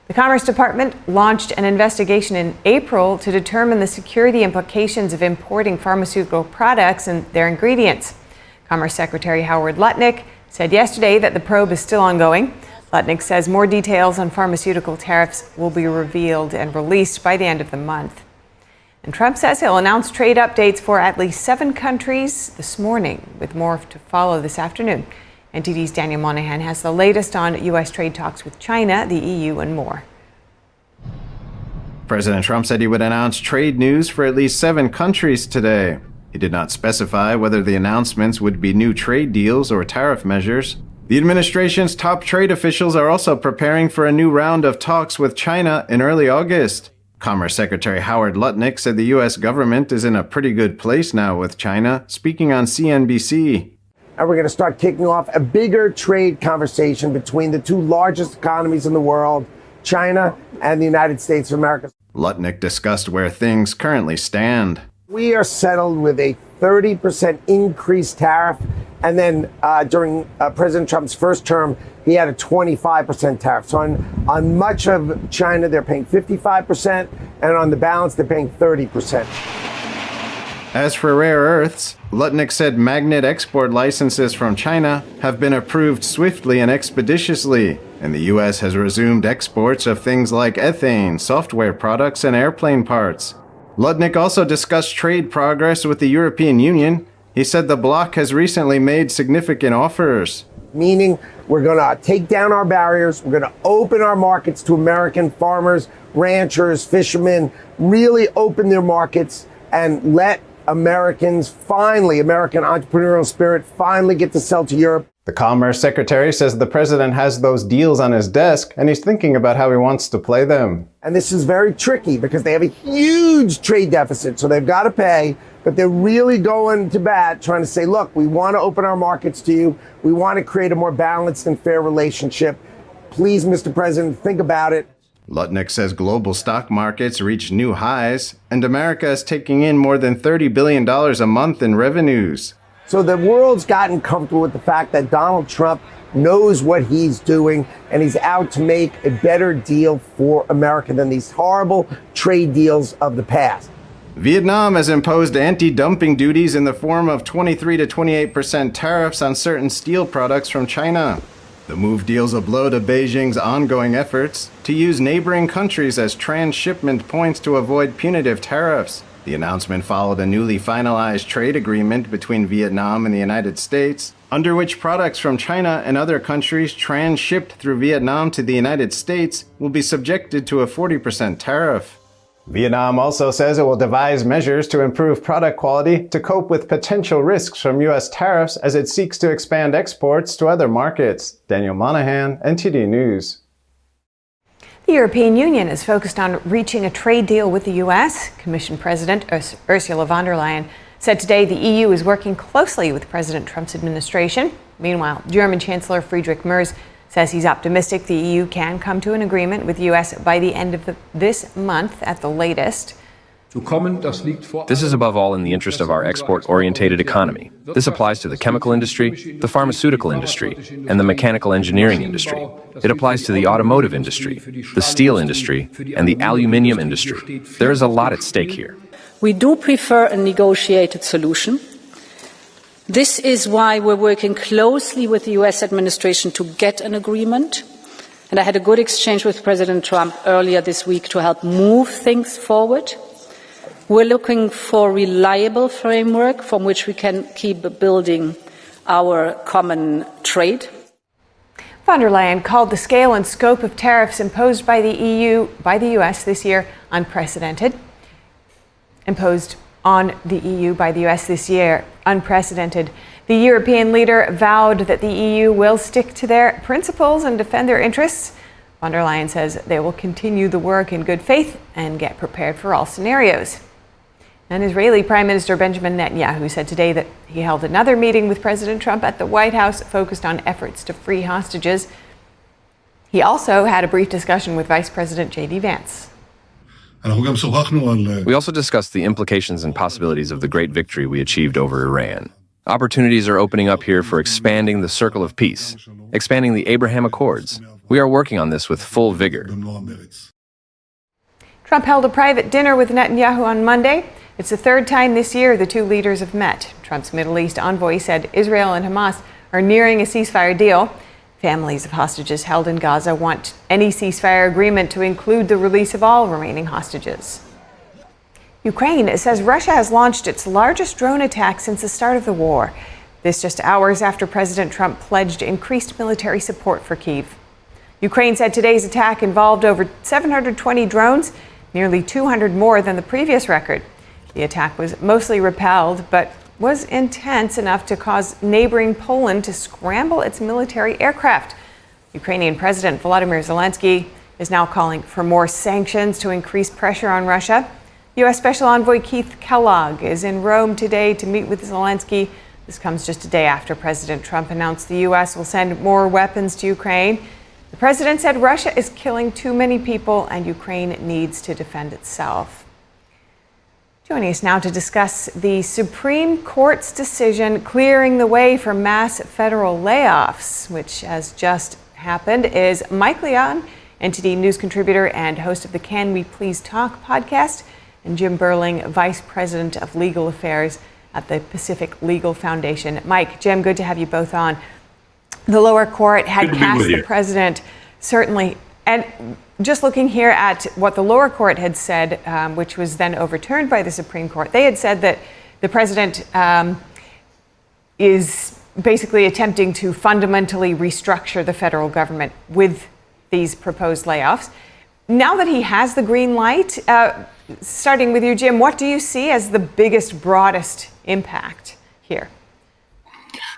The Commerce Department launched an investigation in April to determine the security implications of importing pharmaceutical products and their ingredients. Commerce Secretary Howard Lutnick said yesterday that the probe is still ongoing. Lutnick says more details on pharmaceutical tariffs will be revealed and released by the end of the month. And Trump says he'll announce trade updates for at least 7 countries this morning, with more to follow this afternoon. NTD's Daniel Monahan has the latest on U.S. trade talks with China, the EU, and more. President Trump said he would announce trade news for at least 7 countries today. He did not specify whether the announcements would be new trade deals or tariff measures. The administration's top trade officials are also preparing for a new round of talks with China in early August. Commerce Secretary Howard Lutnick said the U.S. government is in a pretty good place now with China, speaking on CNBC. And we're going to start kicking off a bigger trade conversation between the 2 largest economies in the world, China and the United States of America. Lutnick discussed where things currently stand. We are settled with a 30% increased tariff. And then during President Trump's first term, he had a 25% tariff. So on much of China, they're paying 55%, and on the balance, they're paying 30%. As for rare earths, Lutnick said magnet export licenses from China have been approved swiftly and expeditiously, and the U.S. has resumed exports of things like ethane, software products, and airplane parts. Lutnick also discussed trade progress with the European Union. He said the bloc has recently made significant offers. Meaning we're going to take down our barriers, we're going to open our markets to American farmers, ranchers, fishermen, really open their markets and let Americans finally, American entrepreneurial spirit, finally get to sell to Europe. The Commerce Secretary says the president has those deals on his desk and he's thinking about how he wants to play them. And this is very tricky because they have a huge trade deficit, so they've got to pay, but they're really going to bat trying to say, look, we want to open our markets to you. We want to create a more balanced and fair relationship. Please, Mr. President, think about it. Lutnick says global stock markets reach new highs, and America is taking in more than $30 billion a month in revenues. So the world's gotten comfortable with the fact that Donald Trump knows what he's doing, and he's out to make a better deal for America than these horrible trade deals of the past. Vietnam has imposed anti-dumping duties in the form of 23 to 28% tariffs on certain steel products from China. The move deals a blow to Beijing's ongoing efforts to use neighboring countries as transshipment points to avoid punitive tariffs. The announcement followed a newly finalized trade agreement between Vietnam and the United States, under which products from China and other countries transshipped through Vietnam to the United States will be subjected to a 40% tariff. Vietnam also says it will devise measures to improve product quality to cope with potential risks from U.S. tariffs as it seeks to expand exports to other markets. Daniel Monahan, NTD News. The European Union is focused on reaching a trade deal with the U.S. Commission President Ursula von der Leyen said today the EU is working closely with President Trump's administration. Meanwhile, German Chancellor Friedrich Merz says he's optimistic the EU can come to an agreement with the U.S. by the end of this month at the latest. This is above all in the interest of our export-orientated economy. This applies to the chemical industry, the pharmaceutical industry, and the mechanical engineering industry. It applies to the automotive industry, the steel industry, and the aluminium industry. There is a lot at stake here. We do prefer a negotiated solution. This is why we're working closely with the U.S. administration to get an agreement. And I had a good exchange with President Trump earlier this week to help move things forward. We're looking for a reliable framework from which we can keep building our common trade. Von der Leyen called the scale and scope of tariffs imposed by the U.S. this year unprecedented. Imposed on the EU by the U.S. this year, unprecedented. The European leader vowed that the EU will stick to their principles and defend their interests. Von der Leyen says they will continue the work in good faith and get prepared for all scenarios. And Israeli Prime Minister Benjamin Netanyahu said today that he held another meeting with President Trump at the White House focused on efforts to free hostages. He also had a brief discussion with Vice President J.D. Vance. We also discussed the implications and possibilities of the great victory we achieved over Iran. Opportunities are opening up here for expanding the circle of peace, expanding the Abraham Accords. We are working on this with full vigor. Trump held a private dinner with Netanyahu on Monday. It's the third time this year the two leaders have met. Trump's Middle East envoy said Israel and Hamas are nearing a ceasefire deal. Families of hostages held in Gaza want any ceasefire agreement to include the release of all remaining hostages. Ukraine says Russia has launched its largest drone attack since the start of the war. This just hours after President Trump pledged increased military support for Kyiv. Ukraine said today's attack involved over 720 drones, nearly 200 more than the previous record. The attack was mostly repelled, but was intense enough to cause neighboring Poland to scramble its military aircraft. Ukrainian President Volodymyr Zelensky is now calling for more sanctions to increase pressure on Russia. U.S. Special Envoy Keith Kellogg is in Rome today to meet with Zelensky. This comes just a day after President Trump announced the U.S. will send more weapons to Ukraine. The president said Russia is killing too many people and Ukraine needs to defend itself. Joining us now to discuss the Supreme Court's decision clearing the way for mass federal layoffs, which has just happened, is Mike Leon, NTD News contributor and host of the Can We Please Talk podcast, and Jim Burling, Vice President of Legal Affairs at the Pacific Legal Foundation. Mike, Jim, good to have you both on. The lower court had cast the president, certainly, and just looking here at what the lower court had said, which was then overturned by the Supreme Court, they had said that the president is basically attempting to fundamentally restructure the federal government with these proposed layoffs. Now that he has the green light, starting with you, Jim, what do you see as the biggest, broadest impact here?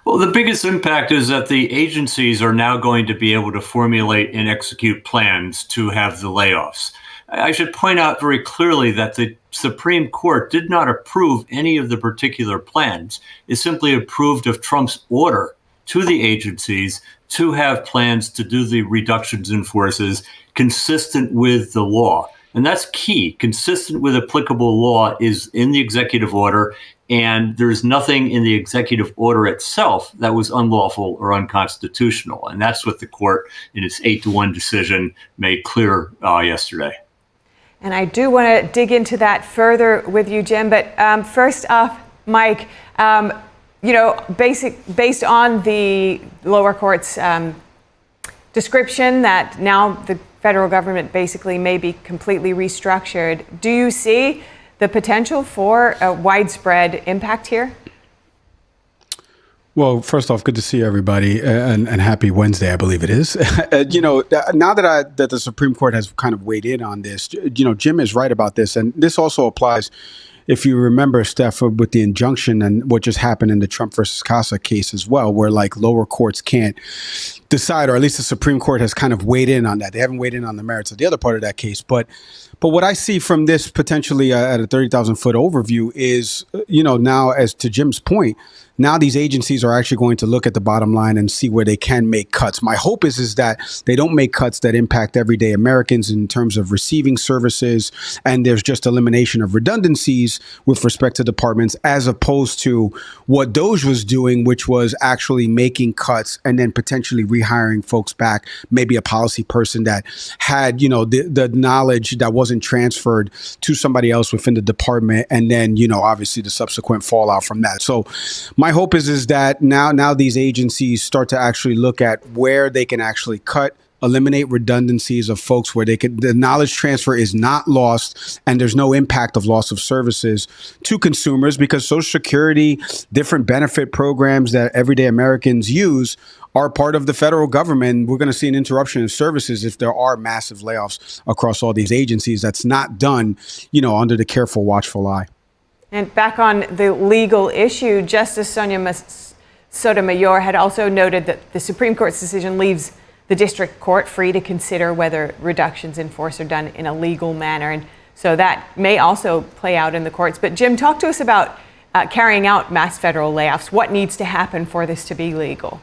Well, the biggest impact is that the agencies are now going to be able to formulate and execute plans to have the layoffs. I should point out very clearly that the Supreme Court did not approve any of the particular plans. It simply approved of Trump's order to the agencies to have plans to do the reductions in forces consistent with the law. And that's key. Consistent with applicable law is in the executive order, and there's nothing in the executive order itself that was unlawful or unconstitutional. And that's what the court, in its 8-1 decision, made clear yesterday. And I do want to dig into that further with you, Jim. But first off, Mike, based on the lower court's description that now the federal government basically may be completely restructured, do you see the potential for a widespread impact here? Well, first off, good to see everybody, and happy Wednesday, I believe it is. Now that the Supreme Court has kind of weighed in on this, Jim is right about this, and this also applies. If you remember, Steph, with the injunction and what just happened in the Trump versus Casa case as well, where like lower courts can't decide, or at least the Supreme Court has kind of weighed in on that. They haven't weighed in on the merits of the other part of that case. But what I see from this potentially at a 30,000 foot overview is, now as to Jim's point, now these agencies are actually going to look at the bottom line and see where they can make cuts. My hope is that they don't make cuts that impact everyday Americans in terms of receiving services, and there's just elimination of redundancies with respect to departments, as opposed to what DOJ was doing, which was actually making cuts and then potentially rehiring folks back, maybe a policy person that had, the knowledge that wasn't transferred to somebody else within the department, and then, obviously the subsequent fallout from that. So my hope is that now these agencies start to actually look at where they can actually cut, eliminate redundancies of folks where the knowledge transfer is not lost and there's no impact of loss of services to consumers, because Social Security, different benefit programs that everyday Americans use are part of the federal government. We're going to see an interruption in services if there are massive layoffs across all these agencies. That's not done, under the careful, watchful eye. And back on the legal issue, Justice Sonia Sotomayor had also noted that the Supreme Court's decision leaves the district court free to consider whether reductions in force are done in a legal manner. And so that may also play out in the courts. But Jim, talk to us about carrying out mass federal layoffs. What needs to happen for this to be legal?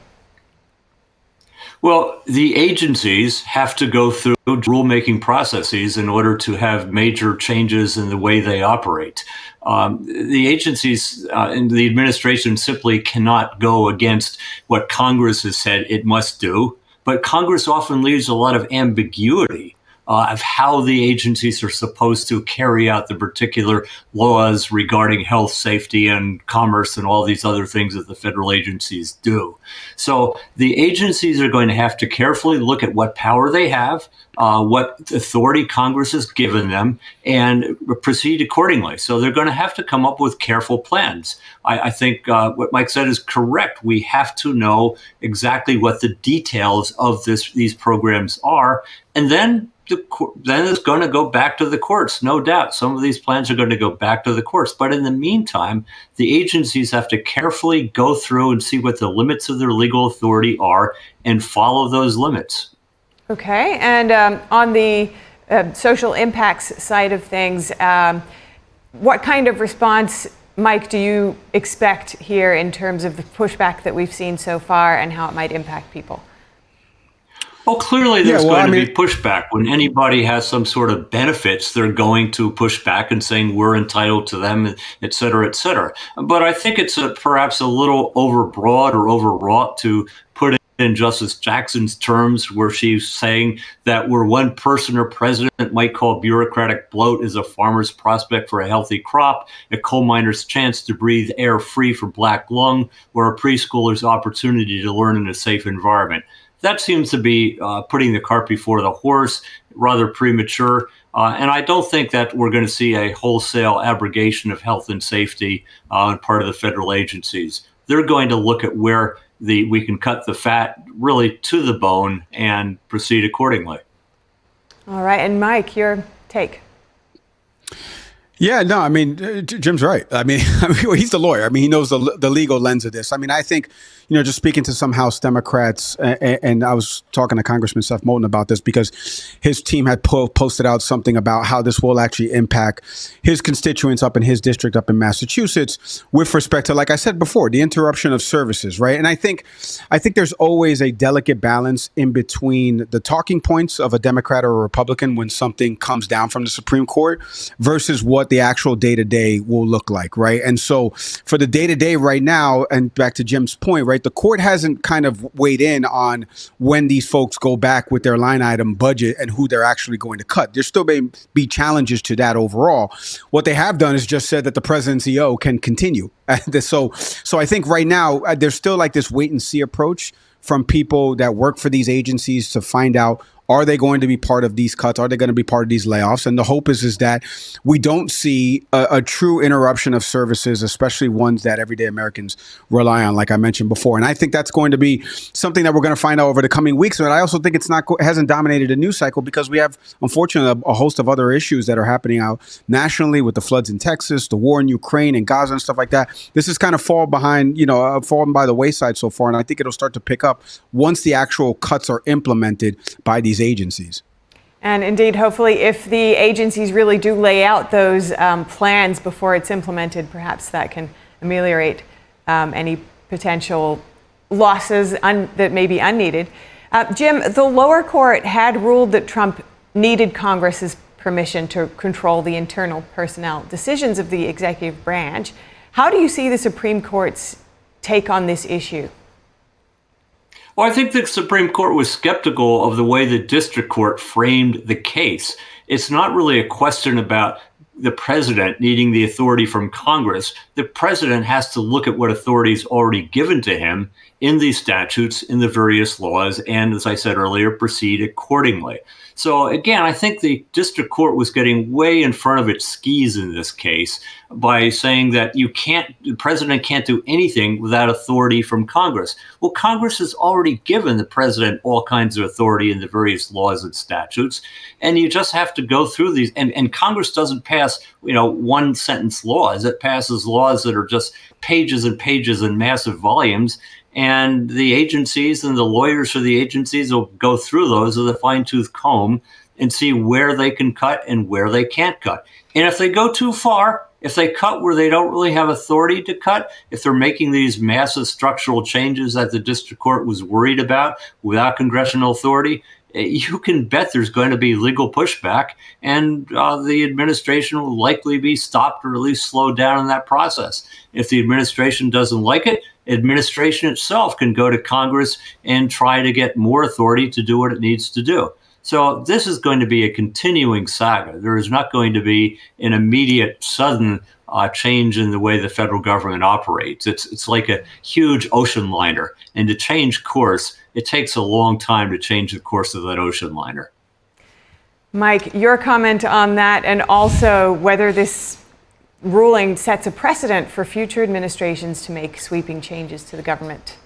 Well, the agencies have to go through rulemaking processes in order to have major changes in the way they operate. The agencies and the administration simply cannot go against what Congress has said it must do, but Congress often leaves a lot of ambiguity of how the agencies are supposed to carry out the particular laws regarding health, safety, and commerce and all these other things that the federal agencies do. So the agencies are going to have to carefully look at what power they have, what authority Congress has given them, and proceed accordingly. So they're going to have to come up with careful plans. I think what Mike said is correct. We have to know exactly what the details of these programs are, and then it's going to go back to the courts, no doubt. Some of these plans are going to go back to the courts. But in the meantime, the agencies have to carefully go through and see what the limits of their legal authority are and follow those limits. Okay. And on the social impacts side of things, what kind of response, Mike, do you expect here in terms of the pushback that we've seen so far and how it might impact people? Well, clearly there's going to be pushback. When anybody has some sort of benefits, they're going to push back and saying we're entitled to them, et cetera, et cetera. But I think it's perhaps a little overbroad or overwrought to put it in Justice Jackson's terms, where she's saying that where one person or president might call bureaucratic bloat is a farmer's prospect for a healthy crop, a coal miner's chance to breathe air free from black lung, or a preschooler's opportunity to learn in a safe environment. That seems to be putting the cart before the horse, rather premature. And I don't think that we're going to see a wholesale abrogation of health and safety on part of the federal agencies. They're going to look at where we can cut the fat really to the bone and proceed accordingly. All right. And Mike, your take. Yeah, no, I mean, Jim's right. I mean, he's the lawyer. I mean, he knows the legal lens of this. I mean, I think, just speaking to some House Democrats, and I was talking to Congressman Seth Moulton about this because his team had posted out something about how this will actually impact his constituents up in his district up in Massachusetts with respect to, like I said before, the interruption of services, right? And I think there's always a delicate balance in between the talking points of a Democrat or a Republican when something comes down from the Supreme Court versus what the actual day-to-day will look like, right? And so for the day-to-day right now, and back to Jim's point, right, the court hasn't kind of weighed in on when these folks go back with their line item budget and who they're actually going to cut. There still may be challenges to that overall. What they have done is just said that the president's EO can continue. So I think right now there's still like this wait and see approach from people that work for these agencies to find out, are they going to be part of these cuts? Are they going to be part of these layoffs? And the hope is that we don't see a true interruption of services, especially ones that everyday Americans rely on, like I mentioned before. And I think that's going to be something that we're going to find out over the coming weeks. But I also think it hasn't dominated the news cycle because we have, unfortunately, a host of other issues that are happening out nationally with the floods in Texas, the war in Ukraine and Gaza and stuff like that. This has kind of fallen by the wayside so far. And I think it'll start to pick up once the actual cuts are implemented by these agencies. And indeed, hopefully, if the agencies really do lay out those plans before it's implemented, perhaps that can ameliorate any potential losses that may be unneeded. Jim, the lower court had ruled that Trump needed Congress's permission to control the internal personnel decisions of the executive branch. How do you see the Supreme Court's take on this issue? Well, I think the Supreme Court was skeptical of the way the district court framed the case. It's not really a question about the president needing the authority from Congress. The president has to look at what authority is already given to him in these statutes, in the various laws, and as I said earlier, proceed accordingly. So again, I think the district court was getting way in front of its skis in this case by saying that the president can't do anything without authority from Congress. Well, Congress has already given the president all kinds of authority in the various laws and statutes, and you just have to go through these. And Congress doesn't pass, one sentence laws. It passes laws that are just pages and pages and massive volumes. And the agencies and the lawyers for the agencies will go through those with a fine-tooth comb and see where they can cut and where they can't cut. And if they go too far, if they cut where they don't really have authority to cut, if they're making these massive structural changes that the district court was worried about without congressional authority, you can bet there's going to be legal pushback, and the administration will likely be stopped or at least slowed down in that process. If the administration doesn't like it, administration itself can go to Congress and try to get more authority to do what it needs to do. So this is going to be a continuing saga. There is not going to be an immediate, sudden change in the way the federal government operates. It's like a huge ocean liner, and to change course, it takes a long time to change the course of that ocean liner. Mike, your comment on that, and also whether this ruling sets a precedent for future administrations to make sweeping changes to the government.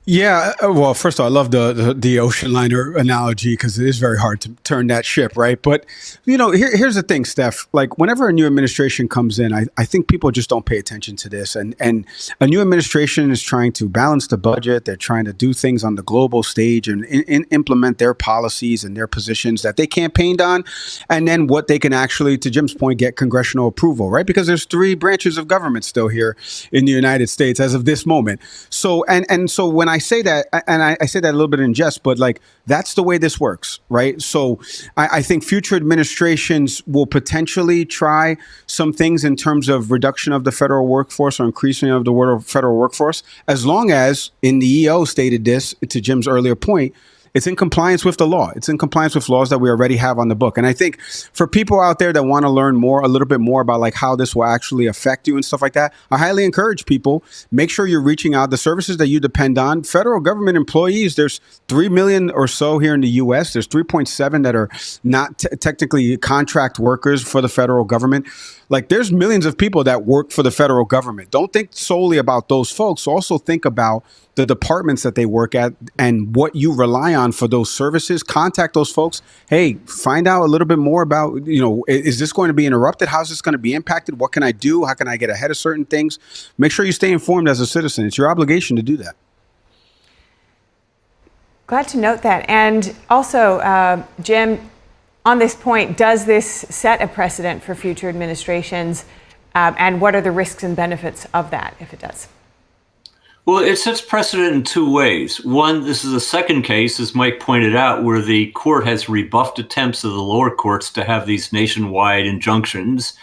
Yeah, well, first of all, I love the ocean liner analogy because it is very hard to turn that ship, right? But, here's the thing, Steph. Like, whenever a new administration comes in, I think people just don't pay attention to this. And a new administration is trying to balance the budget. They're trying to do things on the global stage and implement their policies and their positions that they campaigned on. And then what they can actually, to Jim's point, get congressional approval, right? Because there's 3 branches of government still here in the United States as of this moment. So, and so when I say that, and I say that a little bit in jest, but like that's the way this works, right? So I think future administrations will potentially try some things in terms of reduction of the federal workforce or increasing of the federal workforce, as long as, in the EO stated this, to Jim's earlier point, it's in compliance with the law. It's in compliance with laws that we already have on the book. And I think for people out there that want to learn a little bit more about like how this will actually affect you and stuff like that, I highly encourage people, make sure you're reaching out. The services that you depend on, federal government employees, there's 3 million or so here in the US. There's 3.7 that are not technically contract workers for the federal government. Like there's millions of people that work for the federal government. Don't think solely about those folks. Also think about the departments that they work at and what you rely on for those services. Contact those folks. Hey, find out a little bit more about, is this going to be interrupted? How's this going to be impacted? What can I do? How can I get ahead of certain things? Make sure you stay informed as a citizen. It's your obligation to do that. Glad to note that. And also, Jim, on this point, does this set a precedent for future administrations? And what are the risks and benefits of that if it does? Well, it sets precedent in two ways. One, this is a second case, as Mike pointed out, where the court has rebuffed attempts of the lower courts to have these nationwide injunctions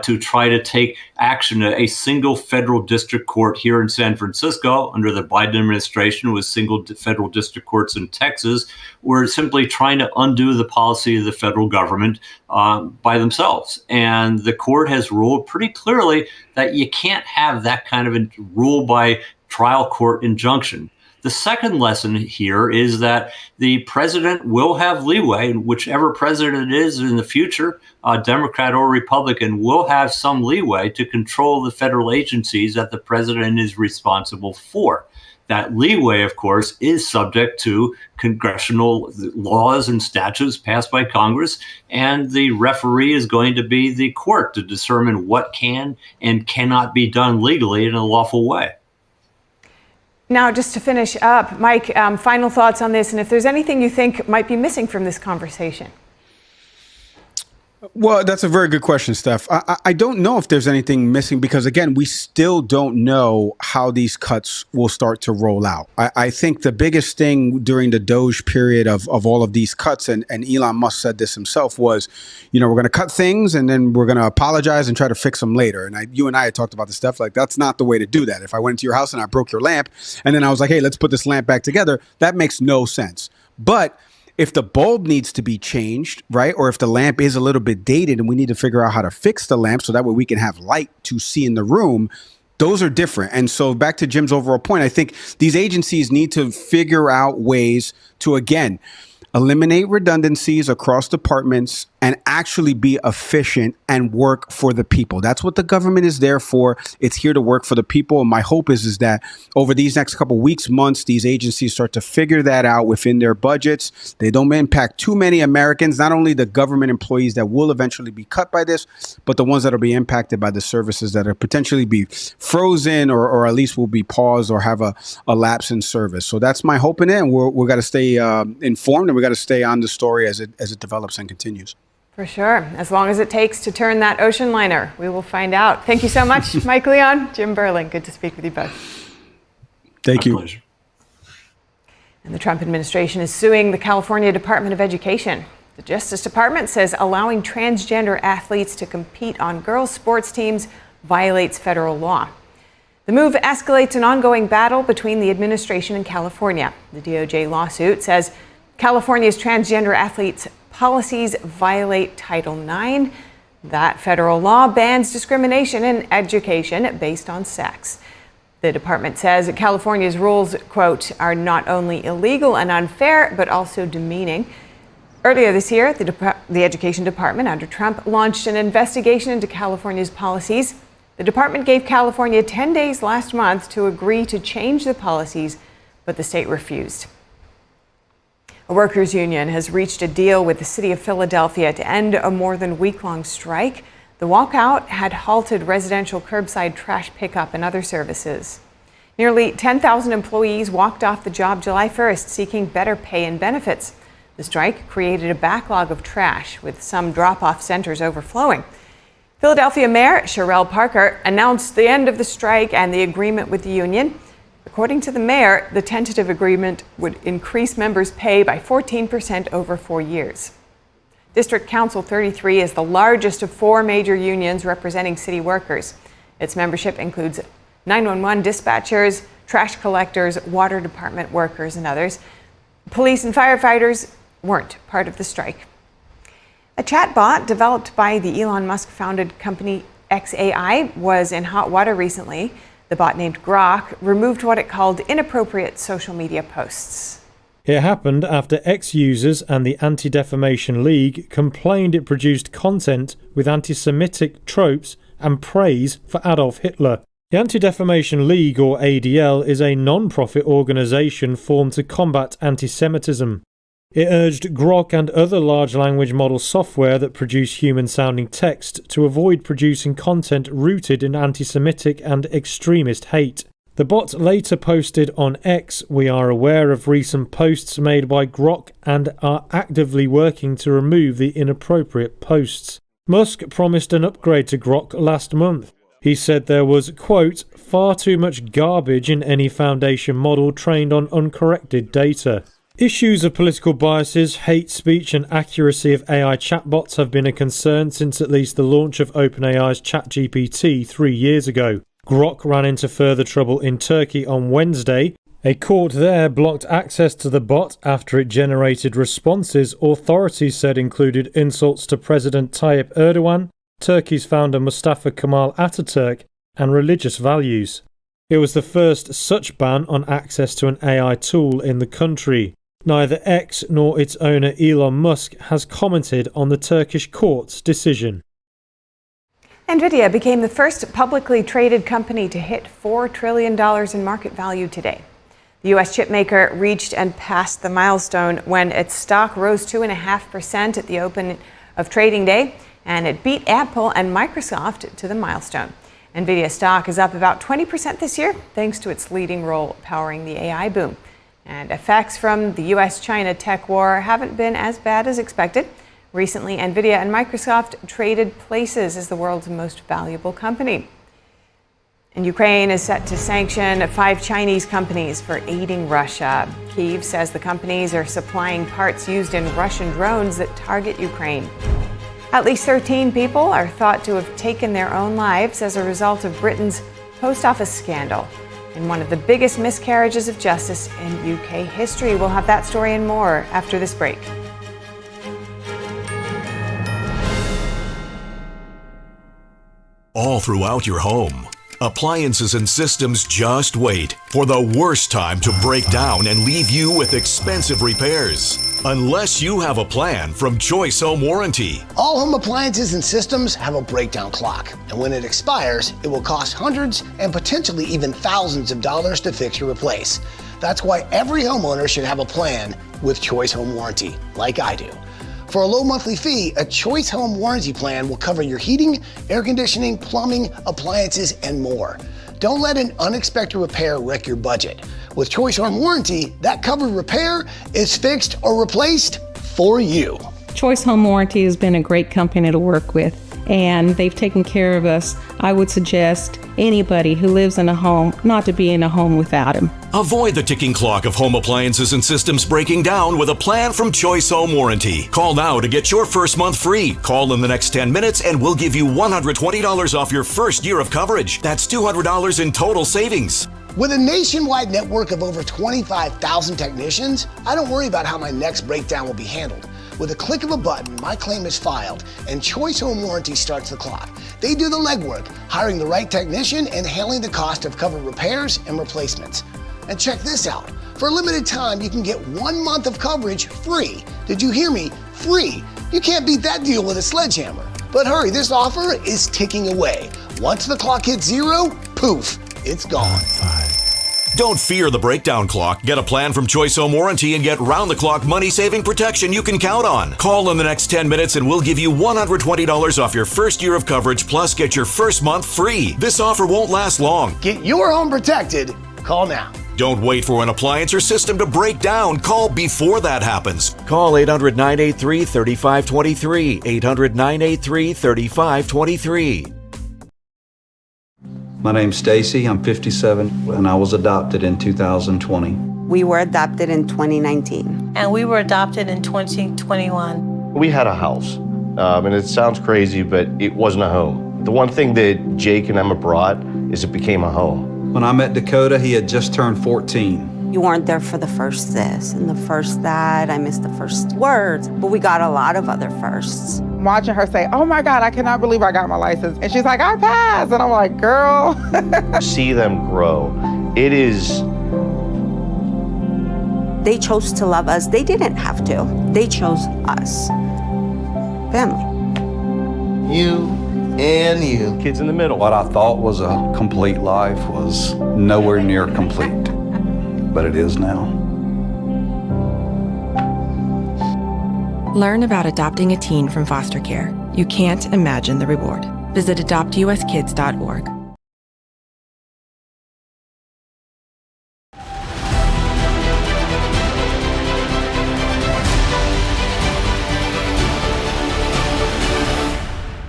to try to take action. A single federal district court here in San Francisco under the Biden administration with single federal district courts in Texas were simply trying to undo the policy of the federal government by themselves. And the court has ruled pretty clearly that you can't have that kind of rule by trial court injunction. The second lesson here is that the president will have leeway, and whichever president it is in the future, Democrat or Republican, will have some leeway to control the federal agencies that the president is responsible for. That leeway, of course, is subject to congressional laws and statutes passed by Congress, and the referee is going to be the court to determine what can and cannot be done legally in a lawful way. Now, just to finish up, Mike, final thoughts on this, and if there's anything you think might be missing from this conversation. Well, that's a very good question, Steph. I don't know if there's anything missing because, again, we still don't know how these cuts will start to roll out. I think the biggest thing during the Doge period of all of these cuts, and Elon Musk said this himself, was, we're going to cut things and then we're going to apologize and try to fix them later. And you and I had talked about this stuff. Like, that's not the way to do that. If I went into your house and I broke your lamp and then I was like, hey, let's put this lamp back together, that makes no sense. But if the bulb needs to be changed, right, or if the lamp is a little bit dated and we need to figure out how to fix the lamp so that way we can have light to see in the room, those are different. And so back to Jim's overall point, I think these agencies need to figure out ways to, again, eliminate redundancies across departments and actually be efficient and work for the people. That's what the government is there for. It's here to work for the people. And my hope is that over these next couple of weeks, months, these agencies start to figure that out within their budgets. They don't impact too many Americans, not only the government employees that will eventually be cut by this, but the ones that will be impacted by the services that are potentially be frozen or at least will be paused or have a lapse in service. So that's my hope in it. And we've got to stay informed, and we got to stay on the story as it develops and continues. For sure. As long as it takes to turn that ocean liner, we will find out. Thank you so much, Mike Leon, Jim Berling. Good to speak with you both. Thank you. Pleasure. And the Trump administration is suing the California Department of Education. The Justice Department says allowing transgender athletes to compete on girls' sports teams violates federal law. The move escalates an ongoing battle between the administration and California. The DOJ lawsuit says California's transgender athletes' policies violate Title IX. That federal law bans discrimination in education based on sex. The department says that California's rules, quote, are not only illegal and unfair, but also demeaning. Earlier this year, the Education Department under Trump launched an investigation into California's policies. The department gave California 10 days last month to agree to change the policies, but the state refused. A workers' union has reached a deal with the city of Philadelphia to end a more than week-long strike. The walkout had halted residential curbside trash pickup and other services. Nearly 10,000 employees walked off the job July 1st, seeking better pay and benefits. The strike created a backlog of trash, with some drop-off centers overflowing. Philadelphia Mayor Sherrell Parker announced the end of the strike and the agreement with the union. According to the mayor, the tentative agreement would increase members' pay by 14% over 4 years. District Council 33 is the largest of 4 major unions representing city workers. Its membership includes 911 dispatchers, trash collectors, water department workers, and others. Police and firefighters weren't part of the strike. A chatbot developed by the Elon Musk-founded company XAI was in hot water recently. The bot, named Grok, removed what it called inappropriate social media posts. It happened after ex-users and the Anti-Defamation League complained it produced content with anti-Semitic tropes and praise for Adolf Hitler. The Anti-Defamation League, or ADL, is a non-profit organisation formed to combat anti-Semitism. It urged Grok and other large language model software that produce human-sounding text to avoid producing content rooted in anti-Semitic and extremist hate. The bot later posted on X, "We are aware of recent posts made by Grok and are actively working to remove the inappropriate posts." Musk promised an upgrade to Grok last month. He said there was, quote, "far too much garbage in any foundation model trained on uncorrected data." Issues of political biases, hate speech and accuracy of AI chatbots have been a concern since at least the launch of OpenAI's ChatGPT 3 years ago. Grok ran into further trouble in Turkey on Wednesday. A court there blocked access to the bot after it generated responses authorities said included insults to President Tayyip Erdogan, Turkey's founder Mustafa Kemal Ataturk, and religious values. It was the first such ban on access to an AI tool in the country. Neither X nor its owner Elon Musk has commented on the Turkish court's decision. Nvidia became the first publicly traded company to hit $4 trillion in market value today. The U.S. chipmaker reached and passed the milestone when its stock rose 2.5% at the open of trading day, and it beat Apple and Microsoft to the milestone. Nvidia stock is up about 20% this year, thanks to its leading role powering the AI boom. And effects from the U.S.-China tech war haven't been as bad as expected. Recently, Nvidia and Microsoft traded places as the world's most valuable company. And Ukraine is set to sanction 5 Chinese companies for aiding Russia. Kyiv says the companies are supplying parts used in Russian drones that target Ukraine. At least 13 people are thought to have taken their own lives as a result of Britain's post office scandal, in one of the biggest miscarriages of justice in UK history. We'll have that story and more after this break. All throughout your home, appliances and systems just wait for the worst time to break down and leave you with expensive repairs. Unless you have a plan from Choice Home Warranty. All home appliances and systems have a breakdown clock, and when it expires, it will cost hundreds and potentially even thousands of dollars to fix or replace. That's why every homeowner should have a plan with Choice Home Warranty, like I do. For a low monthly fee, a Choice Home Warranty plan will cover your heating, air conditioning, plumbing, appliances, and more. Don't let an unexpected repair wreck your budget. With Choice Home Warranty, that covered repair is fixed or replaced for you. Choice Home Warranty has been a great company to work with, and they've taken care of us. I would suggest anybody who lives in a home not to be in a home without them. Avoid the ticking clock of home appliances and systems breaking down with a plan from Choice Home Warranty. Call now to get your first month free. Call in the next 10 minutes and we'll give you $120 off your first year of coverage. That's $200 in total savings. With a nationwide network of over 25,000 technicians, I don't worry about how my next breakdown will be handled. With a click of a button, my claim is filed, and Choice Home Warranty starts the clock. They do the legwork, hiring the right technician and handling the cost of covered repairs and replacements. And check this out. For a limited time, you can get 1 month of coverage free. Did you hear me? Free. You can't beat that deal with a sledgehammer. But hurry, this offer is ticking away. Once the clock hits 0, poof, it's gone. Don't fear the breakdown clock. Get a plan from Choice Home Warranty and get round-the-clock money-saving protection you can count on. Call in the next 10 minutes and we'll give you $120 off your first year of coverage, plus get your first month free. This offer won't last long. Get your home protected. Call now. Don't wait for an appliance or system to break down. Call before that happens. Call 800-983-3523. 800-983-3523. My name's Stacy, I'm 57, and I was adopted in 2020. We were adopted in 2019. And we were adopted in 2021. We had a house, and it sounds crazy, but it wasn't a home. The one thing that Jake and Emma brought is it became a home. When I met Dakota, he had just turned 14. You weren't there for the first this and the first that. I missed the first words, but we got a lot of other firsts. Watching her say, oh my God, I cannot believe I got my license. And she's like, I passed. And I'm like, girl. See them grow. It is. They chose to love us. They didn't have to. They chose us. Family. You and you. Kids in the middle. What I thought was a complete life was nowhere near complete, but it is now. Learn about adopting a teen from foster care. You can't imagine the reward. Visit adoptuskids.org.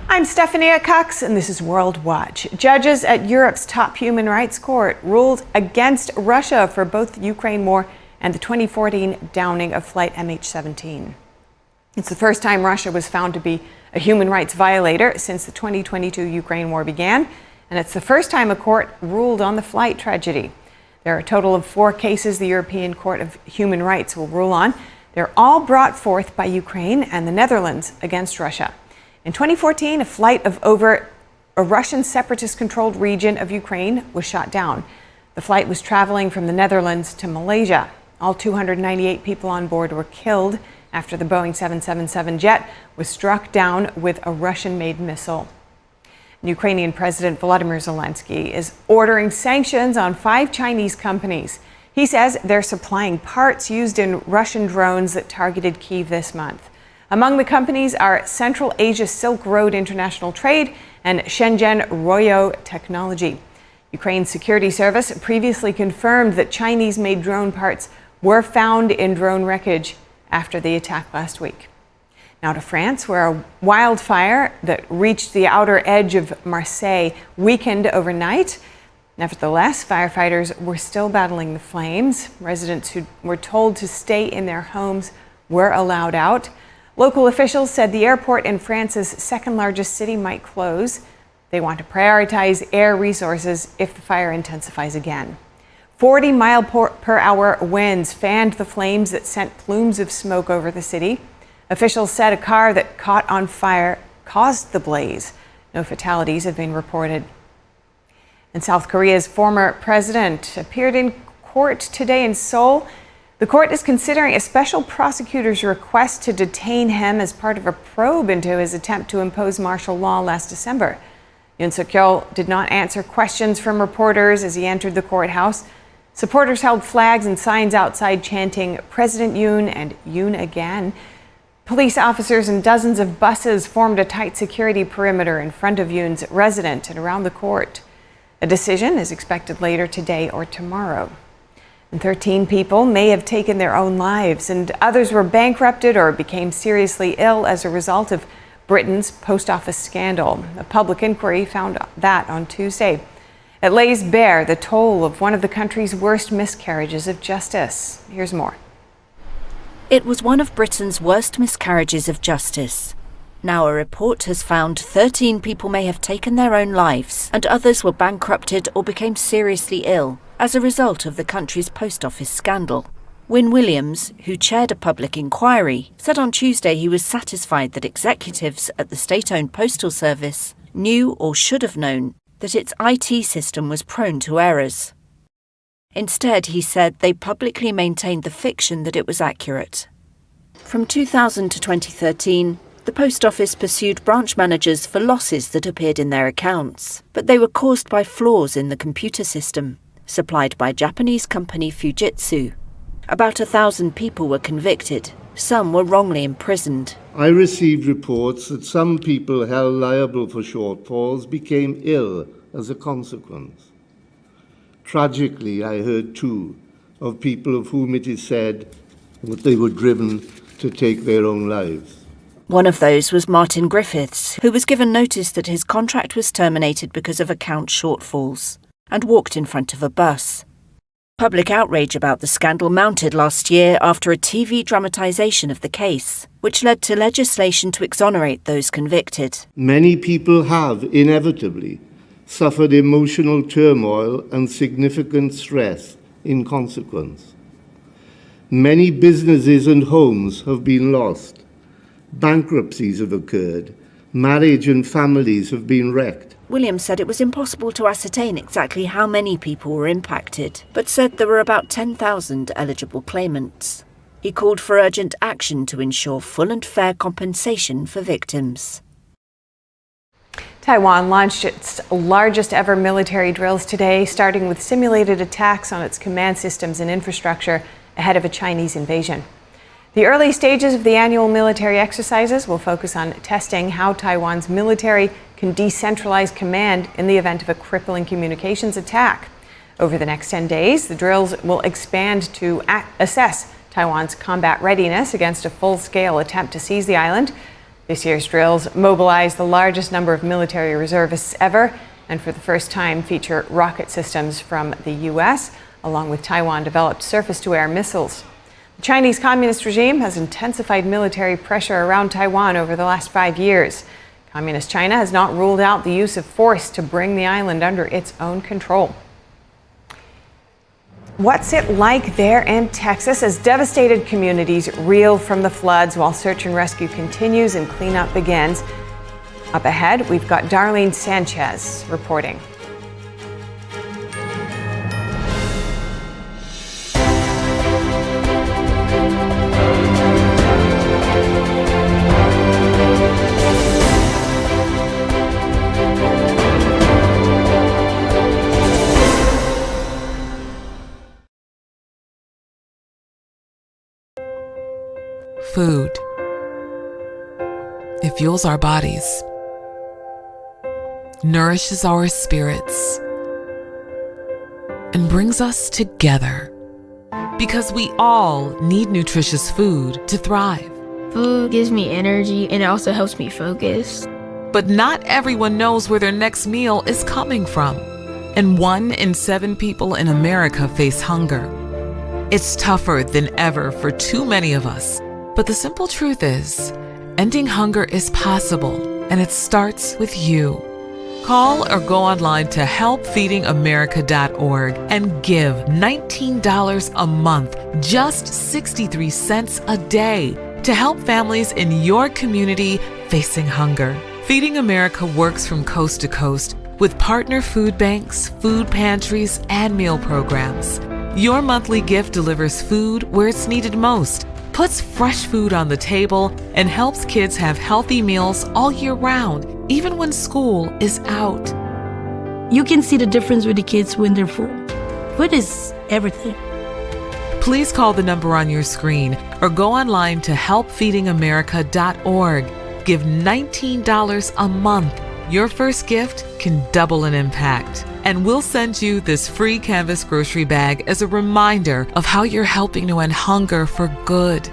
I'm Stephanie Cox, and this is World Watch. Judges at Europe's top human rights court ruled against Russia for both the Ukraine war and the 2014 downing of flight MH17. It's the first time Russia was found to be a human rights violator since the 2022 Ukraine war began, and it's the first time a court ruled on the flight tragedy. There are a total of 4 cases the European Court of Human Rights will rule on. They're all brought forth by Ukraine and the Netherlands against Russia. In 2014, a flight over a Russian separatist-controlled region of Ukraine was shot down. The flight was traveling from the Netherlands to Malaysia. All 298 people on board were killed after the Boeing 777 jet was struck down with a Russian-made missile. Ukrainian President Volodymyr Zelensky is ordering sanctions on 5 Chinese companies. He says they're supplying parts used in Russian drones that targeted Kyiv this month. Among the companies are Central Asia Silk Road International Trade and Shenzhen Royo Technology. Ukraine's security service previously confirmed that Chinese-made drone parts were found in drone wreckage after the attack last week. Now to France, where a wildfire that reached the outer edge of Marseille weakened overnight. Nevertheless, firefighters were still battling the flames. Residents who were told to stay in their homes were allowed out. Local officials said the airport in France's second-largest city might close. They want to prioritize air resources if the fire intensifies again. 40-mile-per-hour winds fanned the flames that sent plumes of smoke over the city. Officials said a car that caught on fire caused the blaze. No fatalities have been reported. And South Korea's former president appeared in court today in Seoul. The court is considering a special prosecutor's request to detain him as part of a probe into his attempt to impose martial law last December. Yoon Suk-yeol did not answer questions from reporters as he entered the courthouse. Supporters held flags and signs outside chanting, "President Yoon" and "Yoon again." Police officers and dozens of buses formed a tight security perimeter in front of Yoon's residence and around the court. A decision is expected later today or tomorrow. And 13 people may have taken their own lives, and others were bankrupted or became seriously ill as a result of Britain's post office scandal. A public inquiry found that on Tuesday. It lays bare the toll of one of the country's worst miscarriages of justice. Here's more. It was one of Britain's worst miscarriages of justice. Now a report has found 13 people may have taken their own lives, and others were bankrupted or became seriously ill as a result of the country's post office scandal. Wynne Williams, who chaired a public inquiry, said on Tuesday he was satisfied that executives at the state-owned postal service knew or should have known that its IT system was prone to errors. Instead, he said they publicly maintained the fiction that it was accurate. From 2000 to 2013, the post office pursued branch managers for losses that appeared in their accounts, but they were caused by flaws in the computer system, supplied by Japanese company Fujitsu. About 1,000 people were convicted. Some were wrongly imprisoned. I received reports that some people held liable for shortfalls became ill as a consequence. Tragically, I heard too of people of whom it is said that they were driven to take their own lives. One of those was Martin Griffiths, who was given notice that his contract was terminated because of account shortfalls, and walked in front of a bus. Public outrage about the scandal mounted last year after a TV dramatisation of the case, which led to legislation to exonerate those convicted. Many people have inevitably suffered emotional turmoil and significant stress in consequence. Many businesses and homes have been lost. Bankruptcies have occurred. Marriage and families have been wrecked. Williams said it was impossible to ascertain exactly how many people were impacted, but said there were about 10,000 eligible claimants. He called for urgent action to ensure full and fair compensation for victims. Taiwan launched its largest ever military drills today, starting with simulated attacks on its command systems and infrastructure ahead of a Chinese invasion. The early stages of the annual military exercises will focus on testing how Taiwan's military can decentralize command in the event of a crippling communications attack. Over the next 10 days, the drills will expand to assess Taiwan's combat readiness against a full-scale attempt to seize the island. This year's drills mobilize the largest number of military reservists ever, and for the first time feature rocket systems from the U.S., along with Taiwan-developed surface-to-air missiles. The Chinese Communist regime has intensified military pressure around Taiwan over the last 5 years. Communist China has not ruled out the use of force to bring the island under its own control. What's it like there in Texas as devastated communities reel from the floods while search and rescue continues and cleanup begins? Up ahead, we've got Darlene Sanchez reporting. Food. It fuels our bodies, nourishes our spirits, and brings us together. Because we all need nutritious food to thrive. Food gives me energy and it also helps me focus. But not everyone knows where their next meal is coming from. And 1 in 7 people in America face hunger. It's tougher than ever for too many of us. But the simple truth is, ending hunger is possible, and it starts with you. Call or go online to helpfeedingamerica.org and give $19 a month, just 63 cents a day, to help families in your community facing hunger. Feeding America works from coast to coast with partner food banks, food pantries, and meal programs. Your monthly gift delivers food where it's needed most, puts fresh food on the table, and helps kids have healthy meals all year round, even when school is out. You can see the difference with the kids when they're full. Food is everything. Please call the number on your screen or go online to helpfeedingamerica.org. Give $19 a month. Your first gift can double an impact. And we'll send you this free canvas grocery bag as a reminder of how you're helping to end hunger for good.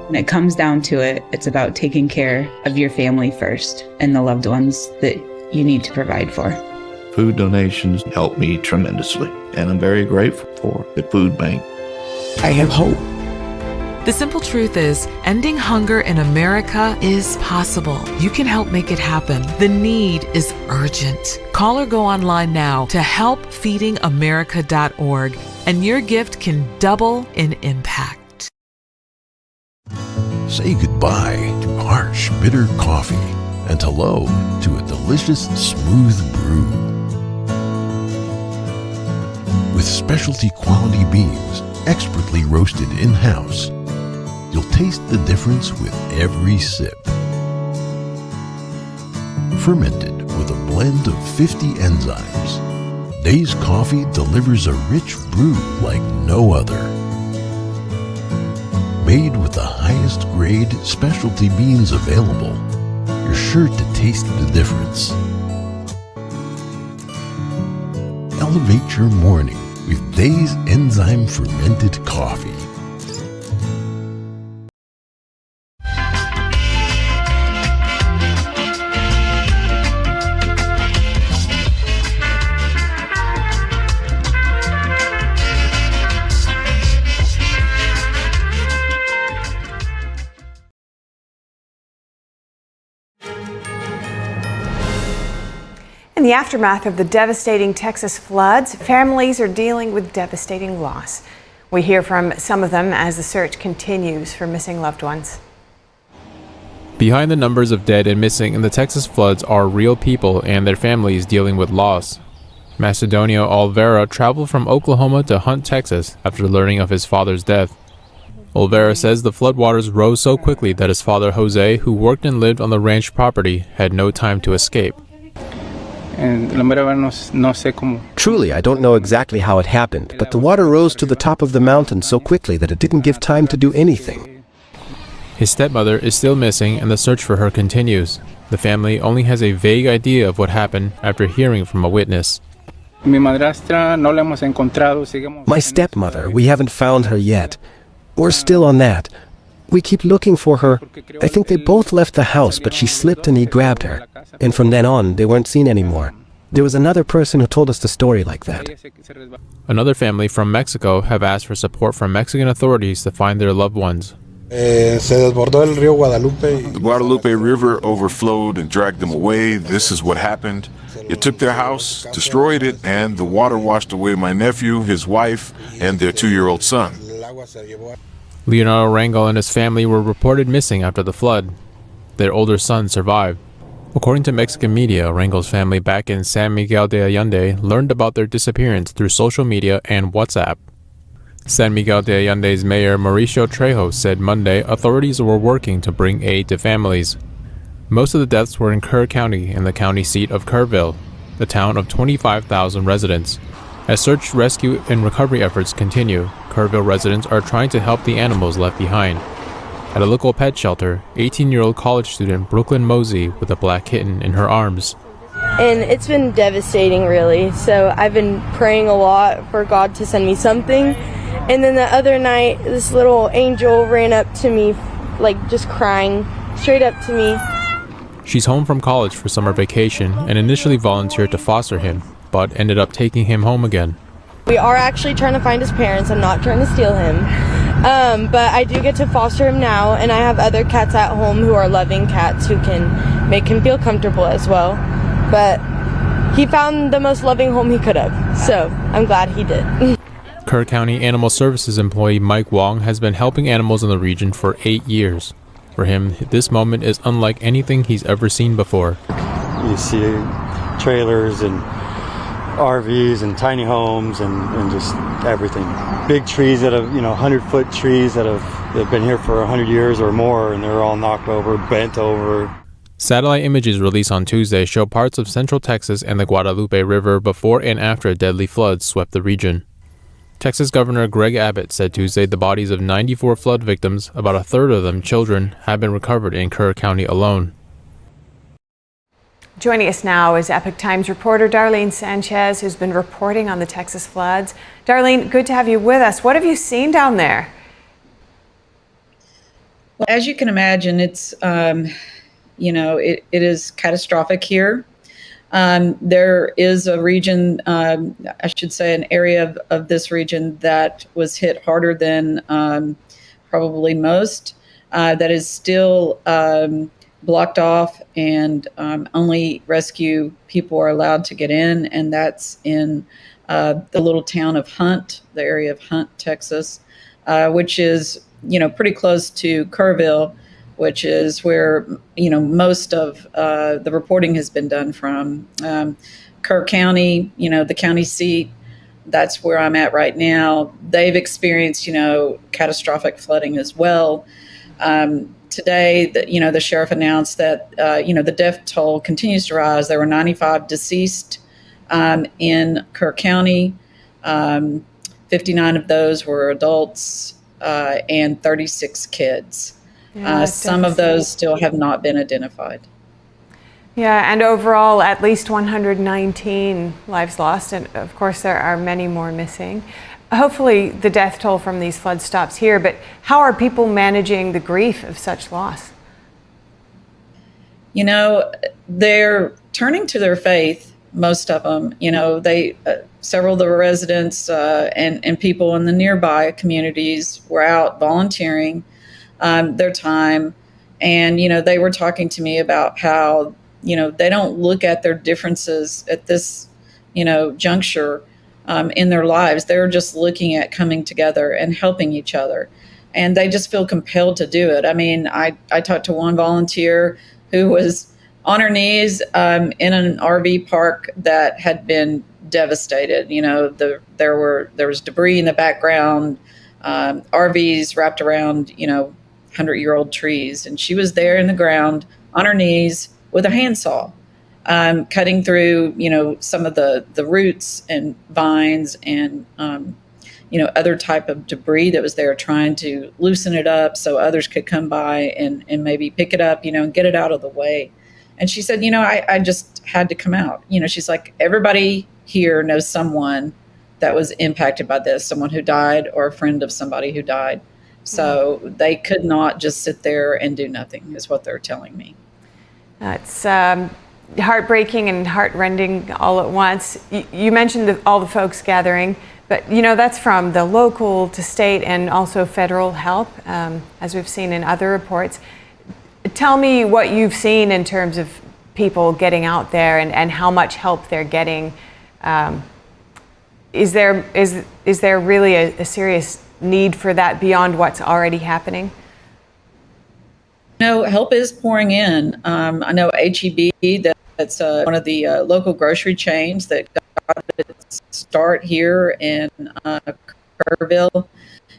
When it comes down to it, it's about taking care of your family first and the loved ones that you need to provide for. Food donations help me tremendously, and I'm very grateful for the food bank. I have hope. The simple truth is, ending hunger in America is possible. You can help make it happen. The need is urgent. Call or go online now to helpfeedingamerica.org, and your gift can double in impact. Say goodbye to harsh, bitter coffee and hello to a delicious, smooth brew. With specialty quality beans, expertly roasted in-house, you'll taste the difference with every sip. Fermented with a blend of 50 enzymes, Days Coffee delivers a rich brew like no other. Made with the highest grade specialty beans available, you're sure to taste the difference. Elevate your morning with Days Enzyme Fermented Coffee. In the aftermath of the devastating Texas floods, families are dealing with devastating loss. We hear from some of them as the search continues for missing loved ones. Behind the numbers of dead and missing in the Texas floods are real people and their families dealing with loss. Macedonio Olvera traveled from Oklahoma to Hunt, Texas after learning of his father's death. Olvera says the floodwaters rose so quickly that his father Jose, who worked and lived on the ranch property, had no time to escape. Truly, I don't know exactly how it happened, but the water rose to the top of the mountain so quickly that it didn't give time to do anything. His stepmother is still missing and the search for her continues. The family only has a vague idea of what happened after hearing from a witness. My stepmother, we haven't found her yet. We're still on that. We keep looking for her. I think they both left the house, but she slipped and he grabbed her. And from then on, they weren't seen anymore. There was another person who told us the story like that. Another family from Mexico have asked for support from Mexican authorities to find their loved ones. The Guadalupe River overflowed and dragged them away. This is what happened. It took their house, destroyed it, and the water washed away my nephew, his wife, and their 2-year-old son. Leonardo Rangel and his family were reported missing after the flood. Their older son survived. According to Mexican media, Rangel's family back in San Miguel de Allende learned about their disappearance through social media and WhatsApp. San Miguel de Allende's mayor Mauricio Trejo said Monday authorities were working to bring aid to families. Most of the deaths were in Kerr County and the county seat of Kerrville, a town of 25,000 residents. As search, rescue, and recovery efforts continue, Kerrville residents are trying to help the animals left behind. At a local pet shelter, 18-year-old college student Brooklyn Mosey with a black kitten in her arms. And it's been devastating, really. So I've been praying a lot for God to send me something. And then the other night, this little angel ran up to me, like just crying, straight up to me. She's home from college for summer vacation and initially volunteered to foster him, but ended up taking him home again. We are actually trying to find his parents. I'm not trying to steal him. But I do get to foster him now, and I have other cats at home who are loving cats who can make him feel comfortable as well. But he found the most loving home he could have, so I'm glad he did. Kerr County Animal Services employee Mike Wong has been helping animals in the region for 8 years. For him, this moment is unlike anything he's ever seen before. You see trailers and RVs and tiny homes and just everything. Big trees that have, 100-foot trees that have been here for 100 years or more, and they're all knocked over, bent over. Satellite images released on Tuesday show parts of central Texas and the Guadalupe River before and after deadly floods swept the region. Texas Governor Greg Abbott said Tuesday the bodies of 94 flood victims, about a third of them children, have been recovered in Kerr County alone. Joining us now is Epoch Times reporter Darlene Sanchez, who's been reporting on the Texas floods. Darlene, good to have you with us. What have you seen down there? Well, as you can imagine, it's, it is catastrophic here. There is a region, I should say an area of this region that was hit harder than probably most, that is still blocked off, and only rescue people are allowed to get in, and that's in the little town of Hunt, the area of Hunt, Texas, which is, pretty close to Kerrville, which is where, most of the reporting has been done from. Kerr County, the county seat, that's where I'm at right now. They've experienced, catastrophic flooding as well. Today, the sheriff announced that, the death toll continues to rise. There were 95 deceased in Kerr County. 59 of those were adults and 36 kids. Yeah, some of those still have not been identified. Yeah, and overall, at least 119 lives lost, and of course there are many more missing. Hopefully the death toll from these floods stops here, but how are people managing the grief of such loss? They're turning to their faith, most of them. Several of the residents and people in the nearby communities were out volunteering their time. And, they were talking to me about how they don't look at their differences at this, juncture in their lives. They're just looking at coming together and helping each other. And they just feel compelled to do it. I mean, I talked to one volunteer who was on her knees in an RV park that had been devastated. There was debris in the background, RVs wrapped around, 100-year-old trees. And she was there in the ground on her knees with a handsaw, cutting through, some of the roots and vines and, other type of debris that was there, trying to loosen it up so others could come by and maybe pick it up, and get it out of the way. And she said, I just had to come out. She's like, everybody here knows someone that was impacted by this, someone who died or a friend of somebody who died. So they could not just sit there and do nothing, is what they're telling me. It's heartbreaking and heartrending all at once. You mentioned all the folks gathering, but that's from the local to state and also federal help, as we've seen in other reports. Tell me what you've seen in terms of people getting out there and how much help they're getting. Is there really a serious need for that beyond what's already happening? Help is pouring in. I know HEB, that's one of the local grocery chains that got its start here in Kerrville.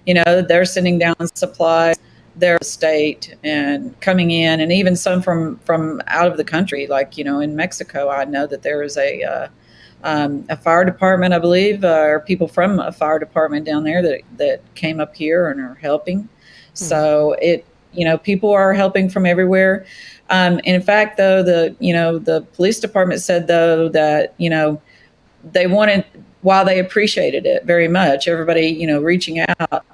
They're sending down supplies. Their state and coming in, and even some from out of the country, like in Mexico. I know that there is a fire department, I believe, or people from a fire department down there that came up here and are helping. So people are helping from everywhere. And in fact, though, the police department said though that they wanted, while they appreciated it very much, everybody reaching out,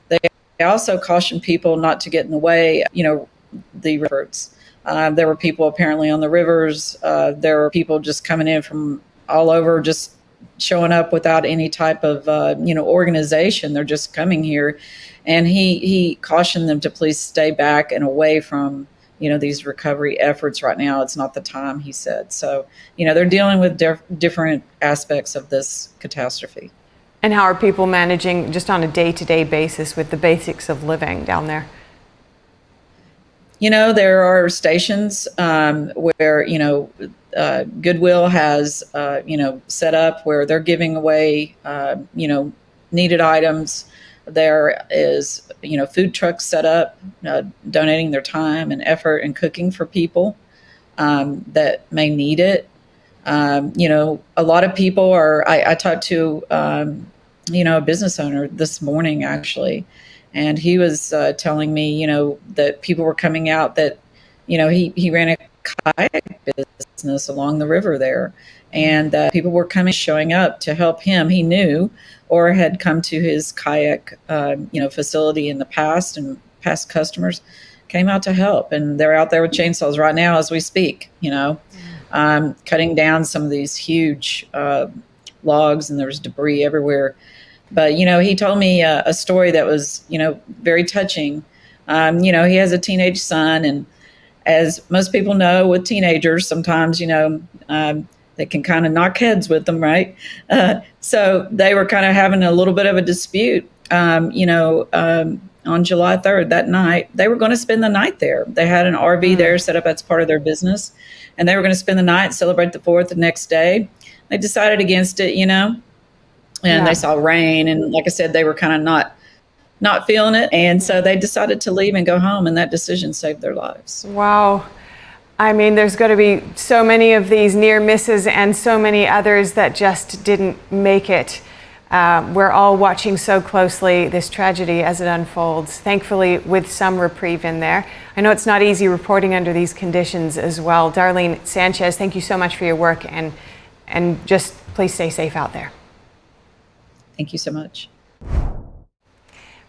they also cautioned people not to get in the way, the rivers. There were people apparently on the rivers. There were people just coming in from all over, just showing up without any type of, organization. They're just coming here. And he cautioned them to please stay back and away from, these recovery efforts right now. It's not the time, he said. So, they're dealing with different aspects of this catastrophe. And how are people managing just on a day-to-day basis with the basics of living down there? There are stations where, Goodwill has, set up where they're giving away, needed items. There is, food trucks set up, donating their time and effort and cooking for people that may need it. A lot of people are, I talked to, a business owner this morning, actually, and he was telling me, that people were coming out that, he ran a kayak business along the river there, and that people were showing up to help him. He knew or had come to his kayak, facility in the past, and past customers came out to help, and they're out there with chainsaws right now as we speak, cutting down some of these huge logs, and there's debris everywhere. But, he told me a story that was, very touching. He has a teenage son, and as most people know with teenagers, sometimes, they can kind of knock heads with them, right? So they were kind of having a little bit of a dispute, on July 3rd, that night. They were going to spend the night there. They had an RV there set up as part of their business, and they were going to spend the night, celebrate the 4th the next day. They decided against it, and they saw rain. And like I said, they were kind of not feeling it. And so they decided to leave and go home, and that decision saved their lives. Wow. I mean, there's got to be so many of these near misses and so many others that just didn't make it. We're all watching so closely this tragedy as it unfolds, thankfully with some reprieve in there. I know it's not easy reporting under these conditions as well. Darlene Sanchez, thank you so much for your work, and just please stay safe out there. Thank you so much.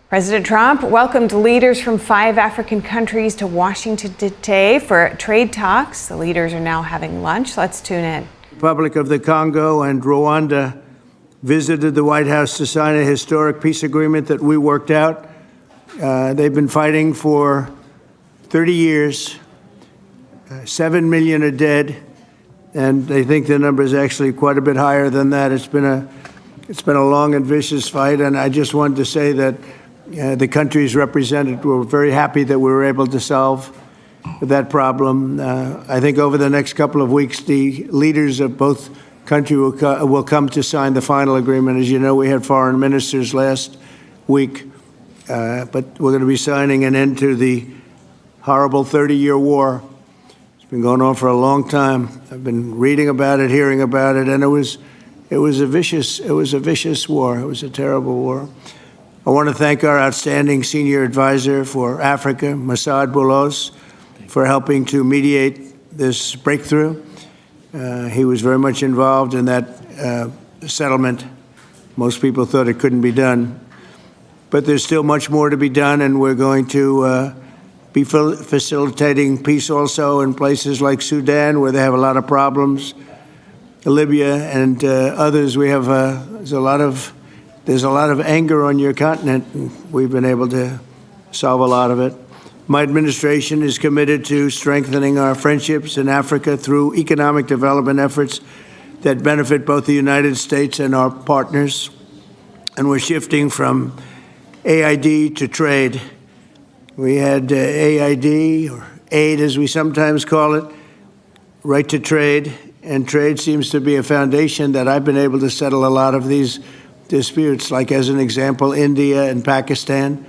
President Trump welcomed leaders from 5 African countries to Washington today for trade talks. The leaders are now having lunch. Let's tune in. Republic of the Congo and Rwanda visited the White House to sign a historic peace agreement that we worked out. They've been fighting for 30 years. 7 million are dead, and they think the number is actually quite a bit higher than that. It's been a long and vicious fight, and I just wanted to say that the countries represented were very happy that we were able to solve that problem. I think over the next couple of weeks, the leaders of both countries will come to sign the final agreement. As you know, we had foreign ministers last week, but we're going to be signing an end to the horrible 30-year war. It's been going on for a long time. I've been reading about it, hearing about it, and it was a vicious war. It was a terrible war. I want to thank our outstanding senior advisor for Africa, Masad Boulos, for helping to mediate this breakthrough. He was very much involved in that settlement. Most people thought it couldn't be done. But there's still much more to be done, and we're going to be facilitating peace also in places like Sudan, where they have a lot of problems, Libya and others. We have there's a lot of anger on your continent, and we've been able to solve a lot of it. My administration is committed to strengthening our friendships in Africa through economic development efforts that benefit both the United States and our partners. And we're shifting from AID to trade. We had AID, or aid as we sometimes call it, right to trade. And trade seems to be a foundation that I've been able to settle a lot of these disputes, like as an example, India and Pakistan,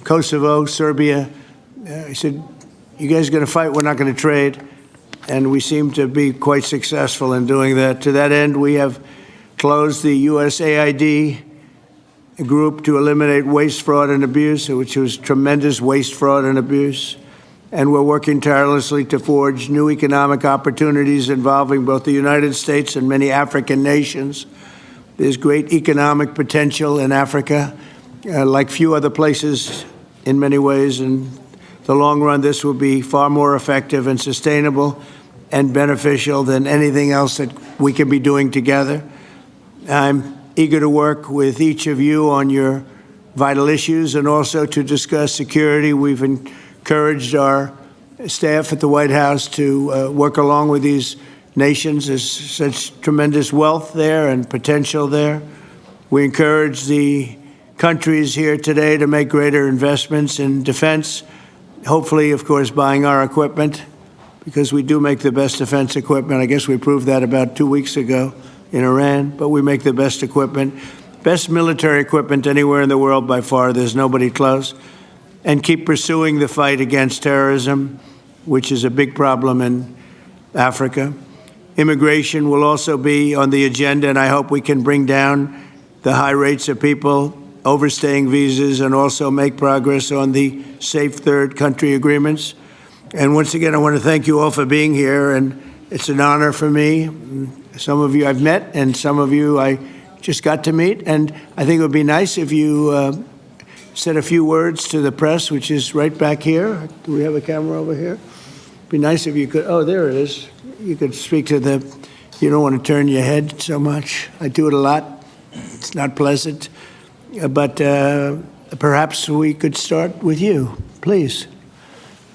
Kosovo, Serbia. I said, you guys are going to fight, we're not going to trade. And we seem to be quite successful in doing that. To that end, we have closed the USAID group to eliminate waste, fraud, and abuse, which was tremendous waste, fraud, and abuse. And we're working tirelessly to forge new economic opportunities involving both the United States and many African nations. There's great economic potential in Africa, like few other places in many ways. In the long run, this will be far more effective and sustainable and beneficial than anything else that we can be doing together. I'm eager to work with each of you on your vital issues and also to discuss security. We've encouraged our staff at the White House to work along with these nations. There's such tremendous wealth there and potential there. We encourage the countries here today to make greater investments in defense, hopefully, of course, buying our equipment, because we do make the best defense equipment. I guess we proved that about 2 weeks ago in Iran, but we make the best equipment, best military equipment anywhere in the world by far. There's nobody close. And keep pursuing the fight against terrorism, which is a big problem in Africa. Immigration will also be on the agenda, and I hope we can bring down the high rates of people overstaying visas and also make progress on the safe third country agreements. And once again, I want to thank you all for being here, and it's an honor for me. Some of you I've met, and some of you I just got to meet, and I think it would be nice if you said a few words to the press, which is right back here. Do we have a camera over here? It'd be nice if you could, oh, there it is. You could speak to the, you don't want to turn your head so much. I do it a lot. It's not pleasant. But perhaps we could start with you, please.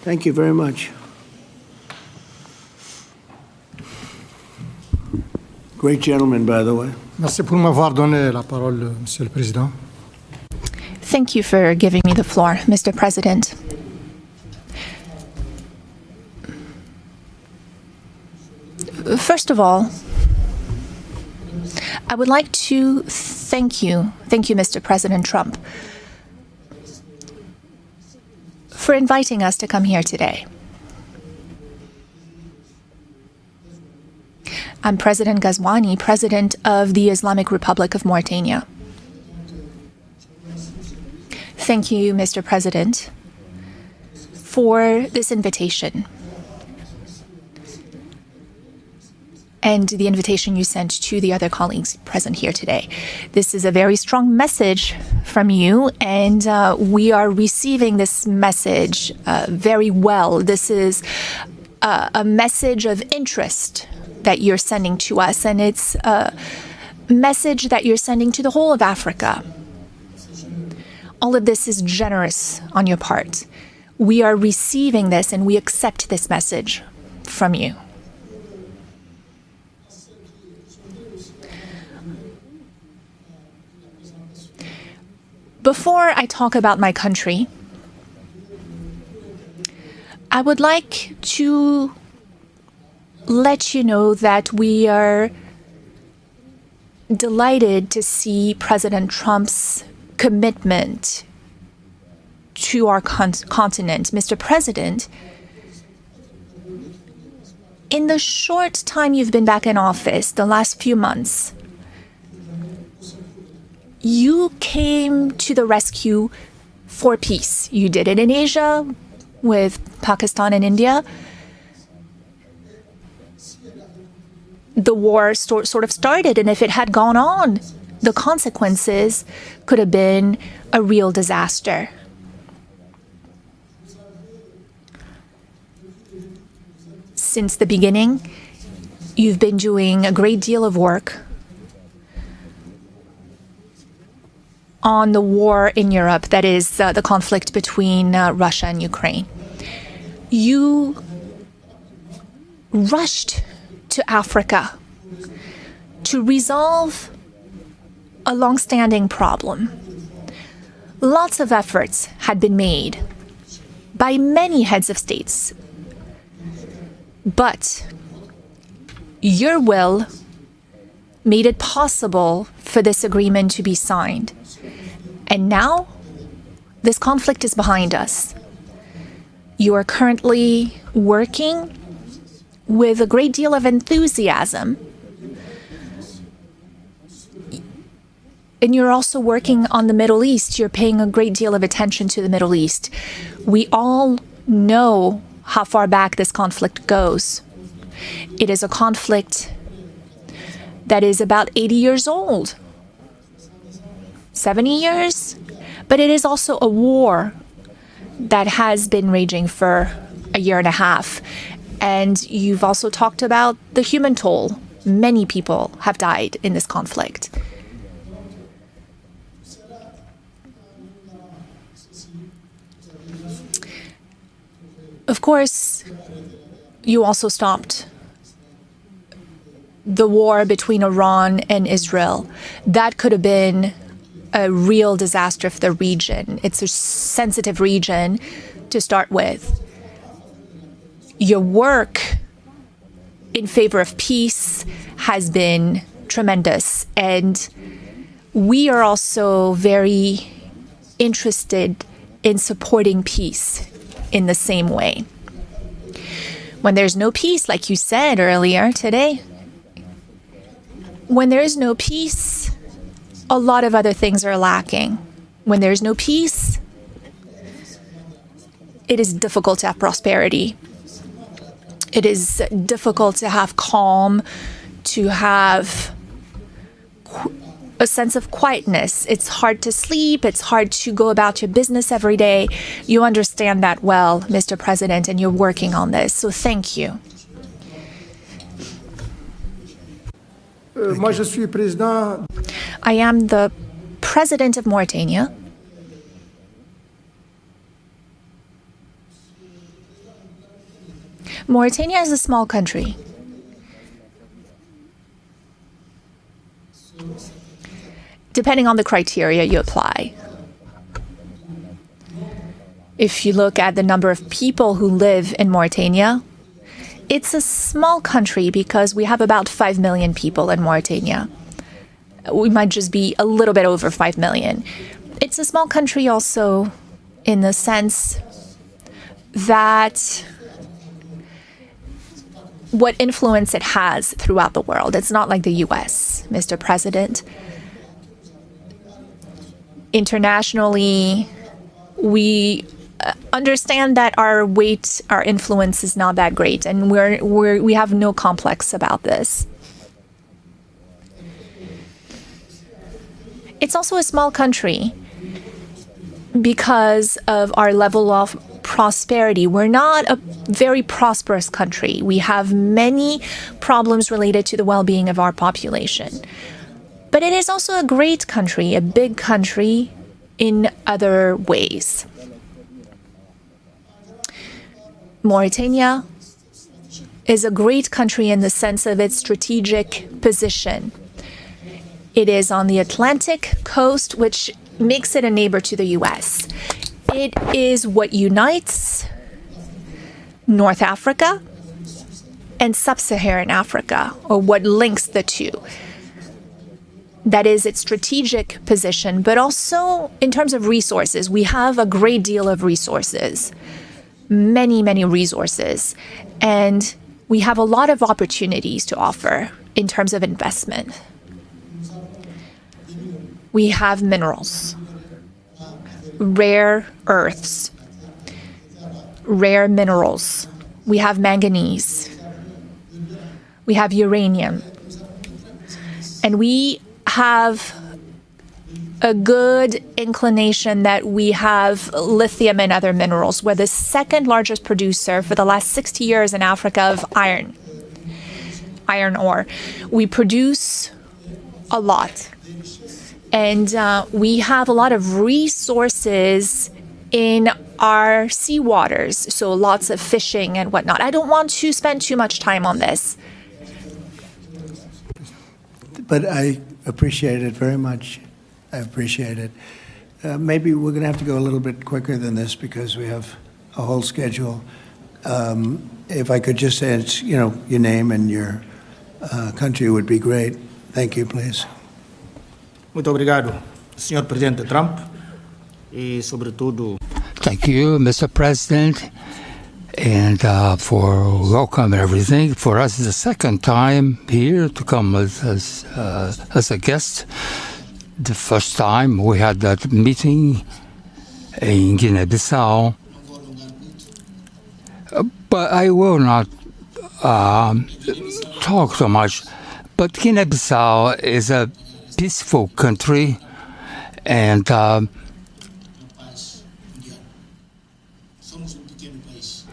Thank you very much. Great gentleman, by the way. Merci pour m'avoir donné la parole, Monsieur le Président. Thank you for giving me the floor, Mr. President. First of all, I would like to thank you, Mr. President Trump, for inviting us to come here today. I'm President Ghazouani, President of the Islamic Republic of Mauritania. Thank you, Mr. President, for this invitation and the invitation you sent to the other colleagues present here today. This is a very strong message from you, and we are receiving this message very well. This is a message of interest that you're sending to us, and it's a message that you're sending to the whole of Africa. All of this is generous on your part. We are receiving this and we accept this message from you. Before I talk about my country, I would like to let you know that we are delighted to see President Trump's commitment to our continent. Mr. President, in the short time you've been back in office, the last few months, you came to the rescue for peace. You did it in Asia with Pakistan and India. The war sort of started, and if it had gone on, the consequences could have been a real disaster. Since the beginning, you've been doing a great deal of work on the war in Europe, that is the conflict between Russia and Ukraine. You rushed to Africa to resolve a long-standing problem. Lots of efforts had been made by many heads of states, but your will made it possible for this agreement to be signed. And now, this conflict is behind us. You are currently working with a great deal of enthusiasm. And you're also working on the Middle East. You're paying a great deal of attention to the Middle East. We all know how far back this conflict goes. It is a conflict that is about 80 years old. 70 years, but it is also a war that has been raging for a year and a half. And you've also talked about the human toll. Many people have died in this conflict. Of course, you also stopped the war between Iran and Israel. That could have been a real disaster for the region. It's a sensitive region to start with. Your work in favor of peace has been tremendous, and we are also very interested in supporting peace in the same way. When there's no peace, like you said earlier today, when there is no peace, a lot of other things are lacking. When there's no peace, it is difficult to have prosperity. It is difficult to have calm, to have a sense of quietness. It's hard to sleep. It's hard to go about your business every day. You understand that well, Mr. President, and you're working on this. So thank you. Moi, je suis président. I am the president of Mauritania. Mauritania is a small country. Depending on the criteria you apply. If you look at the number of people who live in Mauritania, it's a small country because we have about 5 million people in Mauritania. We might just be a little bit over 5 million. It's a small country also in the sense that what influence it has throughout the world. It's not like the US, Mr. President. Internationally, we understand that our weight, our influence is not that great, and we have no complex about this. It's also a small country because of our level of prosperity. We're not a very prosperous country. We have many problems related to the well-being of our population. But it is also a great country, a big country in other ways. Mauritania is a great country in the sense of its strategic position. It is on the Atlantic coast, which makes it a neighbor to the US. It is what unites North Africa and Sub-Saharan Africa, or what links the two. That is its strategic position, but also in terms of resources. We have a great deal of resources, many, many resources, and we have a lot of opportunities to offer in terms of investment. We have minerals, rare earths, rare minerals. We have manganese. We have uranium. And we have a good inclination that we have lithium and other minerals. We're the second largest producer for the last 60 years in Africa of iron ore. We produce a lot. And we have a lot of resources in our seawaters, so lots of fishing and whatnot. I don't want to spend too much time on this. But I appreciate it very much. I appreciate it. Maybe we're going to have to go a little bit quicker than this because we have a whole schedule. If I could just say, your name and your country would be great. Thank you, please. Muito obrigado, Senhor Presidente Trump, e sobretudo. Thank you, Mr. President, and for welcome everything. For us, it's the second time here to come as a guest. The first time we had that meeting in Guinea-Bissau, but I will not talk so much. But Guinea-Bissau is a peaceful country, and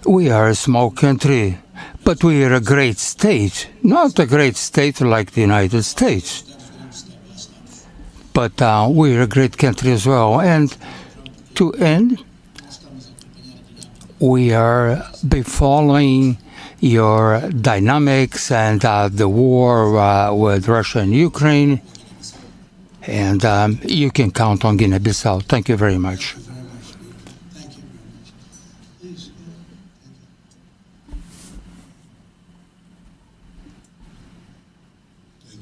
we are a small country, but we are a great state. Not a great state like the United States, but we are a great country as well. And to end, we are following your dynamics and the war with Russia and Ukraine. And you can count on Guinea-Bissau. Thank you very much. Thank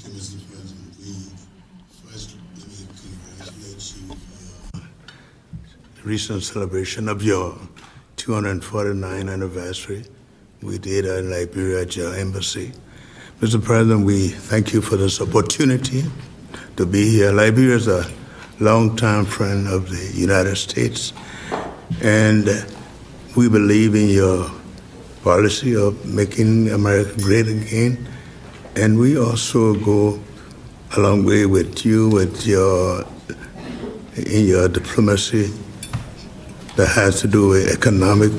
you, Mr. President. First, let me congratulate you for the recent celebration of your 249th anniversary we did in Liberia at your embassy. Mr. President, we thank you for this opportunity to be here. Liberia is a longtime friend of the United States, and we believe in your policy of making America great again. And we also go a long way with you in your diplomacy that has to do with economic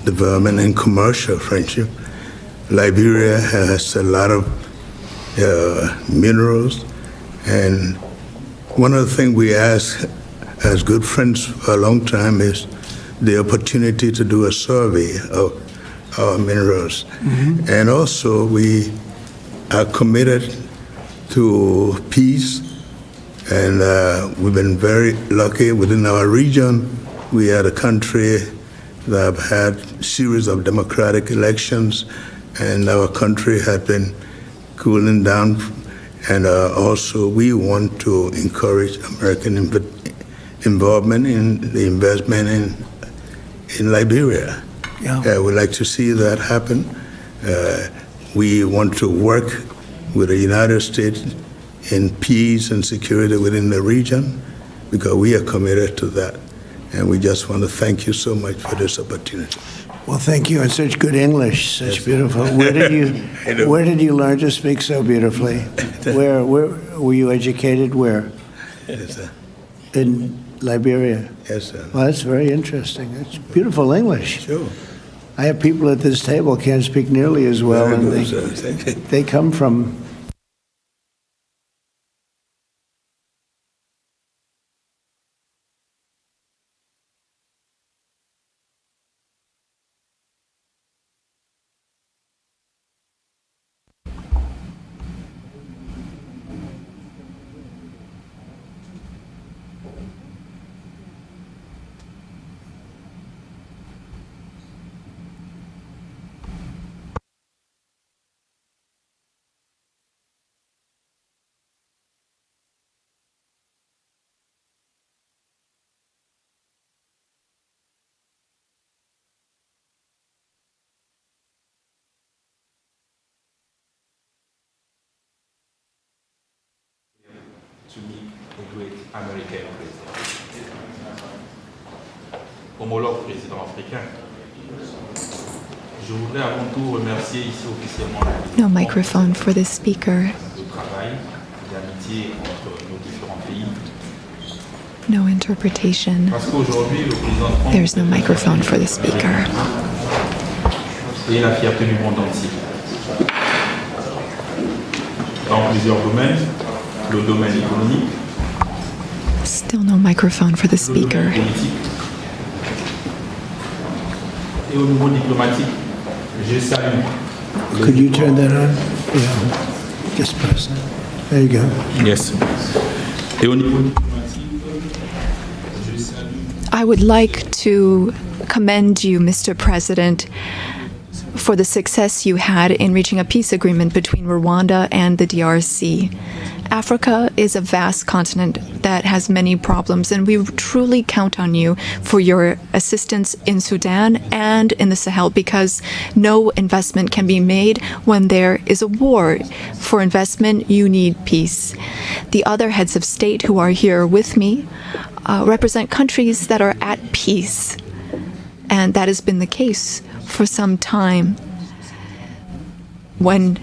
development and commercial friendship. Liberia has a lot of minerals. And one of the things we ask as good friends for a long time is the opportunity to do a survey of our minerals. Mm-hmm. And also we are committed to peace, and we've been very lucky within our region. We had a country that have had a series of democratic elections, and our country had been cooling down. And also, we want to encourage American involvement in the investment in Liberia. Yeah. We'd like to see that happen. We want to work with the United States in peace and security within the region because we are committed to that. And we just want to thank you so much for this opportunity. Well, thank you, and such good English, such beautiful. Where did you learn to speak so beautifully? Where were you educated? Where? Yes, sir. In Liberia. Yes, sir. Well, that's very interesting. It's beautiful English. Sure. I have people at this table can't speak nearly as well, Very and good, sir. they come from to meet a great American president. Homologue président africain. Je voudrais avant tout remercier ici officiellement No microphone for the speaker. le travail d'amitié entre nos différents pays. No interpretation. Parce qu'aujourd'hui, le président Trump There's no microphone for the speaker. est la fierté du monde entier. Dans plusieurs domaines, le domaine économique, Still no microphone for the le speaker. domaine politique et au niveau diplomatique, je salue. Could you turn that on? Yeah, just press that. There you go. Yes. Et au niveau diplomatique, I would like to commend you, Mr. President, for the success you had in reaching a peace agreement between Rwanda and the DRC. Africa is a vast continent that has many problems, and we truly count on you for your assistance in Sudan and in the Sahel, because no investment can be made when there is a war. For investment, you need peace. The other heads of state who are here with me represent countries that are at peace, and that has been the case for some time. When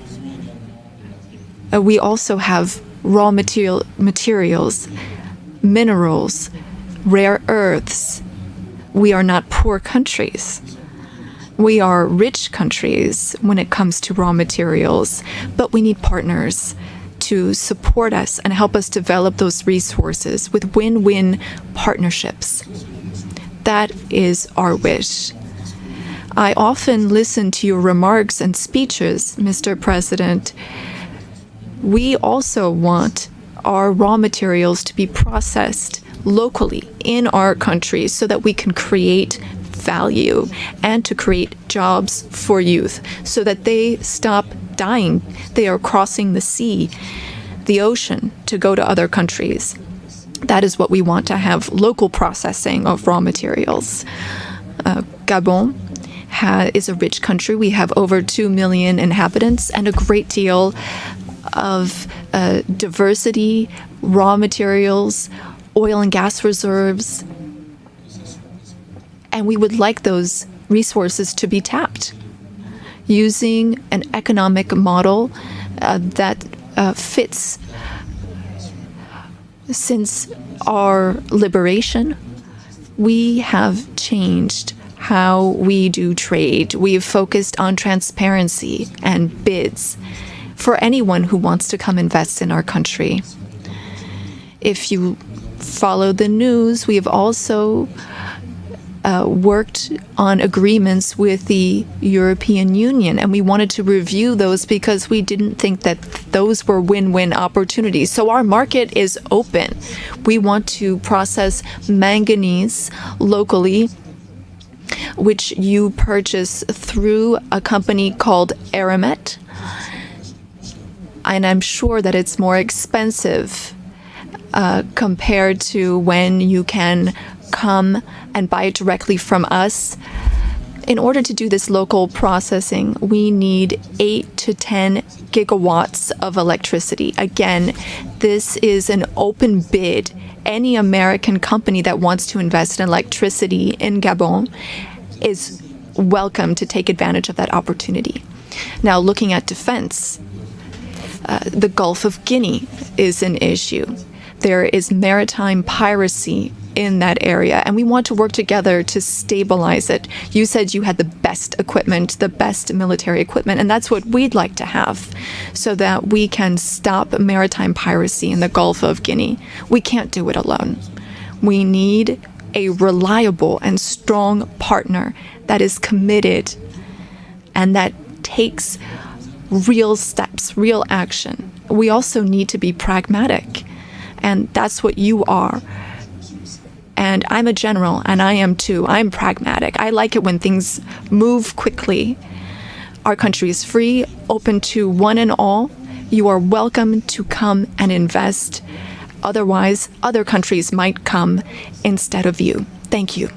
we also have raw materials, minerals, rare earths. We are not poor countries. We are rich countries when it comes to raw materials, but we need partners to support us and help us develop those resources with win-win partnerships. That is our wish. I often listen to your remarks and speeches, Mr. President. We also want our raw materials to be processed locally in our country so that we can create value and to create jobs for youth so that they stop dying. They are crossing the sea, the ocean, to go to other countries. That is what we want, to have local processing of raw materials. Gabon is a rich country. We have over 2 million inhabitants and a great deal of diversity, raw materials, oil and gas reserves. And we would like those resources to be tapped using an economic model that fits. Since our liberation, we have changed how we do trade. We've focused on transparency and bids for anyone who wants to come invest in our country. If you follow the news, we have also worked on agreements with the European Union, and we wanted to review those because we didn't think that those were win-win opportunities. So our market is open. We want to process manganese locally, which you purchase through a company called Aramet. And I'm sure that it's more expensive compared to when you can come and buy it directly from us. In order to do this local processing, we need 8 to 10 gigawatts of electricity. Again, this is an open bid. Any American company that wants to invest in electricity in Gabon is welcome to take advantage of that opportunity. Now, looking at defense, the Gulf of Guinea is an issue. There is maritime piracy in that area, and we want to work together to stabilize it. You said you had the best equipment, the best military equipment, and that's what we'd like to have so that we can stop maritime piracy in the Gulf of Guinea. We can't do it alone. We need a reliable and strong partner that is committed and that takes real steps, real action. We also need to be pragmatic, and that's what you are. And I'm a general, and I am too. I'm pragmatic. I like it when things move quickly. Our country is free, open to one and all. You are welcome to come and invest. Otherwise, other countries might come instead of you. Thank you.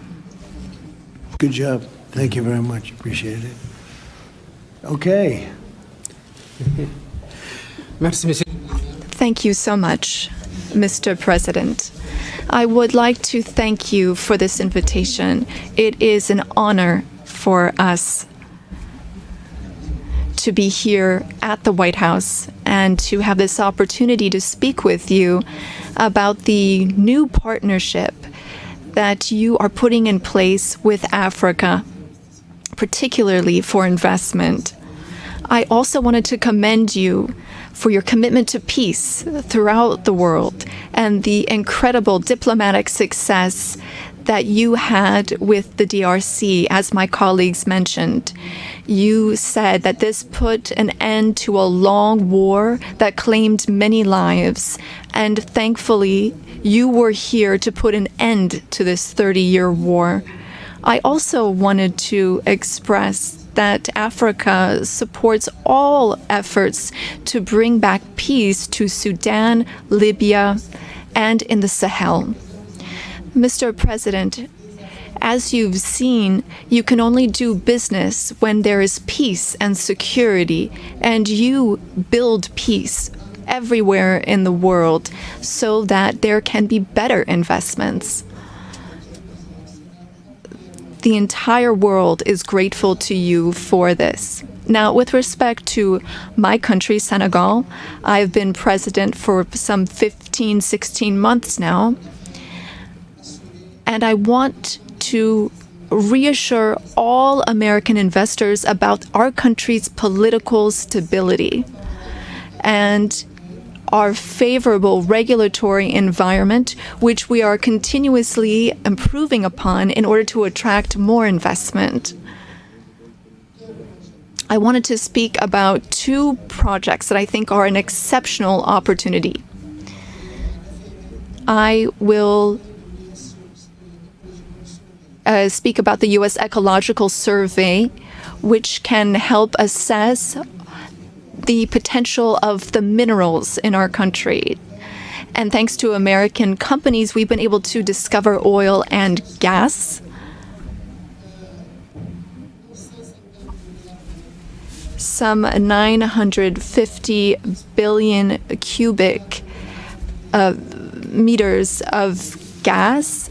Good job. Thank you very much. Appreciate it. Okay. Thank you so much. Mr. President. I would like to thank you for this invitation. It is an honor for us to be here at the White House and to have this opportunity to speak with you about the new partnership that you are putting in place with Africa, particularly for investment. I also wanted to commend you for your commitment to peace throughout the world and the incredible diplomatic success that you had with the DRC, as my colleagues mentioned. You said that this put an end to a long war that claimed many lives, and thankfully, you were here to put an end to this 30-year war. I also wanted to express that Africa supports all efforts to bring back peace to Sudan, Libya, and in the Sahel. Mr. President, as you've seen, you can only do business when there is peace and security, and you build peace everywhere in the world so that there can be better investments. The entire world is grateful to you for this. Now, with respect to my country, Senegal, I've been president for some 15, 16 months now, and I want to reassure all American investors about our country's political stability and our favorable regulatory environment, which we are continuously improving upon in order to attract more investment. I wanted to speak about two projects that I think are an exceptional opportunity. I will speak about the U.S. Ecological Survey, which can help assess the potential of the minerals in our country. And thanks to American companies, we've been able to discover oil and gas. Some 950 billion cubic meters of gas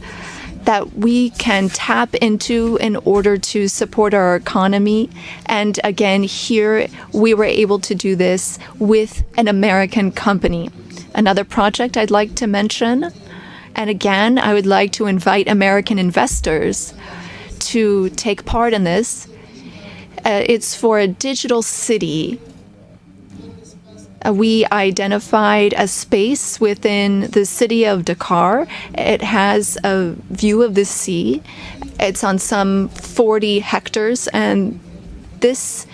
that we can tap into in order to support our economy. And again, here we were able to do this with an American company. Another project I'd like to mention, and again, I would like to invite American investors to take part in this. It's for a digital city. We identified a space within the city of Dakar. It has a view of the sea. It's on some 40 hectares, and this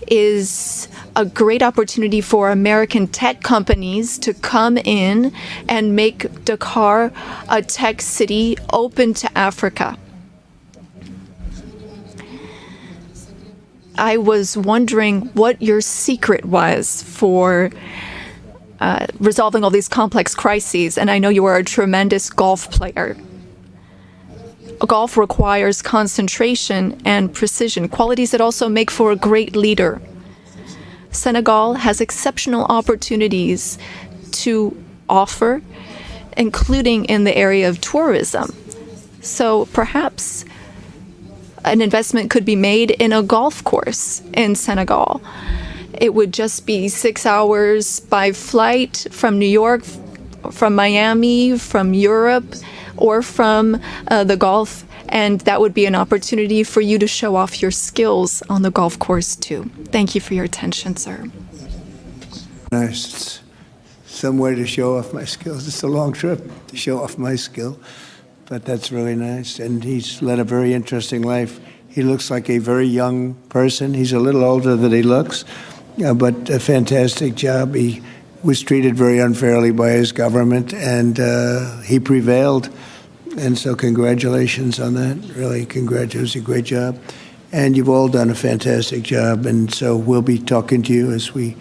is a great opportunity for American tech companies to come in and make Dakar a tech city open to Africa. I was wondering what your secret was for resolving all these complex crises, and I know you are a tremendous golf player. Golf requires concentration and precision, qualities that also make for a great leader. Senegal has exceptional opportunities to offer, including in the area of tourism. So perhaps an investment could be made in a golf course in Senegal. It would just be 6 hours by flight from New York, from Miami, from Europe, or from the Gulf, and that would be an opportunity for you to show off your skills on the golf course too. Thank you for your attention, sir. Nice. It's some way to show off my skills. It's a long trip to show off my skill. But that's really nice, and he's led a very interesting life. He looks like a very young person. He's a little older than he looks, but a fantastic job. He was treated very unfairly by his government, and he prevailed. And so congratulations on that. Really, congratulations. It was a great job. And you've all done a fantastic job, and so we'll be talking to you as we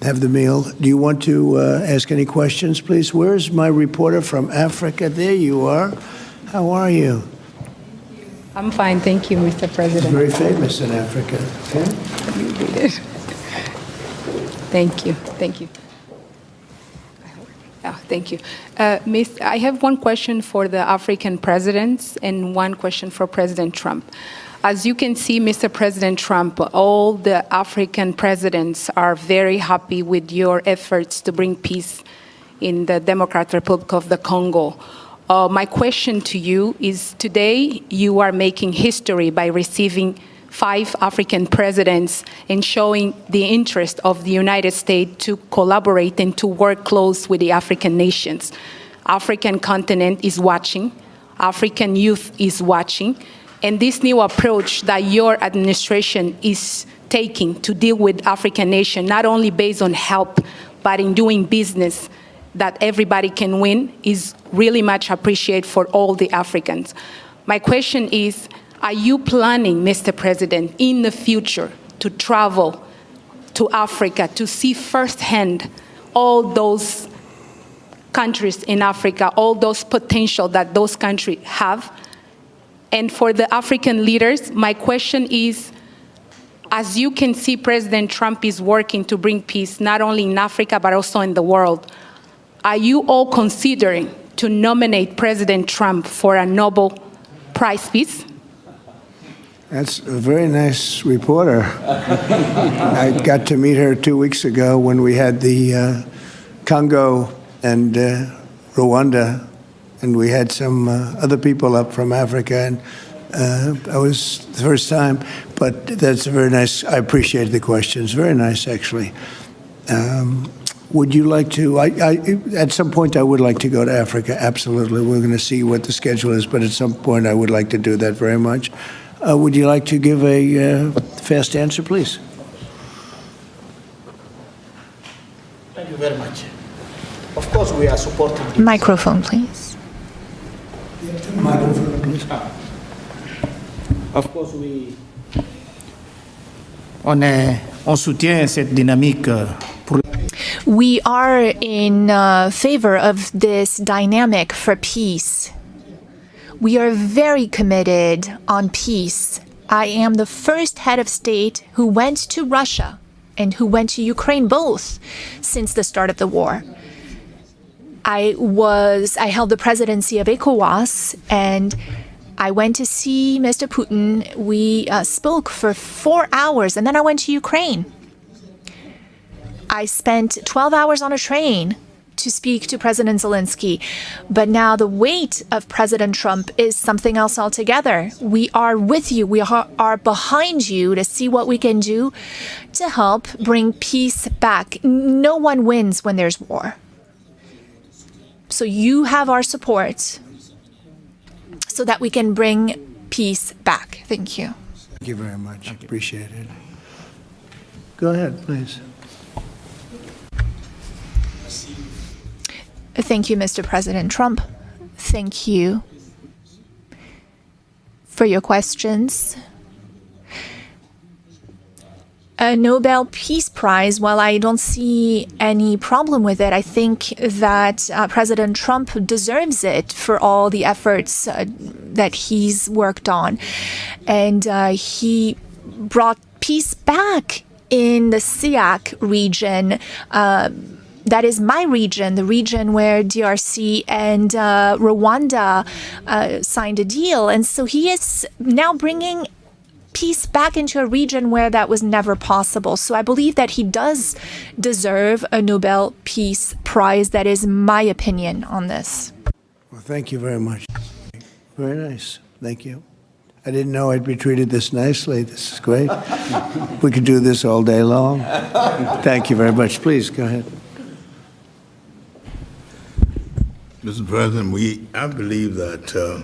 have the meal. Do you want to ask any questions, please? Where's my reporter from Africa? There you are. How are you? I'm fine, thank you, Mr. President. Very famous in Africa. Okay? You read it. Thank you, thank you. Oh, Thank you. I have one question for the African presidents and one question for President Trump. As you can see, Mr. President Trump, all the African presidents are very happy with your efforts to bring peace in the Democratic Republic of the Congo. My question to you is, today you are making history by receiving 5 African presidents and showing the interest of the United States to collaborate and to work close with the African nations. African continent is watching, African youth is watching, and this new approach that your administration is taking to deal with African nations, not only based on help, but in doing business that everybody can win, is really much appreciated for all the Africans. My question is, are you planning, Mr. President, in the future to travel to Africa to see firsthand all those countries in Africa, all those potential that those countries have? And for the African leaders, my question is, as you can see, President Trump is working to bring peace not only in Africa but also in the world. Are you all considering to nominate President Trump for a Nobel Prize Peace? That's a very nice reporter. I got to meet her 2 weeks ago when we had the Congo and Rwanda, and we had some other people up from Africa, and I was the first time, but that's very nice. I appreciate the questions. Very nice, actually. Would you like to, at some point I would like to go to Africa, absolutely. We're going to see what the schedule is, but at some point I would like to do that very much. Would you like to give a fast answer, please? Thank you very much. Of course, we are supporting this. Microphone, please. Microphone, please. Of course, on soutient cette dynamique pour. We are in favor of this dynamic for peace. We are very committed on peace. I am the first head of state who went to Russia and who went to Ukraine, both, since the start of the war. I held the presidency of ECOWAS, and I went to see Mr. Putin. We spoke for 4 hours, and then I went to Ukraine. I spent 12 hours on a train to speak to President Zelensky. But now the weight of President Trump is something else altogether. We are with you. We are behind you to see what we can do to help bring peace back. No one wins when there's war. So you have our support so that we can bring peace back. Thank you. Thank you very much. Appreciate it. Go ahead, please. Thank you, Mr. President Trump. Thank you for your questions. A Nobel Peace Prize, well, I don't see any problem with it. I think that President Trump deserves it for all the efforts that he's worked on. And he brought peace back in the SEAC region. That is my region, the region where DRC and Rwanda signed a deal. And so he is now bringing peace back into a region where that was never possible. So I believe that he does deserve a Nobel Peace Prize. That is my opinion on this. Well, thank you very much. Very nice. Thank you. I didn't know I'd be treated this nicely. This is great. We could do this all day long. Thank you very much. Please, go ahead. Mr. President, I believe that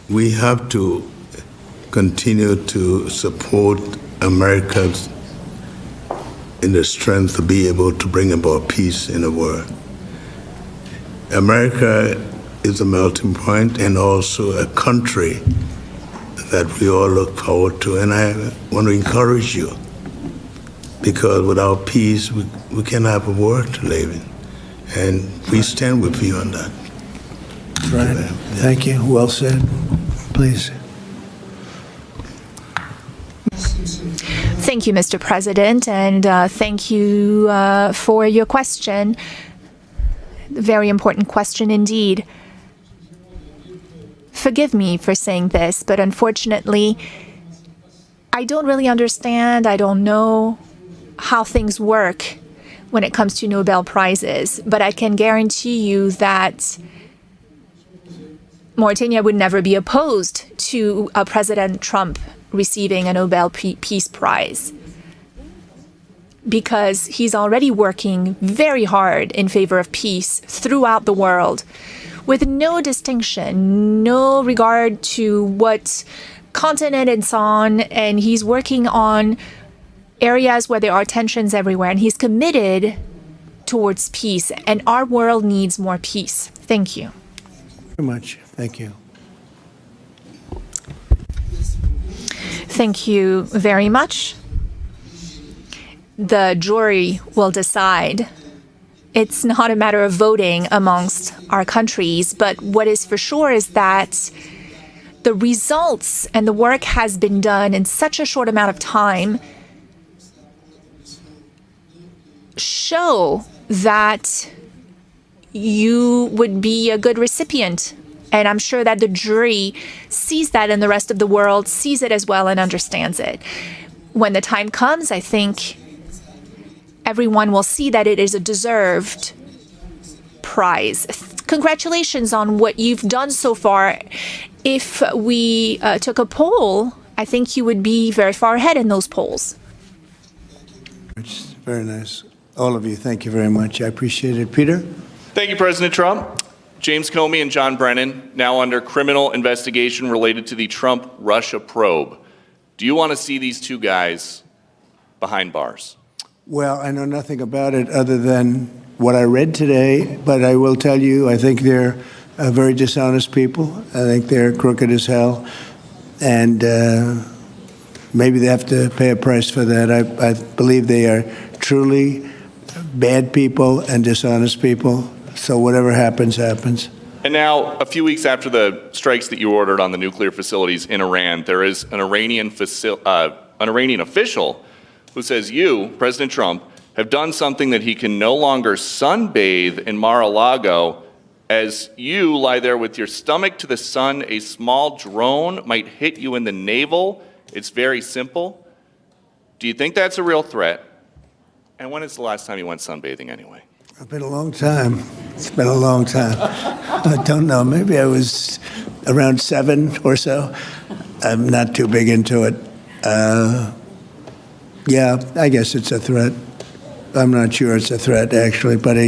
we have to continue to support America in the strength to be able to bring about peace in the world. America is a melting point and also a country that we all look forward to. And I want to encourage you, because without peace, we cannot have a world to live in. And we stand with you on that. Right. Thank you. Well said. Please. Thank you, Mr. President, and thank you for your question. Very important question indeed. Forgive me for saying this, but unfortunately, I don't really understand. I don't know how things work when it comes to Nobel Prizes, but I can guarantee you that Mauritania would never be opposed to President Trump receiving a Nobel Peace Prize, because he's already working very hard in favor of peace throughout the world, with no distinction, no regard to what continent it's on, and he's working on areas where there are tensions everywhere, and he's committed towards peace, and our world needs more peace. Thank you. Very much. Thank you. Thank you very much. The jury will decide. It's not a matter of voting amongst our countries, but what is for sure is that the results and the work has been done in such a short amount of time show that you would be a good recipient. And I'm sure that the jury sees that, and the rest of the world sees it as well and understands it. When the time comes, I think everyone will see that it is a deserved prize. Congratulations on what you've done so far. If we took a poll, I think you would be very far ahead in those polls. It's very nice. All of you, thank you very much. I appreciate it. Peter? Thank you, President Trump. James Comey and John Brennan, now under criminal investigation related to the Trump-Russia probe. Do you want to see these two guys behind bars? Well, I know nothing about it other than what I read today, but I will tell you, I think they're very dishonest people. I think they're crooked as hell, and maybe they have to pay a price for that. I believe they are truly bad people and dishonest people. So whatever happens, happens. And now, a few weeks after the strikes that you ordered on the nuclear facilities in Iran, there is an Iranian official who says you, President Trump, have done something that he can no longer sunbathe in Mar-a-Lago. As you lie there with your stomach to the sun, a small drone might hit you in the navel. It's very simple. Do you think that's a real threat? And when is the last time you went sunbathing anyway? It's been a long time. It's been a long time. I don't know. Maybe I was around 7 or so. I'm not too big into it. Yeah, I guess it's a threat. I'm not sure it's a threat, actually, but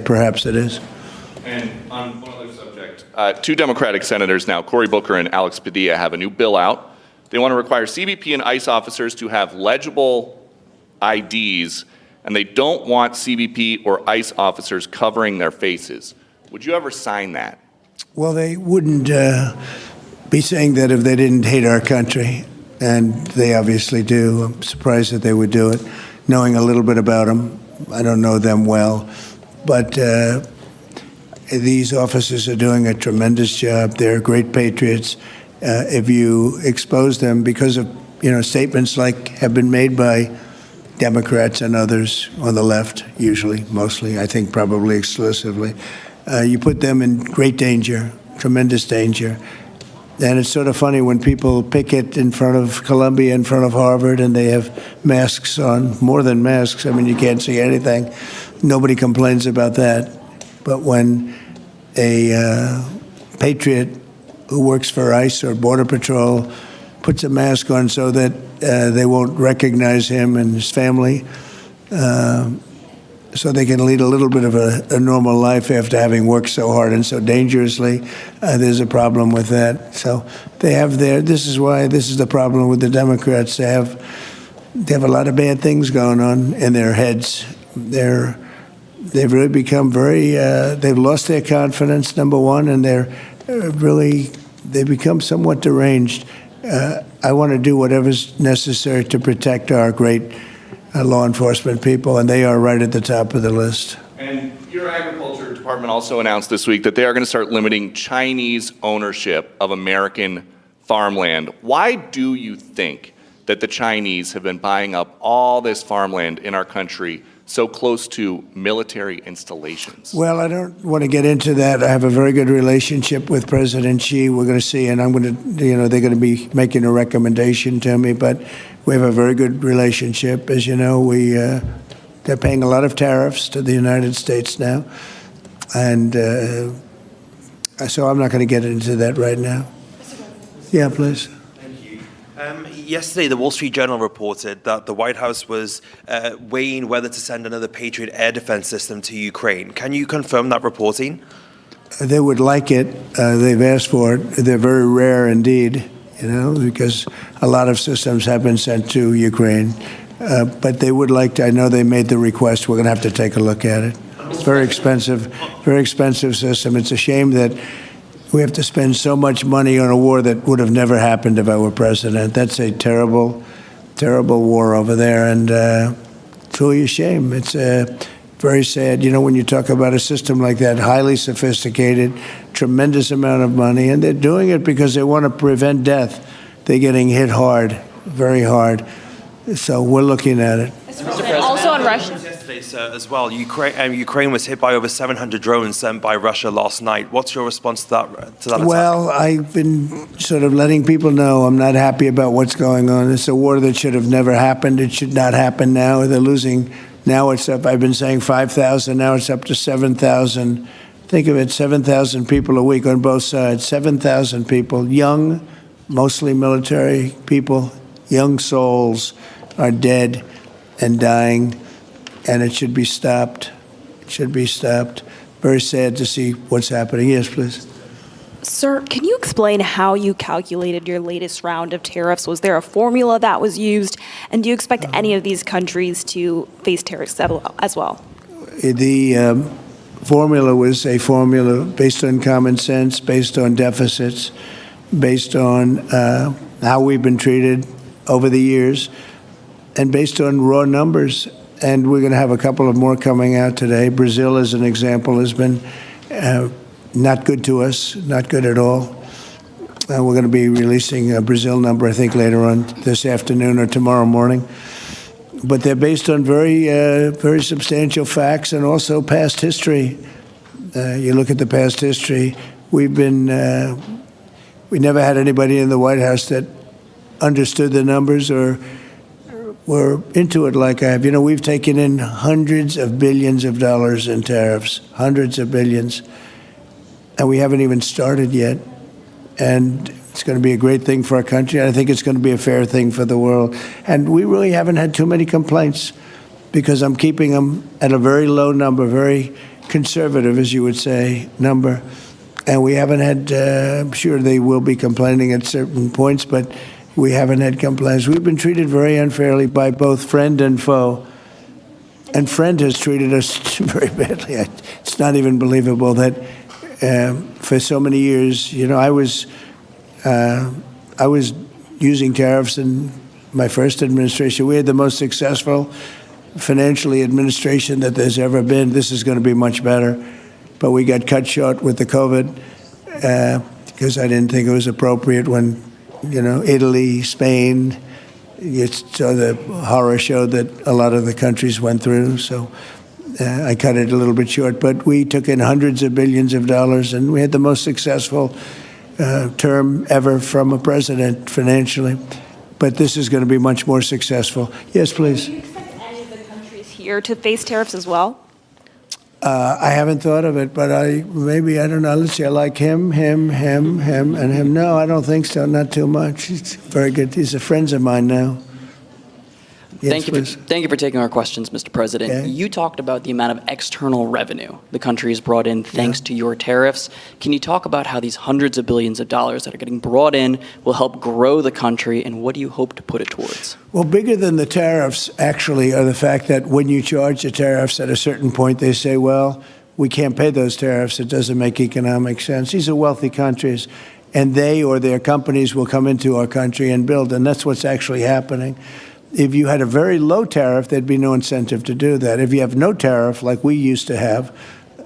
perhaps it is. And on one other subject, two Democratic senators now, Cory Booker and Alex Padilla, have a new bill out. They want to require CBP and ICE officers to have legible IDs, and they don't want CBP or ICE officers covering their faces. Would you ever sign that? Well, they wouldn't be saying that if they didn't hate our country, and they obviously do. I'm surprised that they would do it, knowing a little bit about them. I don't know them well, but these officers are doing a tremendous job. They're great patriots. If you expose them because of statements like have been made by Democrats and others on the left, usually, mostly, I think probably exclusively, you put them in great danger, tremendous danger. And it's sort of funny when people picket in front of Columbia, in front of Harvard, and they have masks on, more than masks. I mean, you can't see anything. Nobody complains about that. But when a patriot who works for ICE or Border Patrol puts a mask on so that they won't recognize him and his family, so they can lead a little bit of a normal life after having worked so hard and so dangerously, there's a problem with that. So they have this is the problem with the Democrats. They have a lot of bad things going on in their heads. They've really become they've lost their confidence, number one, and they've become somewhat deranged. I want to do whatever's necessary to protect our great law enforcement people, and they are right at the top of the list. And your agriculture department also announced this week that they are going to start limiting Chinese ownership of American farmland. Why do you think that the Chinese have been buying up all this farmland in our country so close to military installations? Well, I don't want to get into that. I have a very good relationship with President Xi. We're going to see, and I'm going to, they're going to be making a recommendation to me, but we have a very good relationship. As you know, they're paying a lot of tariffs to the United States now, and so I'm not going to get into that right now. Yeah, please. Yesterday, the Wall Street Journal reported that the White House was weighing whether to send another Patriot air defense system to Ukraine. Can you confirm that reporting? They would like it. They've asked for it. They're very rare indeed, because a lot of systems have been sent to Ukraine. But they would like to. I know they made the request. We're going to have to take a look at it. It's very expensive system. It's a shame that we have to spend so much money on a war that would have never happened if I were president. That's a terrible, terrible war over there, and it's really a shame. It's very sad. When you talk about a system like that, highly sophisticated, tremendous amount of money, and they're doing it because they want to prevent death. They're getting hit hard, very hard. So we're looking at it. Also on Russia. Yesterday, sir, as well, Ukraine was hit by over 700 drones sent by Russia last night. What's your response to that attack? Well, I've been sort of letting people know I'm not happy about what's going on. It's a war that should have never happened. It should not happen now. They're losing. Now it's up. I've been saying 5,000. Now it's up to 7,000. Think of it, 7,000 people a week on both sides. 7,000 people, young, mostly military people, young souls are dead and dying, and it should be stopped. It should be stopped. Very sad to see what's happening. Yes, please. Sir, can you explain how you calculated your latest round of tariffs? Was there a formula that was used? And do you expect any of these countries to face tariffs as well? The formula was a formula based on common sense, based on deficits, based on how we've been treated over the years, and based on raw numbers. And we're going to have a couple of more coming out today. Brazil, as an example, has been not good to us, not good at all. We're going to be releasing a Brazil number, I think, later on this afternoon or tomorrow morning. But they're based on very substantial facts and also past history. You look at the past history, we never had anybody in the White House that understood the numbers or were into it like I have. We've taken in hundreds of billions of dollars in tariffs, hundreds of billions, and we haven't even started yet. And it's going to be a great thing for our country. I think it's going to be a fair thing for the world. And we really haven't had too many complaints because I'm keeping them at a very low number, very conservative, as you would say, number. And we haven't had, I'm sure they will be complaining at certain points, but we haven't had complaints. We've been treated very unfairly by both friend and foe. And friend has treated us very badly. It's not even believable that for so many years, I was using tariffs in my first administration. We had the most successful financially administration that there's ever been. This is going to be much better. But we got cut short with the COVID because I didn't think it was appropriate when, Italy, Spain, you saw the horror show that a lot of the countries went through. So I cut it a little bit short. But we took in hundreds of billions of dollars, and we had the most successful term ever from a president financially. But this is going to be much more successful. Yes, please. Do you expect any of the countries here to face tariffs as well? I haven't thought of it, but I don't know. Let's see, I like him, and him. No, I don't think so, not too much. It's very good. These are friends of mine now. Yes, Thank you for taking our questions, Mr. President. Okay. You talked about the amount of external revenue the country has brought in thanks to your tariffs. Can you talk about how these hundreds of billions of dollars that are getting brought in will help grow the country, and what do you hope to put it towards? Well, bigger than the tariffs, actually, are the fact that when you charge the tariffs at a certain point, they say, well, we can't pay those tariffs. It doesn't make economic sense. These are wealthy countries, and they or their companies will come into our country and build, and that's what's actually happening. If you had a very low tariff, there'd be no incentive to do that. If you have no tariff, like we used to have,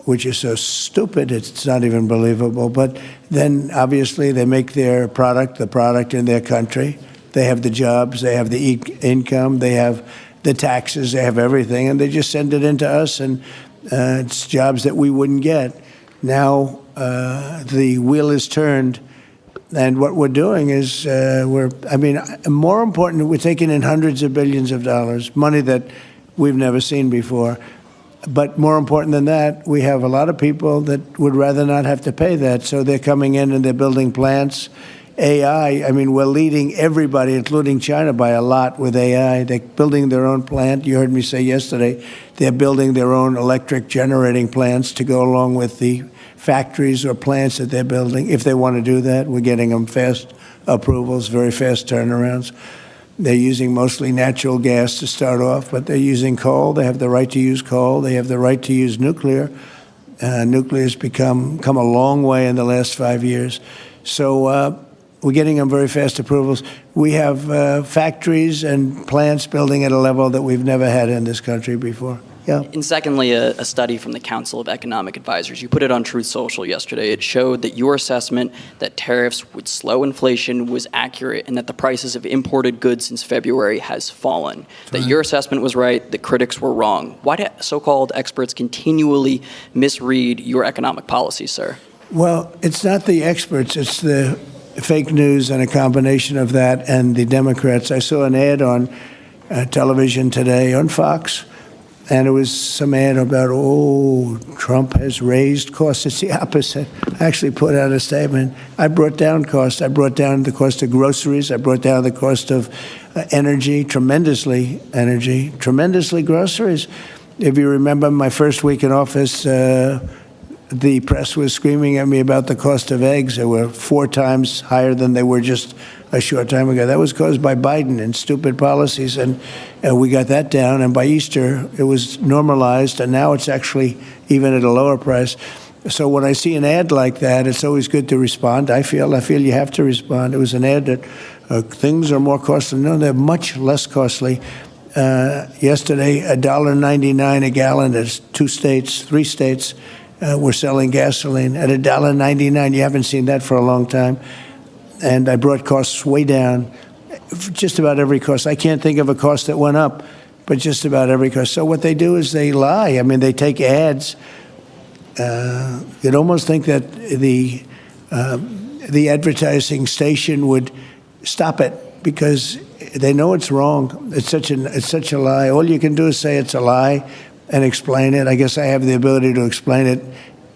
which is so stupid, it's not even believable, but then obviously they make their product, the product in their country. They have the jobs, they have the income, they have the taxes, they have everything, and they just send it into us, and it's jobs that we wouldn't get. Now the wheel is turned, and what we're doing is more important, we're taking in hundreds of billions of dollars, money that we've never seen before. But more important than that, we have a lot of people that would rather not have to pay that, so they're coming in and they're building plants. AI, we're leading everybody, including China, by a lot with AI. They're building their own plant. You heard me say yesterday, they're building their own electric generating plants to go along with the factories or plants that they're building. If they want to do that, we're getting them fast approvals, very fast turnarounds. They're using mostly natural gas to start off, but they're using coal. They have the right to use coal. They have the right to use nuclear. Nuclear's come a long way in the last 5 years. So we're getting them very fast approvals. We have factories and plants building at a level that we've never had in this country before. Yeah. And secondly, a study from the Council of Economic Advisors. You put it on Truth Social yesterday. It showed that your assessment that tariffs would slow inflation was accurate and that the prices of imported goods since February has fallen. That your assessment was right, the critics were wrong. Why do so-called experts continually misread your economic policies, sir? Well, it's not the experts. It's the fake news and a combination of that and the Democrats. I saw an ad on television today on Fox, and it was some ad about, Trump has raised costs. It's the opposite. I actually put out a statement. I brought down costs. I brought down the cost of groceries. I brought down the cost of energy, tremendously groceries. If you remember my first week in office, the press was screaming at me about the cost of eggs. They were 4 times higher than they were just a short time ago. That was caused by Biden and stupid policies, and we got that down. And by Easter, it was normalized, and now it's actually even at a lower price. So when I see an ad like that, it's always good to respond. I feel you have to respond. It was an ad that things are more costly. No, they're much less costly. Yesterday, $1.99 a gallon. There's 3 states. We're selling gasoline at $1.99. You haven't seen that for a long time. And I brought costs way down, just about every cost. I can't think of a cost that went up, but just about every cost. So what they do is they lie. They take ads. You'd almost think that the advertising station would stop it because they know it's wrong. It's such a lie. All you can do is say it's a lie and explain it. I guess I have the ability to explain it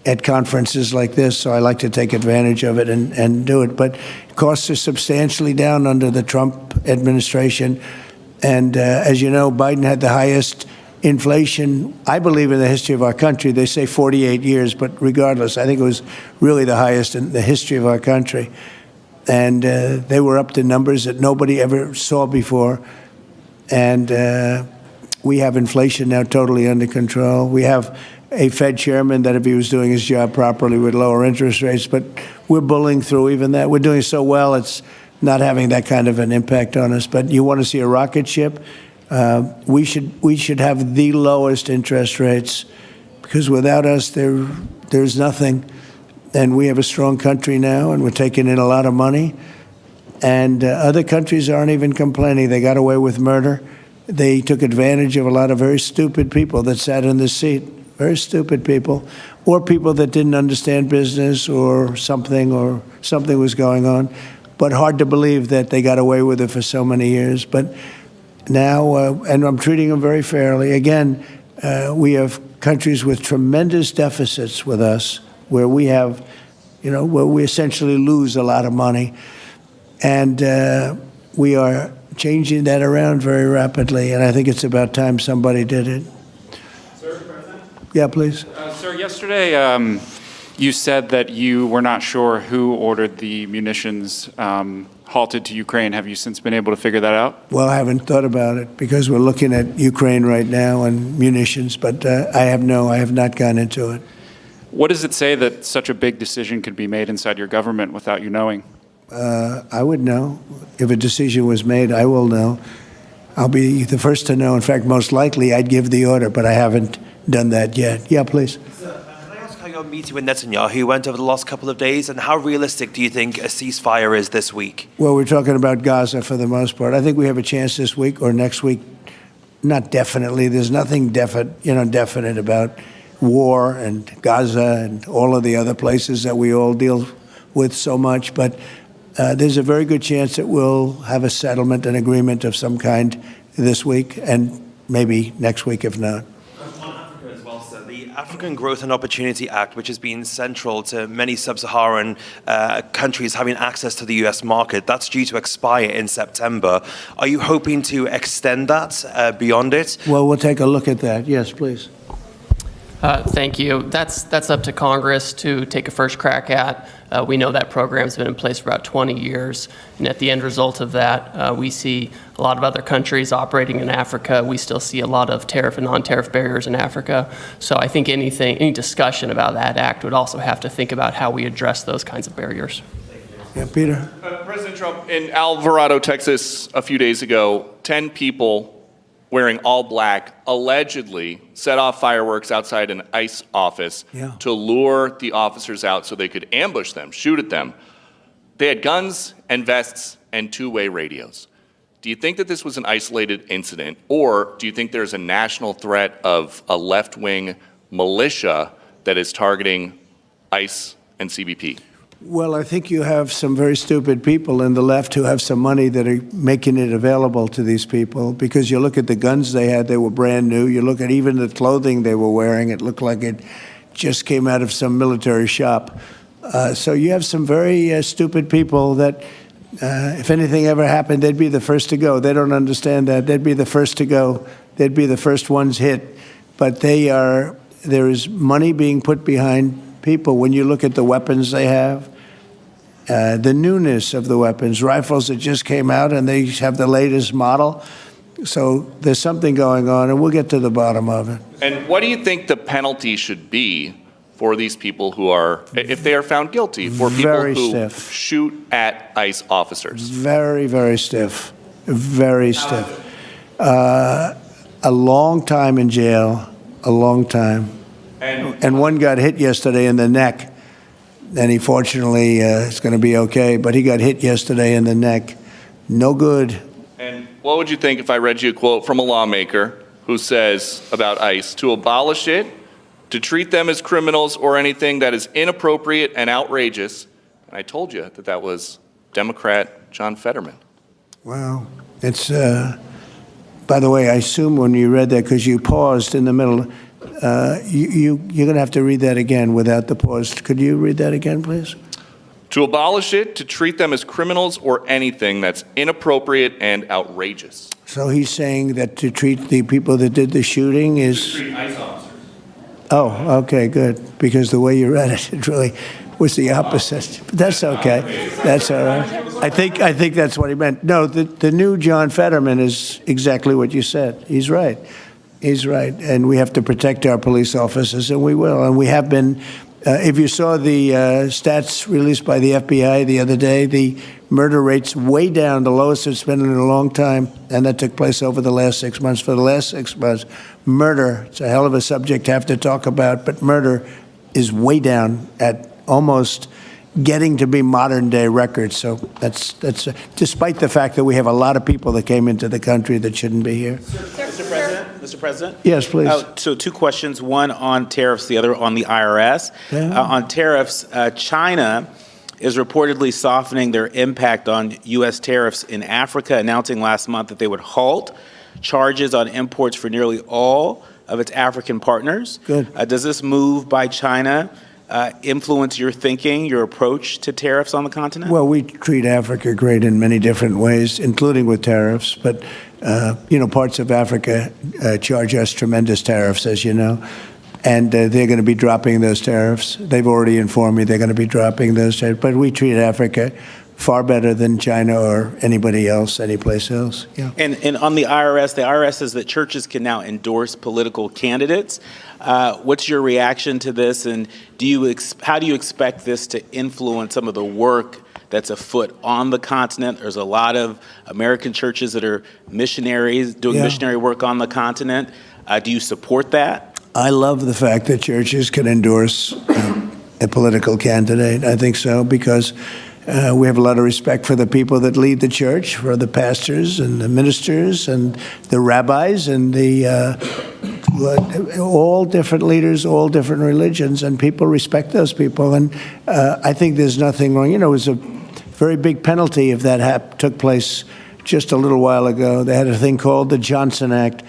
at conferences like this, so I like to take advantage of it and do it. But costs are substantially down under the Trump administration. And as you know, Biden had the highest inflation, I believe, in the history of our country. They say 48 years, but regardless, I think it was really the highest in the history of our country. And they were up to numbers that nobody ever saw before. And we have inflation now totally under control. We have a Fed chairman that, if he was doing his job properly, would lower interest rates. But we're bullying through even that. We're doing so well, it's not having that kind of an impact on us. But you want to see a rocket ship? We should have the lowest interest rates, because without us, there's nothing. And we have a strong country now, and we're taking in a lot of money. And other countries aren't even complaining. They got away with murder. They took advantage of a lot of very stupid people that sat in this seat. Very stupid people, or people that didn't understand business or something was going on. But hard to believe that they got away with it for so many years. But now, and I'm treating them very fairly. Again, we have countries with tremendous deficits with us, where we have, where we essentially lose a lot of money. And we are changing that around very rapidly. And I think it's about time somebody did it. Yeah, please. Sir, yesterday you said that you were not sure who ordered the munitions halted to Ukraine. Have you since been able to figure that out? Well, I haven't thought about it, because we're looking at Ukraine right now and munitions, but I have not gone into it. What does it say that such a big decision could be made inside your government without you knowing? I would know. If a decision was made, I will know. I'll be the first to know. In fact, most likely I'd give the order, but I haven't done that yet. Yeah, please. Can I ask how your meeting with Netanyahu went over the last couple of days, and how realistic do you think a ceasefire is this week? Well, we're talking about Gaza for the most part. I think we have a chance this week or next week not definitely. There's nothing definite about war and Gaza and all of the other places that we all deal with so much. But there's a very good chance that we'll have a settlement, an agreement of some kind this week, and maybe next week if not. As well, sir. The African Growth and Opportunity Act, which has been central to many sub-Saharan countries having access to the U.S. market, that's due to expire in September. Are you hoping to extend that beyond it? Well, we'll take a look at that. Yes, please. Thank you. That's up to Congress to take a first crack at. We know that program's been in place for about 20 years, and at the end result of that, we see a lot of other countries operating in Africa. We still see a lot of tariff and non-tariff barriers in Africa. So I think any discussion about that act would also have to think about how we address those kinds of barriers. Yeah, Peter. President Trump, in Alvarado, Texas, a few days ago, 10 people wearing all black allegedly set off fireworks outside an ICE office to lure the officers out so they could ambush them, shoot at them. They had guns and vests and two-way radios. Do you think that this was an isolated incident, or do you think there's a national threat of a left-wing militia that is targeting ICE and CBP? Well, I think you have some very stupid people in the left who have some money that are making it available to these people, because you look at the guns they had, they were brand new. You look at even the clothing they were wearing, it looked like it just came out of some military shop. So you have some very stupid people that if anything ever happened, they'd be the first to go. They don't understand that. They'd be the first to go. They'd be the first ones hit. But there is money being put behind people. When you look at the weapons they have, the newness of the weapons, rifles that just came out and they have the latest model. So there's something going on, and we'll get to the bottom of it. And what do you think the penalty should be for these people who are, if they are found guilty, for people who shoot at ICE officers? Very, very stiff. Very stiff. A long time in jail, a long time. And one got hit yesterday in the neck. And he fortunately is going to be okay, but he got hit yesterday in the neck. No good. And what would you think if I read you a quote from a lawmaker who says about ICE, to abolish it, to treat them as criminals or anything that is inappropriate and outrageous? And I told you that that was Democrat John Fetterman. Well, it's, by the way, I assume when you read that, because you paused in the middle, you're going to have to read that again without the pause. Could you read that again, please? To abolish it, to treat them as criminals or anything that's inappropriate and outrageous. So he's saying that to treat the people that did the shooting is... To treat ICE officers. Oh, okay, good. Because the way you read it, it really was the opposite. But that's okay. That's all right. I think that's what he meant. No, the new John Fetterman is exactly what you said. He's right. He's right. And we have to protect our police officers, and we will. And we have been. If you saw the stats released by the FBI the other day, the murder rate's way down, the lowest it's been in a long time, and that took place over the last 6 months. For the last 6 months, murder, it's a hell of a subject to have to talk about, but murder is way down at almost getting to be modern-day records. So that's despite the fact that we have a lot of people that came into the country that shouldn't be here. Mr. President? Yes, please. So two questions, one on tariffs, the other on the IRS. On tariffs, China is reportedly softening their impact on U.S. tariffs in Africa, announcing last month that they would halt charges on imports for nearly all of its African partners. Good. Does this move by China influence your thinking, your approach to tariffs on the continent? Well, we treat Africa great in many different ways, including with tariffs. But, parts of Africa charge us tremendous tariffs, as you know. And they're going to be dropping those tariffs. They've already informed me they're going to be dropping those tariffs. But we treat Africa far better than China or anybody else, anyplace else. Yeah. And on the IRS says that churches can now endorse political candidates. What's your reaction to this, and how do you expect this to influence some of the work that's afoot on the continent? There's a lot of American churches that are missionaries doing missionary work on the continent. Do you support that? I love the fact that churches can endorse a political candidate. I think so, because We have a lot of respect for the people that lead the church, for the pastors and the ministers and the rabbis and all different leaders, all different religions, and people respect those people. And I think there's nothing wrong. You know, it was a very big penalty if that took place just a little while ago. They had a thing called the Johnson Act,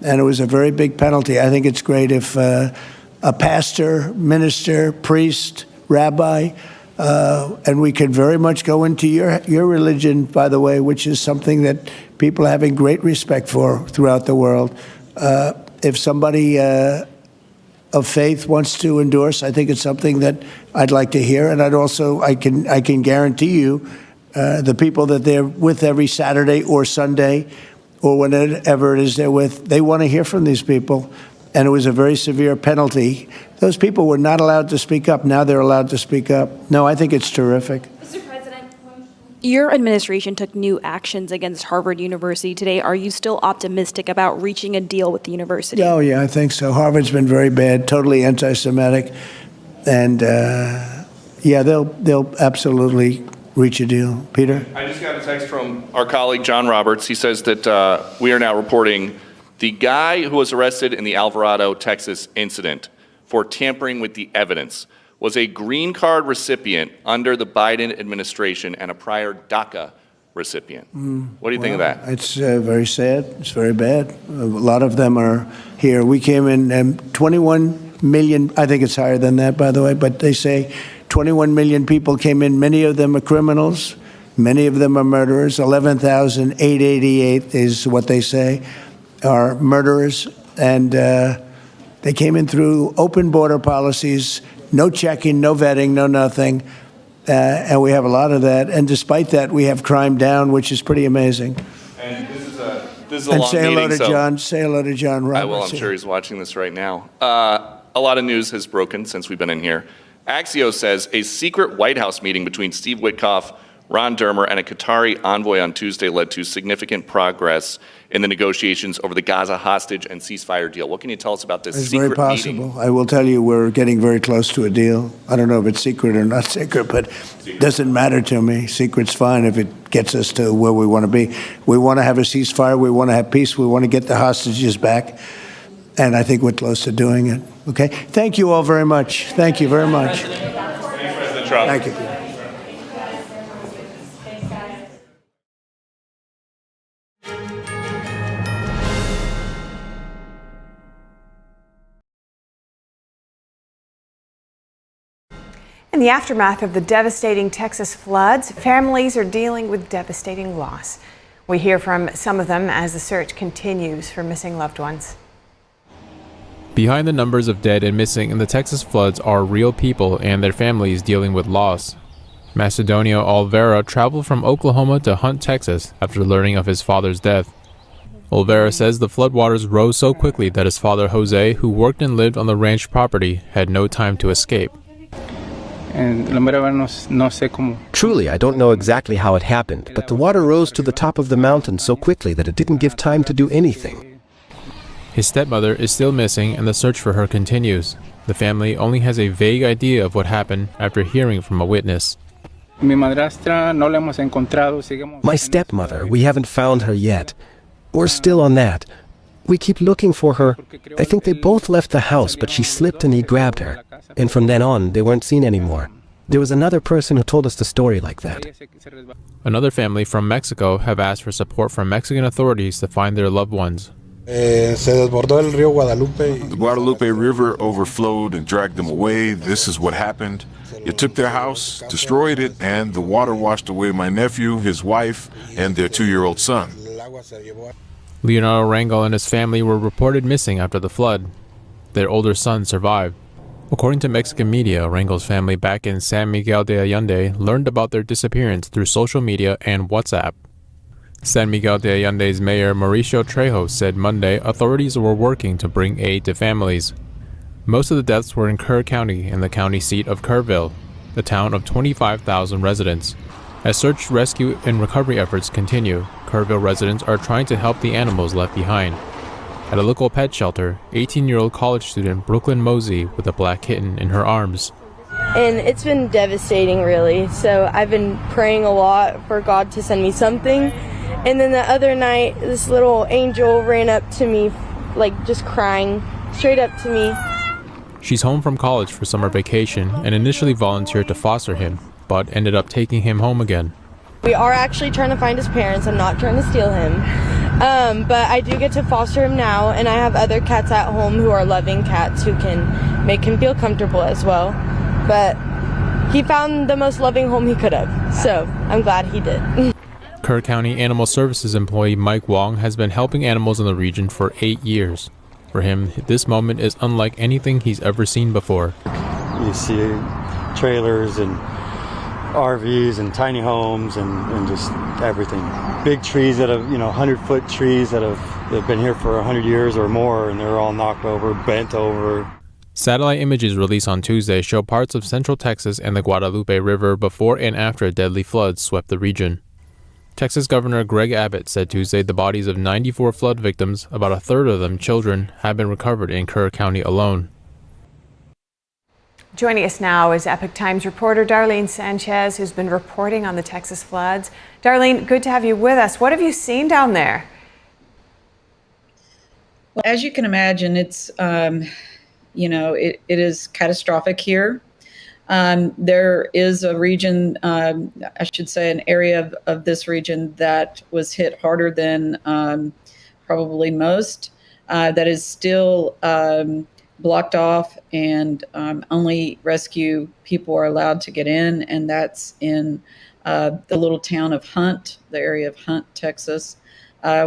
and it was a very big penalty. I think it's great if a pastor, minister, priest, rabbi, and we can very much go into your religion, by the way, which is something that people are having great respect for throughout the world. If somebody of faith wants to endorse, I think it's something that I'd like to hear. And I can guarantee you the people that they're with every Saturday or Sunday or whenever it is they're with, they want to hear from these people. And it was a very severe penalty. Those people were not allowed to speak up. Now they're allowed to speak up. No, I think it's terrific. Mr. President, your administration took new actions against Harvard University today. Are you still optimistic about reaching a deal with the university? Oh, yeah, I think so. Harvard's been very bad, totally anti-Semitic. And, yeah, they'll absolutely reach a deal. Peter? I just got a text from our colleague, John Roberts. He says that we are now reporting the guy who was arrested in the Alvarado, Texas incident for tampering with the evidence was a green card recipient under the Biden administration and a prior DACA recipient. What do you think of that? It's very sad. It's very bad. A lot of them are here. We came in 21 million. I think it's higher than that, by the way, but they say 21 million people came in. Many of them are criminals. Many of them are murderers. 11,888 is what they say are murderers. And they came in through open border policies, no checking, no vetting, no nothing. And we have a lot of that. And despite that, we have crime down, which is pretty amazing. And this is a And long say hello meeting, to so John. Say hello to John Roberts. I will. I'm sure he's watching this right now. A lot of news has broken since we've been in here. Axios says a secret White House meeting between Steve Witkoff, Ron Dermer, and a Qatari envoy on Tuesday led to significant progress in the negotiations over the Gaza hostage and ceasefire deal. What can you tell us about this It's secret very possible. meeting? I will tell you, we're getting very close to a deal. I don't know if it's secret or not secret, but it doesn't matter to me. Secret's fine if it gets us to where we want to be. We want to have a ceasefire. We want to have peace. We want to get the hostages back. And I think we're close to doing it. Okay? Thank you all very much. Thank you very much. Thanks, President Trump. Thank you. In the aftermath of the devastating Texas floods, families are dealing with devastating loss. We hear from some of them as the search continues for missing loved ones. Behind the numbers of dead and missing in the Texas floods are real people and their families dealing with loss. Macedonio Olvera traveled from Oklahoma to Hunt, Texas after learning of his father's death. Olvera says the floodwaters rose so quickly that his father Jose, who worked and lived on the ranch property, had no time to escape. Truly, I don't know exactly how it happened, but the water rose to the top of the mountain so quickly that it didn't give time to do anything. His stepmother is still missing and the search for her continues. The family only has a vague idea of what happened after hearing from a witness. My stepmother, we haven't found her yet. We're still on that. We keep looking for her. I think they both left the house, but she slipped and he grabbed her. And from then on, they weren't seen anymore. There was another person who told us the story like that. Another family from Mexico have asked for support from Mexican authorities to find their loved ones. The Guadalupe River overflowed and dragged them away. This is what happened. It took their house, destroyed it, and the water washed away my nephew, his wife, and their 2-year-old son. Leonardo Rangel and his family were reported missing after the flood. Their older son survived. According to Mexican media, Rangel's family back in San Miguel de Allende learned about their disappearance through social media and WhatsApp. San Miguel de Allende's mayor Mauricio Trejo said Monday authorities were working to bring aid to families. Most of the deaths were in Kerr County and the county seat of Kerrville, a town of 25,000 residents. As search, rescue, and recovery efforts continue, Kerrville residents are trying to help the animals left behind. At a local pet shelter, 18-year-old college student Brooklyn Mosey with a black kitten in her arms and it's been devastating, really. So I've been praying a lot for God to send me something. And then the other night, this little angel ran up to me, like just crying, straight up to me. She's home from college for summer vacation and initially volunteered to foster him, but ended up taking him home again. We are actually trying to find his parents. I'm not trying to steal him. But I do get to foster him now, and I have other cats at home who are loving cats who can make him feel comfortable as well. But he found the most loving home he could have, so I'm glad he did. Kerr County Animal Services employee Mike Wong has been helping animals in the region for 8 years. For him, this moment is unlike anything he's ever seen before. You see trailers and RVs and tiny homes and just everything. Big trees that have, 100-foot trees that have been here for 100 years or more, and they're all knocked over, bent over. Satellite images released on Tuesday show parts of central Texas and the Guadalupe River before and after deadly floods swept the region. Texas Governor Greg Abbott said Tuesday the bodies of 94 flood victims, about a third of them children, have been recovered in Kerr County alone. Joining us now is Epoch Times reporter Darlene Sanchez, who's been reporting on the Texas floods. Darlene, good to have you with us. What have you seen down there? Well, as you can imagine, it's, it is catastrophic here. There is a region, I should say an area of this region that was hit harder than probably most, that is still blocked off, and only rescue people are allowed to get in, and that's in the little town of Hunt, the area of Hunt, Texas,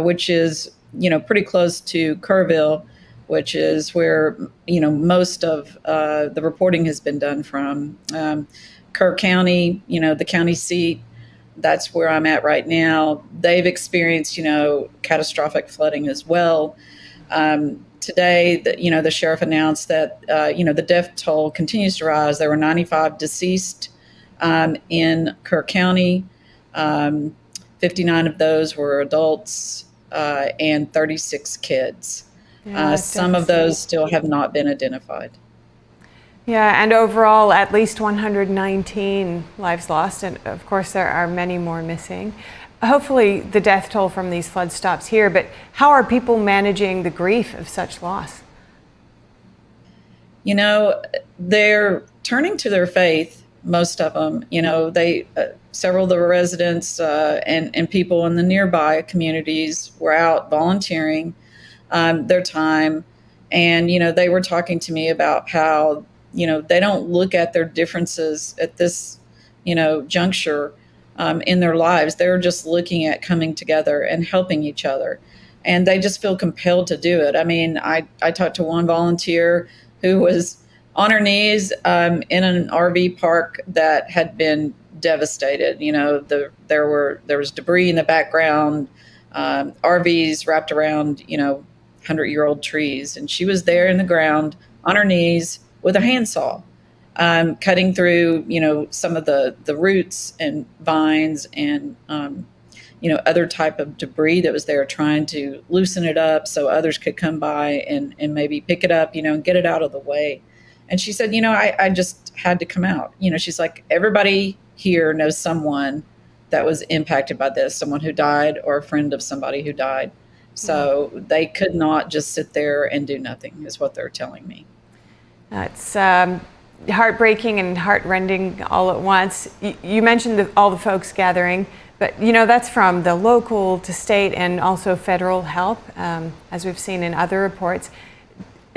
which is, pretty close to Kerrville, which is where, most of the reporting has been done from. Kerr County, the county seat, that's where I'm at right now. They've experienced, catastrophic flooding as well. Today, the sheriff announced that, the death toll continues to rise. There were 95 deceased in Kerr County. 59 of those were adults and 36 kids. Yeah, some of those still have not been identified. Yeah, and overall, at least 119 lives lost, and of course there are many more missing. Hopefully the death toll from these floods stops here, but how are people managing the grief of such loss? They're turning to their faith, most of them. Several of the residents and people in the nearby communities were out volunteering their time. And, they were talking to me about how, they don't look at their differences at this, juncture in their lives. They're just looking at coming together and helping each other. And they just feel compelled to do it. I mean, I talked to one volunteer who was on her knees in an RV park that had been devastated. There was debris in the background, RVs wrapped around, 100-year-old trees. And she was there in the ground on her knees with a handsaw, cutting through, some of the roots and vines and, other type of debris that was there, trying to loosen it up so others could come by and maybe pick it up, and get it out of the way. And she said, I just had to come out. She's like, everybody here knows someone that was impacted by this, someone who died or a friend of somebody who died. So they could not just sit there and do nothing, is what they're telling me. It's heartbreaking and heartrending all at once. You mentioned all the folks gathering, but that's from the local to state and also federal help, as we've seen in other reports.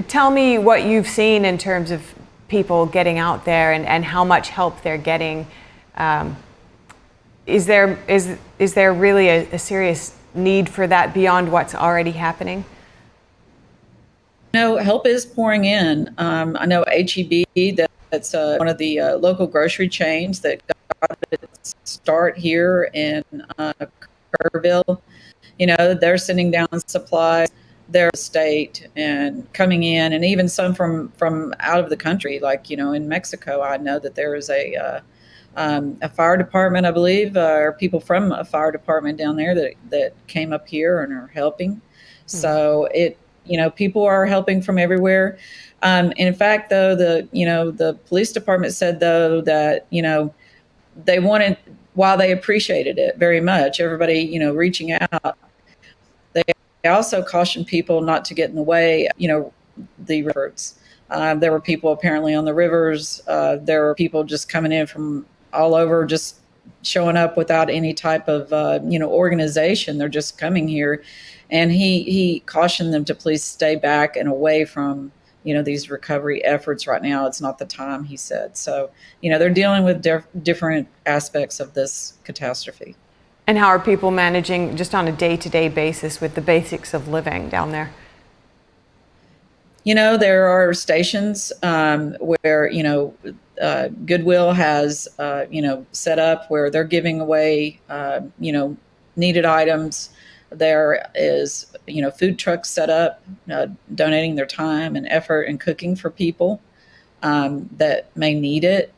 Tell me what you've seen in terms of people getting out there and how much help they're getting. Is there really a serious need for that beyond what's already happening? Help is pouring in. I know HEB, that's one of the local grocery chains that got its start here in Kerrville. They're sending down supplies, their state, and coming in, and even some from out of the country, like, in Mexico. I know that there is a fire department, I believe, or people from a fire department down there that came up here and are helping. So people are helping from everywhere. In fact, though, the police department said, though, that, they wanted, while they appreciated it very much, everybody, reaching out, they also cautioned people not to get in the way, the rivers. There were people apparently on the rivers. There were people just coming in from all over, just showing up without any type of, organization. They're just coming here. And he cautioned them to please stay back and away from, these recovery efforts right now. It's not the time, he said. So, they're dealing with different aspects of this catastrophe. And how are people managing just on a day-to-day basis with the basics of living down there? There are stations where, Goodwill has, set up where they're giving away, needed items. There is, food trucks set up, donating their time and effort and cooking for people that may need it.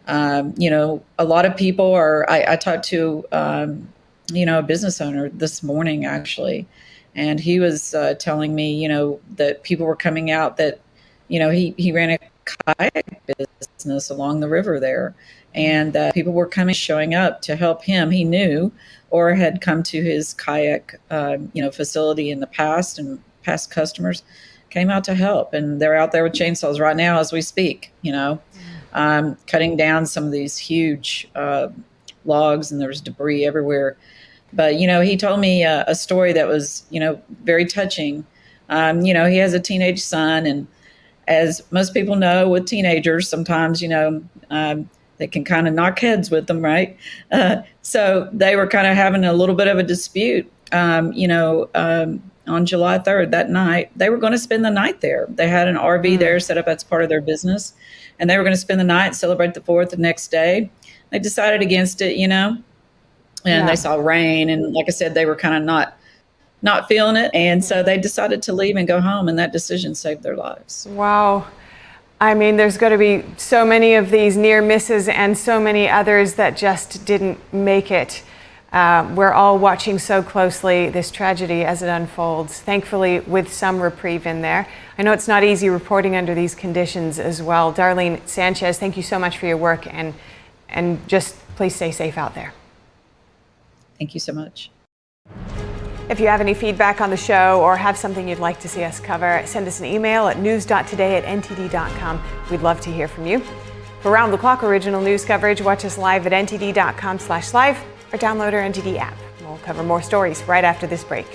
A lot of people are, I talked to, a business owner this morning, actually, and he was telling me, that people were coming out that, he ran a kayak business along the river there, and that people were showing up to help him. He knew or had come to his kayak, facility in the past, and past customers came out to help. And they're out there with chainsaws right now as we speak, cutting down some of these huge logs, and there's debris everywhere. But, he told me a story that was, very touching. He has a teenage son, and as most people know with teenagers, sometimes, they can kind of knock heads with them, right? So they were kind of having a little bit of a dispute, on July 3rd, that night. They were going to spend the night there. They had an RV there set up as part of their business, and they were going to spend the night, celebrate the 4th the next day. They decided against it, and they saw rain. And like I said, they were kind of not feeling it. And so they decided to leave and go home, and that decision saved their lives. Wow. I mean, there's got to be so many of these near misses and so many others that just didn't make it. We're all watching so closely this tragedy as it unfolds, thankfully with some reprieve in there. I know it's not easy reporting under these conditions as well. Darlene Sanchez, thank you so much for your work, and just please stay safe out there. Thank you so much. If you have any feedback on the show or have something you'd like to see us cover, send us an email at news.today@ntd.com. We'd love to hear from you. For round-the-clock original news coverage, watch us live at ntd.com/live or download our NTD app. We'll cover more stories right after this break.